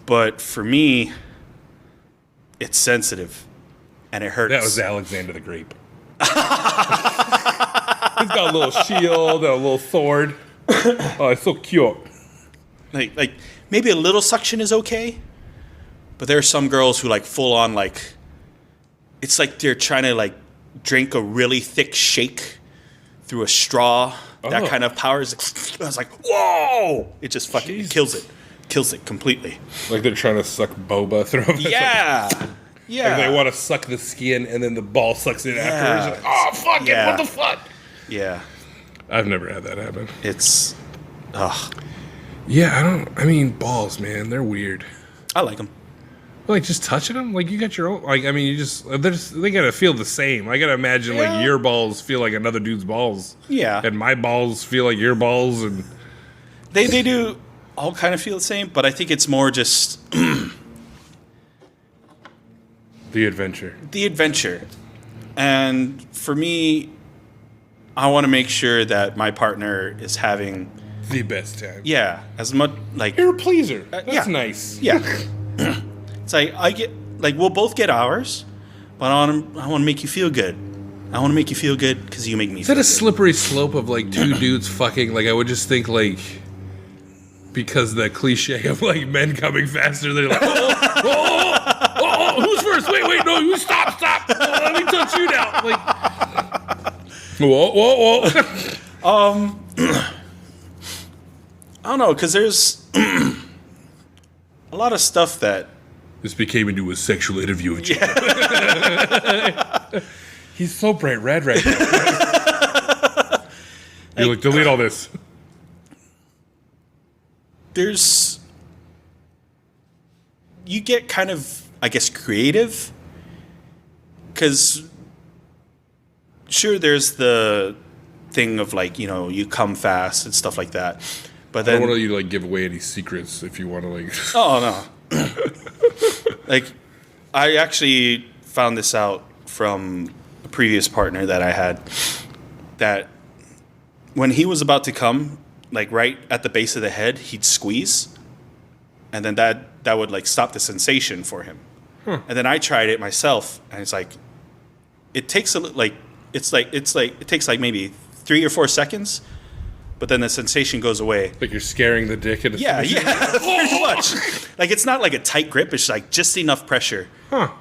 but for me, it's sensitive and it hurts. That was Alexander the Grape. He's got a little shield and a little sword. Oh, it's so cute. Like maybe a little suction is okay, but there are some girls who like full on like, it's like they're trying to like drink a really thick shake through a straw. That Oh. kind of power is. I was like, whoa! It just fucking Jesus. kills it completely. Like they're trying to suck boba through them. Yeah, yeah. Like they want to suck the skin and then the ball sucks it afterwards. Yeah. Like, oh, fuck Yeah. it. What the fuck? Yeah, I've never had that happen. it's. Yeah, I mean, balls, man. They're weird. I like them. Like, just touching them? Like, you got your own. Like, I mean, they gotta feel the same. I gotta imagine, Yeah. like, your balls feel like another dude's balls. Yeah, And my balls feel like your balls. And they do all kind of feel the same, but I think it's more just the adventure. the adventure. And for me, I want to make sure that my partner is having, The best time. yeah, as much like, You're a pleaser. That's yeah. nice. yeah. It's like I get like we'll both get ours, but I want to make you feel good. I want to make you feel good because you make me. Is that feel a good. slippery slope of, like, two dudes fucking? Like, I would just think, like, because the cliche of, like, men coming faster, they're like, oh, who's first? Wait, no, you stop. Oh, let me touch you now. Like, whoa. I don't know because there's a lot of stuff that This became into a sexual interview of Jim. He's so bright red right now. You're like, delete all this. you get kind of, I guess, creative because sure there's the thing of like, you know, you come fast and stuff like that, but I then don't want you to, like, give away any secrets if you want to, like... oh no. Like, I actually found this out from a previous partner that I had, that when he was about to come, like right at the base of the head, he'd squeeze, and then that would like stop the sensation for him. And then I tried it myself, and it's like, it takes it takes like maybe 3 or 4 seconds, but then the sensation goes away. Like you're scaring the dick into Yeah, pretty much. Like it's not like a tight grip; it's like just enough pressure,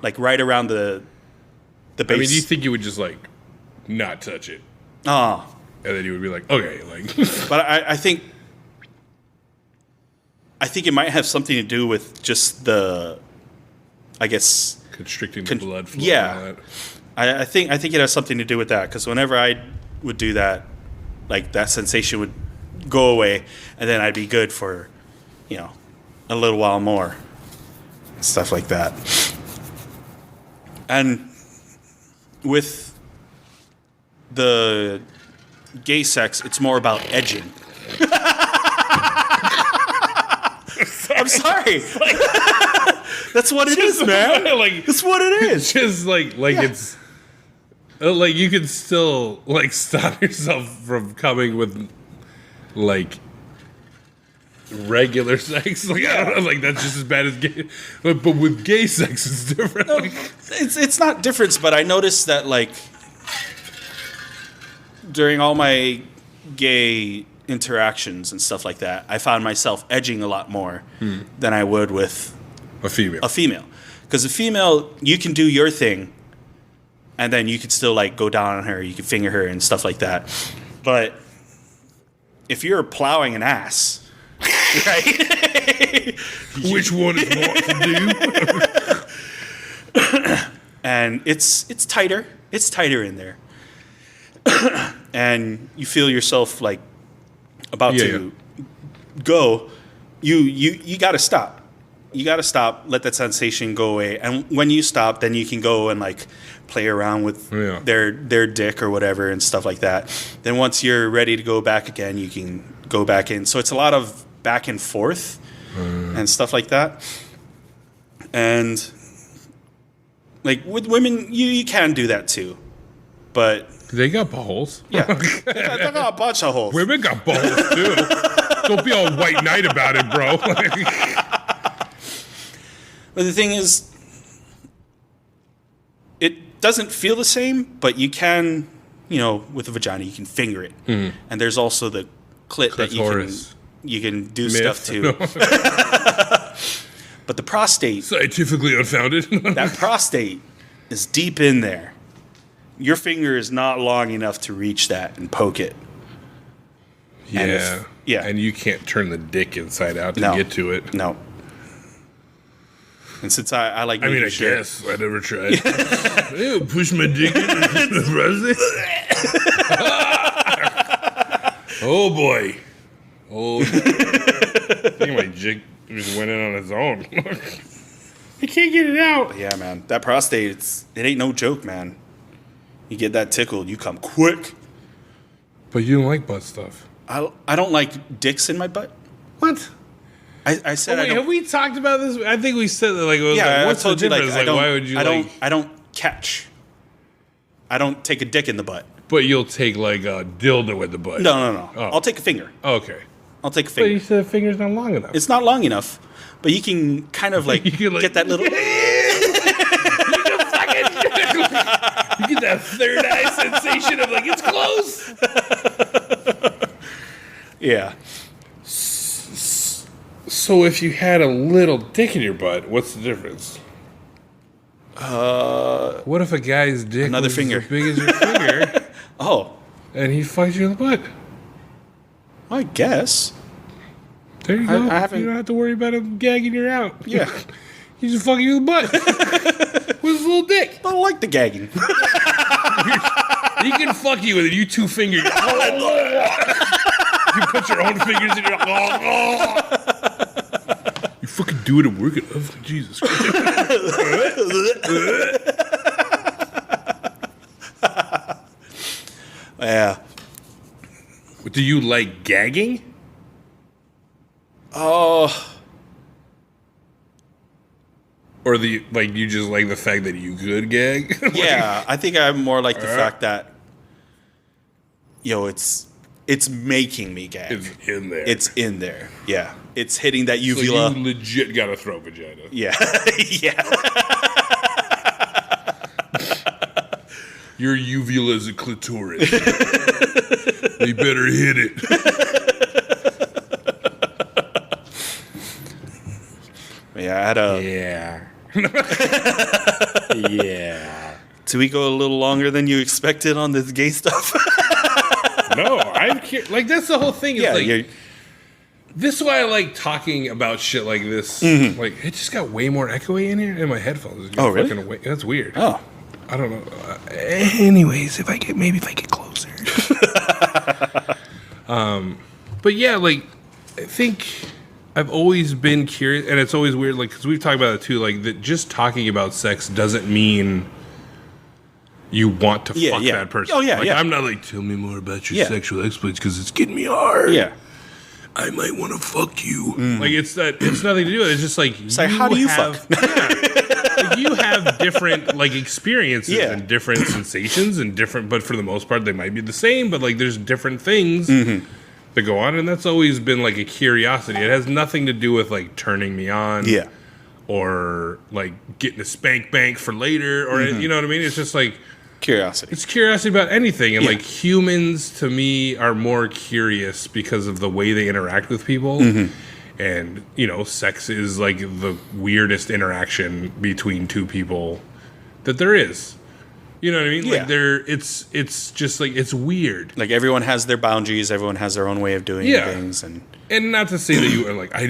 like right around the base. I mean, do you think you would just, like, not touch it? Oh, And then you would be like, okay, like... but I think it might have something to do with just the, I guess, constricting the blood flow. yeah. And all that. I think it has something to do with that because whenever I would do that, like that sensation would go away, and then I'd be good for, you know, a little while more, stuff like that. And with the gay sex, it's more about edging. I'm sorry. That's what it is, man. Like, That's what it is. just like Yeah. it's... Like, you can still, like, stop yourself from coming with, like, regular sex. Like, I don't know, like, that's just as bad as gay. But with gay sex, it's different. No, Like, it's not different, but I noticed that like during all my gay interactions and stuff like that, I found myself edging a lot more than I would with a female. a female. Because a female, you can do your thing, and then you could still like go down on her, you can finger her and stuff like that. But if you're plowing an ass, right? Which one is more to do? And it's tighter. It's tighter in there. And you feel yourself like about to go. You got to stop. You got to stop. Let that sensation go away. And when you stop, then you can go and like play around with their dick or whatever and stuff like that. Then once you're ready to go back again, you can go back in. So it's a lot of back and forth and stuff like that. And Like with women, you can do that too, but They got buttholes. yeah, they got a bunch of holes. Women got buttholes too. Don't be all white knight about it, bro. But the thing is, it doesn't feel the same, but you can, with a vagina, you can finger it. Mm-hmm. And there's also the clit that you can do stuff to. But the prostate, scientifically unfounded. that prostate is deep in there. Your finger is not long enough to reach that and poke it. Yeah. Yeah. And you can't turn the dick inside out to get to it. No. And since I like I mean, I sure, guess. I never tried. Ew, push my dick in the prostate. Oh, boy. Oh, I think my dick just went in on its own. I can't get it out. Yeah, man. That prostate, it ain't no joke, man. You get that tickled, you come quick. But you don't like butt stuff. I don't like dicks in my butt. What? I said I don't. Have we talked about this? I think we said that. Like, it was like, what's the difference? Like, why would you? I don't catch. I don't take a dick in the butt. But you'll take like a dildo in the butt. No. Oh. I'll take a finger. Okay. I'll take a But finger. you said the finger's not long enough. It's not long enough, but you can kind of like, You can, like get that little. You get that third eye sensation of like it's close. Yeah. So if you had a little dick in your butt, what's the difference? What if a guy's dick Another was finger. as big as your finger Oh, and he fucked you in the butt? I guess. There you go. I haven't- You don't have to worry about him gagging you out. Yeah. He's just fucking you in the butt with his little dick. I don't like the gagging. He can fuck you with it. You two fingers. You put your own fingers in your. You fucking do it and work it. Oh, Jesus Christ. Yeah. Do you like gagging? Oh. Or you just like the fact that you could gag? Yeah, I think I'm more like the fact that, it's making me gag. It's in there. It's in there. Yeah. It's hitting that so uvula. you legit got a throat vagina. Yeah. Yeah. Your uvula is a clitoris. They better hit it. Yeah, I had a. Yeah. Yeah. Did we go a little longer than you expected on this gay stuff? No, I'm curious. Like, that's the whole thing. Is Yeah, this is why I like talking about shit like this. Mm-hmm. Like, it just got way more echoey in here in my headphones. Oh, really? That's weird. Oh. I don't know. Anyways, if I get closer. But yeah, like, I think I've always been curious, and it's always weird, like, because we've talked about it too, like, that just talking about sex doesn't mean you want to fuck that person. Oh, yeah, like, yeah. I'm not like, tell me more about your sexual exploits because it's getting me hard. Yeah. I might want to fuck you. Like, it's nothing to do with it. It's just like, It's like, how do you fuck? Like, you have different like experiences Yeah. and different sensations and different, but for the most part, they might be the same. But like, there's different things that go on, and that's always been like a curiosity. It has nothing to do with like turning me on, Yeah. or like getting a spank bank for later, or you know what I mean. It's just like Curiosity. it's curiosity about anything, and Yeah. like humans to me are more curious because of the way they interact with people. And, sex is like the weirdest interaction between two people that there is. You know what I mean? Yeah. Like it's just like, it's weird. Like, everyone has their boundaries. Everyone has their own way of doing things. And not to say that you are like, I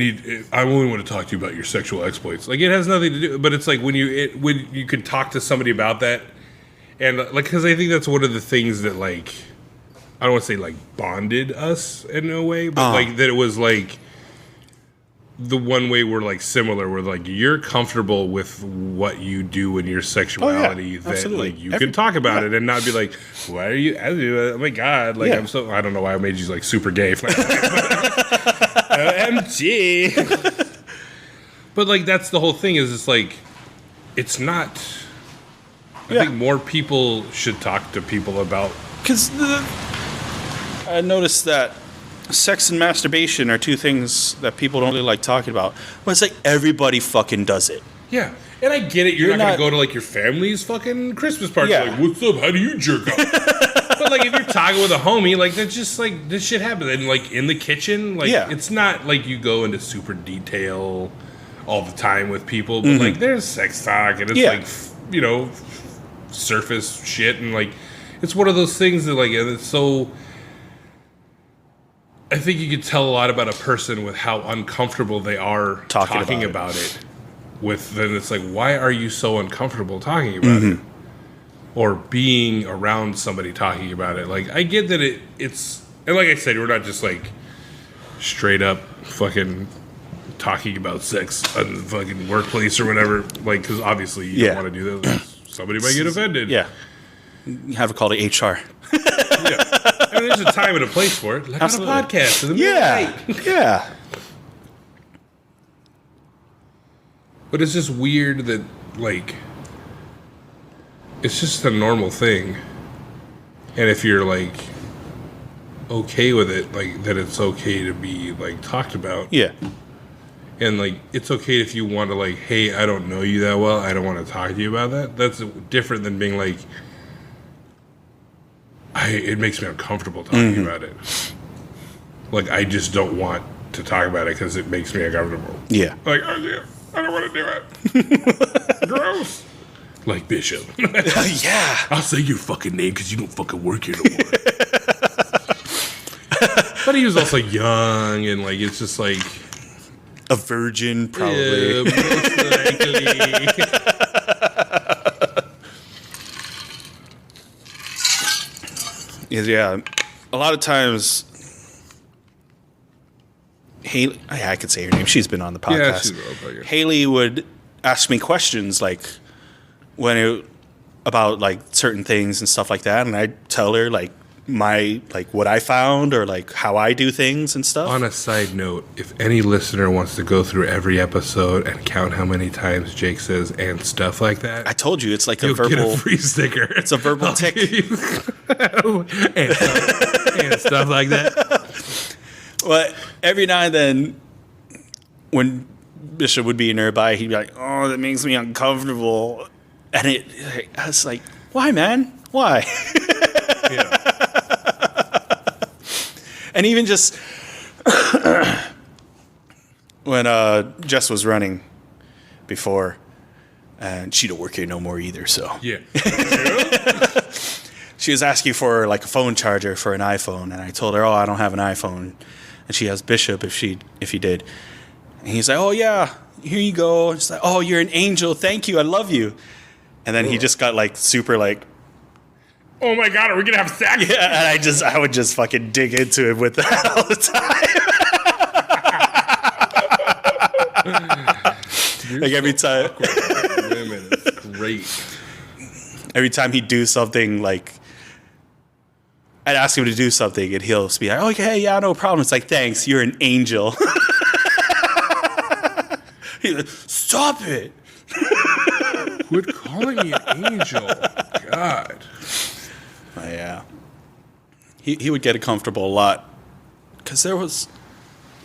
only want to talk to you about your sexual exploits. Like, it has nothing to do, but it's like when you can talk to somebody about that. And like, cause I think that's one of the things that like, I don't want to say like bonded us in a way, but like that it was like, the one way we're like similar, where like you're comfortable with what you do in your sexuality, that absolutely. like you can talk about it and not be like, why are you? Oh my god, like Yeah. I don't know why I made you like super gay. OMG. But like that's the whole thing. Is it's like it's not I think more people should talk to people about. Because I noticed that sex and masturbation are two things that people don't really like talking about. But it's like everybody fucking does it. Yeah. And I get it. You're not going to go to like your family's fucking Christmas party. Yeah. Like, what's up? How do you jerk off? But like, if you're talking with a homie, like that's just like this shit happens. And like in the kitchen, like it's not like you go into super detail all the time with people. But like, there's sex talk, and it's like surface shit, and like it's one of those things that like it's so. I think you could tell a lot about a person with how uncomfortable they are talking about it. Then it's like, why are you so uncomfortable talking about it? Or being around somebody talking about it. Like, I get that it's... And like I said, we're not just like straight up fucking talking about sex in the fucking workplace or whatever. Like, because obviously you don't want to do that. Somebody might get offended. Yeah. You have to call it HR. I mean, there's a time and a place for it. Like Absolutely. on a podcast. In the middle of the night. Yeah. But it's just weird that, like, it's just a normal thing. And if you're, like, okay with it, like, that it's okay to be, like, talked about. Yeah. And, like, it's okay if you want to, like, hey, I don't know you that well. I don't want to talk to you about that. That's different than being, like, it makes me uncomfortable talking about it. Like, I just don't want to talk about it because it makes me uncomfortable. Yeah. Like, oh, yeah. I don't want to do it. Gross. Like Bishop. Yeah. I'll say your fucking name because you don't fucking work here no more. But he was also young and like it's just like a virgin, probably. Yeah, most likely. Yeah. A lot of times Haley, I could say her name. She's been on the podcast. Yeah, she's real big. Haley would ask me questions like about like certain things and stuff like that, and I'd tell her like what I found or like how I do things and stuff. On a side note, if any listener wants to go through every episode and count how many times Jake says and stuff like that, I told you it's like a you'll verbal. get a free sticker. It's a verbal tick. and stuff like that. But every now and then, when Bishop would be nearby, he'd be like, "Oh, that makes me uncomfortable," and I was like, "Why, man? Why?" Yeah. And even just when Jess was running before, and she don't work here no more either, so Yeah. she was asking for like a phone charger for an iPhone, and I told her, "Oh, I don't have an iPhone." And she has Bishop if he did. And he's like, "Oh yeah, here you go." And she's like, "Oh, you're an angel. Thank you. I love you." And then he just got like super like, Oh my god, are we gonna have sex? yeah. And I would just fucking dig into it with that all the time. Like every time, Women, it's great. every time he'd do something like. I'd ask him to do something, and he'll be like, "Oh, okay, yeah, no problem." It's like, "Thanks, you're an angel." He's like, "Stop it!" Quit calling me an angel. God. Yeah, he would get uncomfortable a lot because there was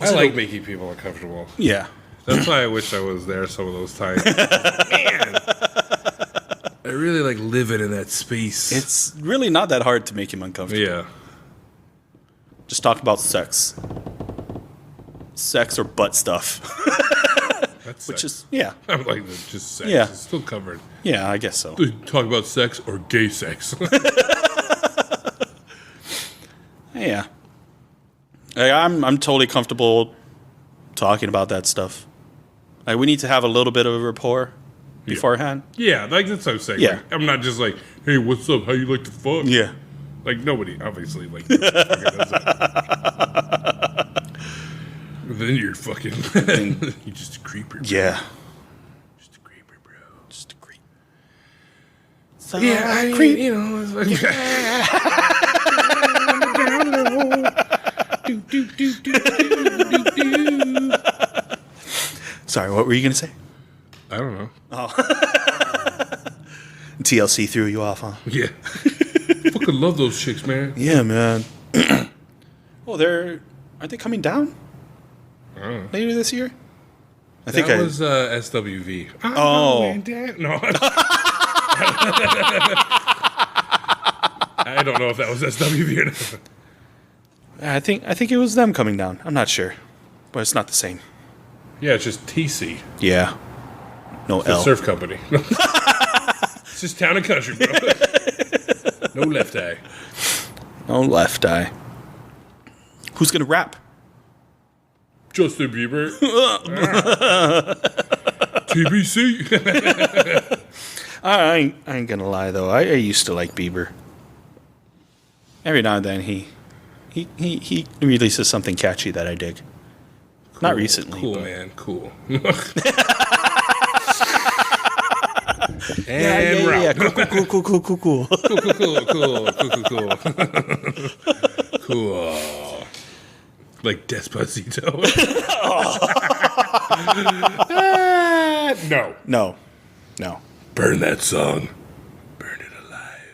I like making people uncomfortable. yeah. That's why I wish I was there some of those times. Man. I really like living in that space. It's really not that hard to make him uncomfortable. Yeah. Just talk about sex or butt stuff, That's which sex. is yeah, I'm like, just sex. Yeah. It's still covered. yeah, I guess so. Talk about sex or gay sex. Yeah, like, I'm totally comfortable talking about that stuff. Like we need to have a little bit of a rapport beforehand. Yeah, like that's what I'm saying. Yeah. Like, I'm not just like, hey, what's up? How you like to fuck? Yeah. Like nobody, obviously, like fucking does that. Then you're fucking you're just a creeper. Bro. Yeah. Just a creeper, bro. Just a creep. So Yeah, I mean, creep. you know, it's like, Sorry, what were you gonna say? I don't know. TLC threw you off, huh? Yeah. Fucking love those chicks, man. Yeah, man. Aren't they coming down later this year? I think that was SWV. Oh. No. I don't know if that was SWV or not. I think it was them coming down. I'm not sure, but it's not the same. Yeah, it's just TC. Yeah. No The L. surf company. It's just town and country, bro. No left eye. No left eye. Who's gonna rap? Justin Bieber. TBC. I ain't gonna lie though. I used to like Bieber. Every now and then he releases something catchy that I dig. Cool. Not recently. Cool, but. Man. Cool. Yeah. Cool. Cool. Like Despacito. No. Burn that song. Burn it alive.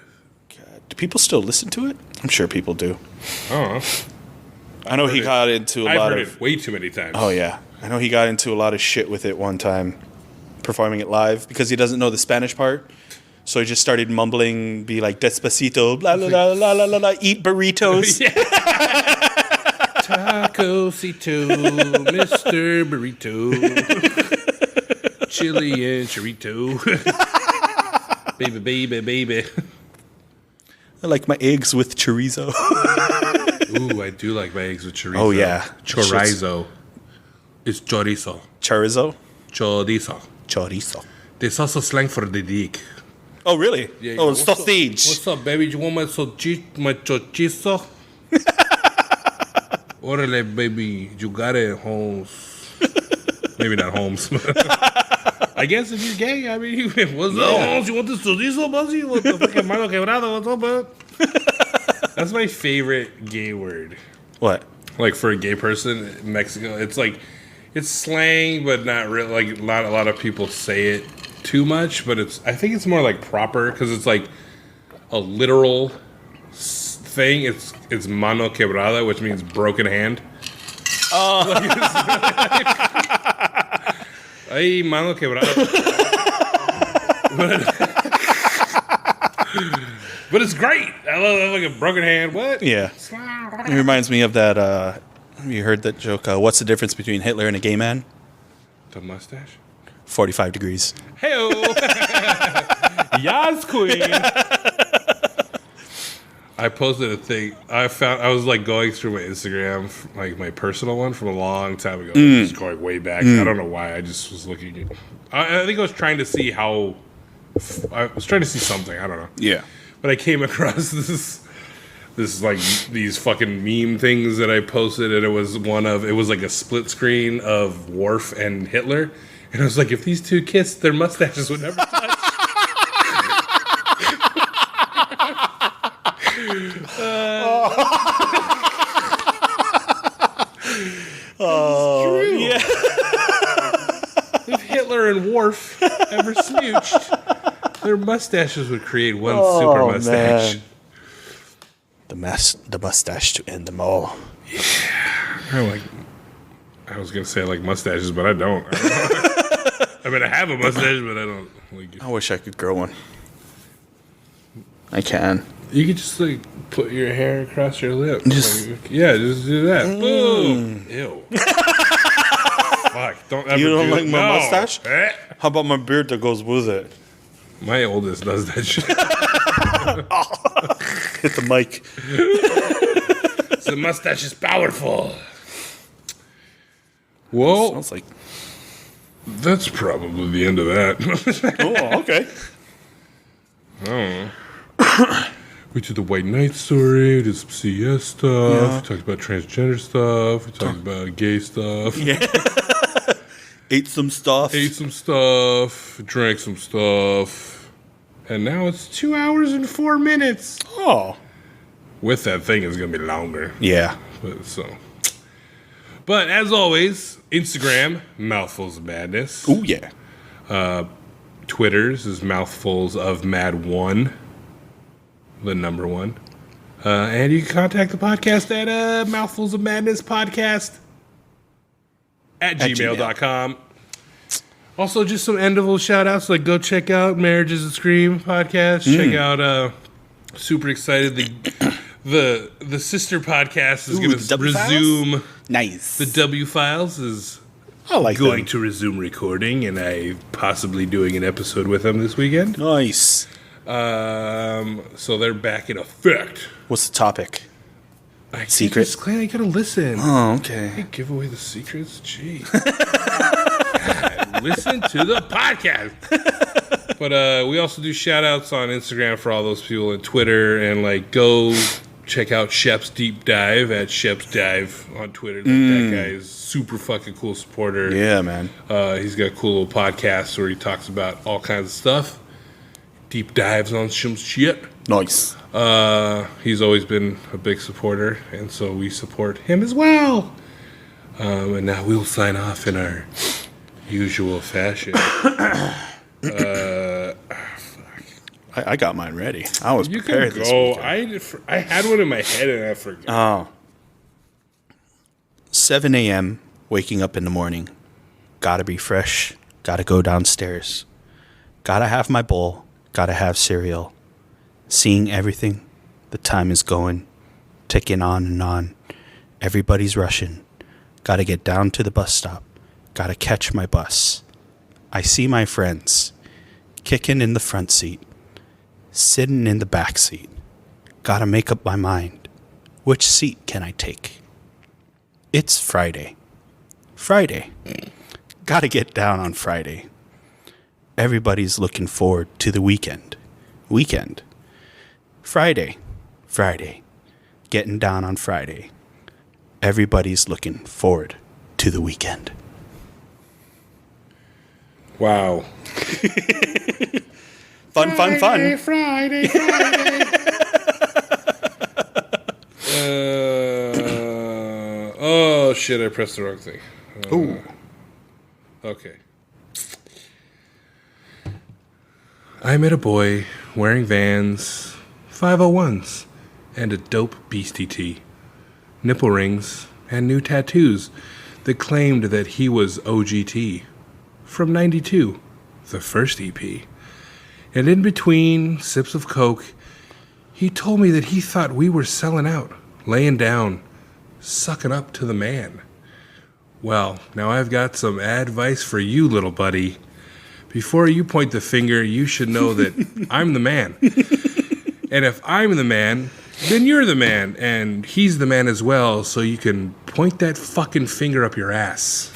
God. Do people still listen to it? I'm sure people do. Oh. I know he got into a lot I've heard of it way too many times. Oh yeah. I know he got into a lot of shit with it one time, performing it live because he doesn't know the Spanish part. So he just started mumbling, be like Despacito, blah blah blah blah blah blah, eat burritos. Tacosito, Mr. Burrito, chili and chorito, baby. I like my eggs with chorizo. Ooh, I do like my eggs with chorizo. Oh yeah, chorizo. It's chorizo. Chorizo. Chorizo. There's also slang for the dick. Oh really? Yeah, oh, sausage. What's up, baby? You want my chorizo? Orale, baby. You got it, Holmes. Maybe not Holmes. I guess if you're gay, I mean, what's up, Holmes? You want this chorizo, Buzzy? What the fucking mano quebrado? What's up, bud? That's my favorite gay word. What? Like for a gay person in Mexico, it's like it's slang, but not really. Like not a lot of people say it too much, but I think it's more like proper because it's like a literal thing. It's mano quebrada, which means broken hand. Oh, ay, mano quebrada. But it's great. I love like a broken hand. What? Yeah. It reminds me of that. Have you heard that joke? What's the difference between Hitler and a gay man? The mustache. 45 degrees. Hey-o. Yas, queen. I posted a thing. I was like going through my Instagram, like my personal one from a long time ago. Just going way back. I don't know why. I just was looking. I think I was trying to see how. I was trying to see something. I don't know. Yeah. But I came across this like these fucking meme things that I posted, and it was like a split screen of Worf and Hitler, and I was like, if these two kissed, their mustaches would never touch. Oh, yeah. If Hitler and Worf ever smooched, their mustaches would create one super mustache. Man. The mustache to end them all. Yeah. I was gonna say I like mustaches, but I don't. I mean, I have a mustache, but I don't like it. I wish I could grow one. I can. You could just like put your hair across your lip. Just do that. Boom. Ew. Fuck. Don't ever You don't like my no. mustache? How about my beard that goes with it? My oldest does that shit. Hit the mic. The mustache is powerful. Well, Sounds like. that's probably the end of that. Oh, okay. Oh. We did the White Knight story. We did some CS stuff. Yeah. We talked about transgender stuff. We talked about gay stuff. Yeah. Ate some stuff. Ate some stuff. Drank some stuff. And now it's 2 hours and 4 minutes. Oh. With that thing, it's going to be longer. Yeah. But as always, Instagram, Mouthfuls of Madness. Ooh, yeah. Twitters is Mouthfuls of Mad 1, the number 1. And you can contact the podcast at Mouthfuls of Madness Podcast at gmail.com. Also, just some end-of-the shout-outs, like go check out Marriages That Scream podcast. Check out, super excited, the sister podcast is going to resume. Nice. The W Files is going them. To resume recording, and I possibly doing an episode with them this weekend. Nice. So they're back in effect. What's the topic? Secret? Clay, I gotta listen. Oh, okay. Hey, give away the secrets? Gee. Listen to the podcast. But we also do shout-outs on Instagram for all those people, and Twitter, and like go check out Shep's Deep Dive at Shep's Dive on Twitter. That guy is super fucking cool supporter. Yeah, man. He's got a cool little podcast where he talks about all kinds of stuff. Deep dives on some shit. Nice. He's always been a big supporter, and so we support him as well. And now we'll sign off in our usual fashion. I got mine ready. I was You prepared can this go. weekend. I had one in my head and I forgot. Oh. 7 a.m., waking up in the morning. Gotta be fresh. Gotta go downstairs. Gotta have my bowl. Gotta have cereal. Seeing everything. The time is going. Ticking on and on. Everybody's rushing. Gotta get down to the bus stop. Gotta catch my bus. I see my friends. Kicking in the front seat. Sitting in the back seat. Gotta make up my mind. Which seat can I take? It's Friday. Friday. Gotta get down on Friday. Everybody's looking forward to the weekend. Weekend. Friday. Friday. Getting down on Friday. Everybody's looking forward to the weekend. Wow. Fun. Friday. Oh, shit, I pressed the wrong thing. Ooh. Okay. I met a boy wearing Vans, 501s, and a dope beastie tee, nipple rings, and new tattoos that claimed that he was OGT from 92, the first EP. And in between sips of Coke, he told me that he thought we were selling out, laying down, sucking up to the man. Well, now I've got some advice for you, little buddy. Before you point the finger, you should know that I'm the man. And if I'm the man, then you're the man, and he's the man as well, so you can point that fucking finger up your ass.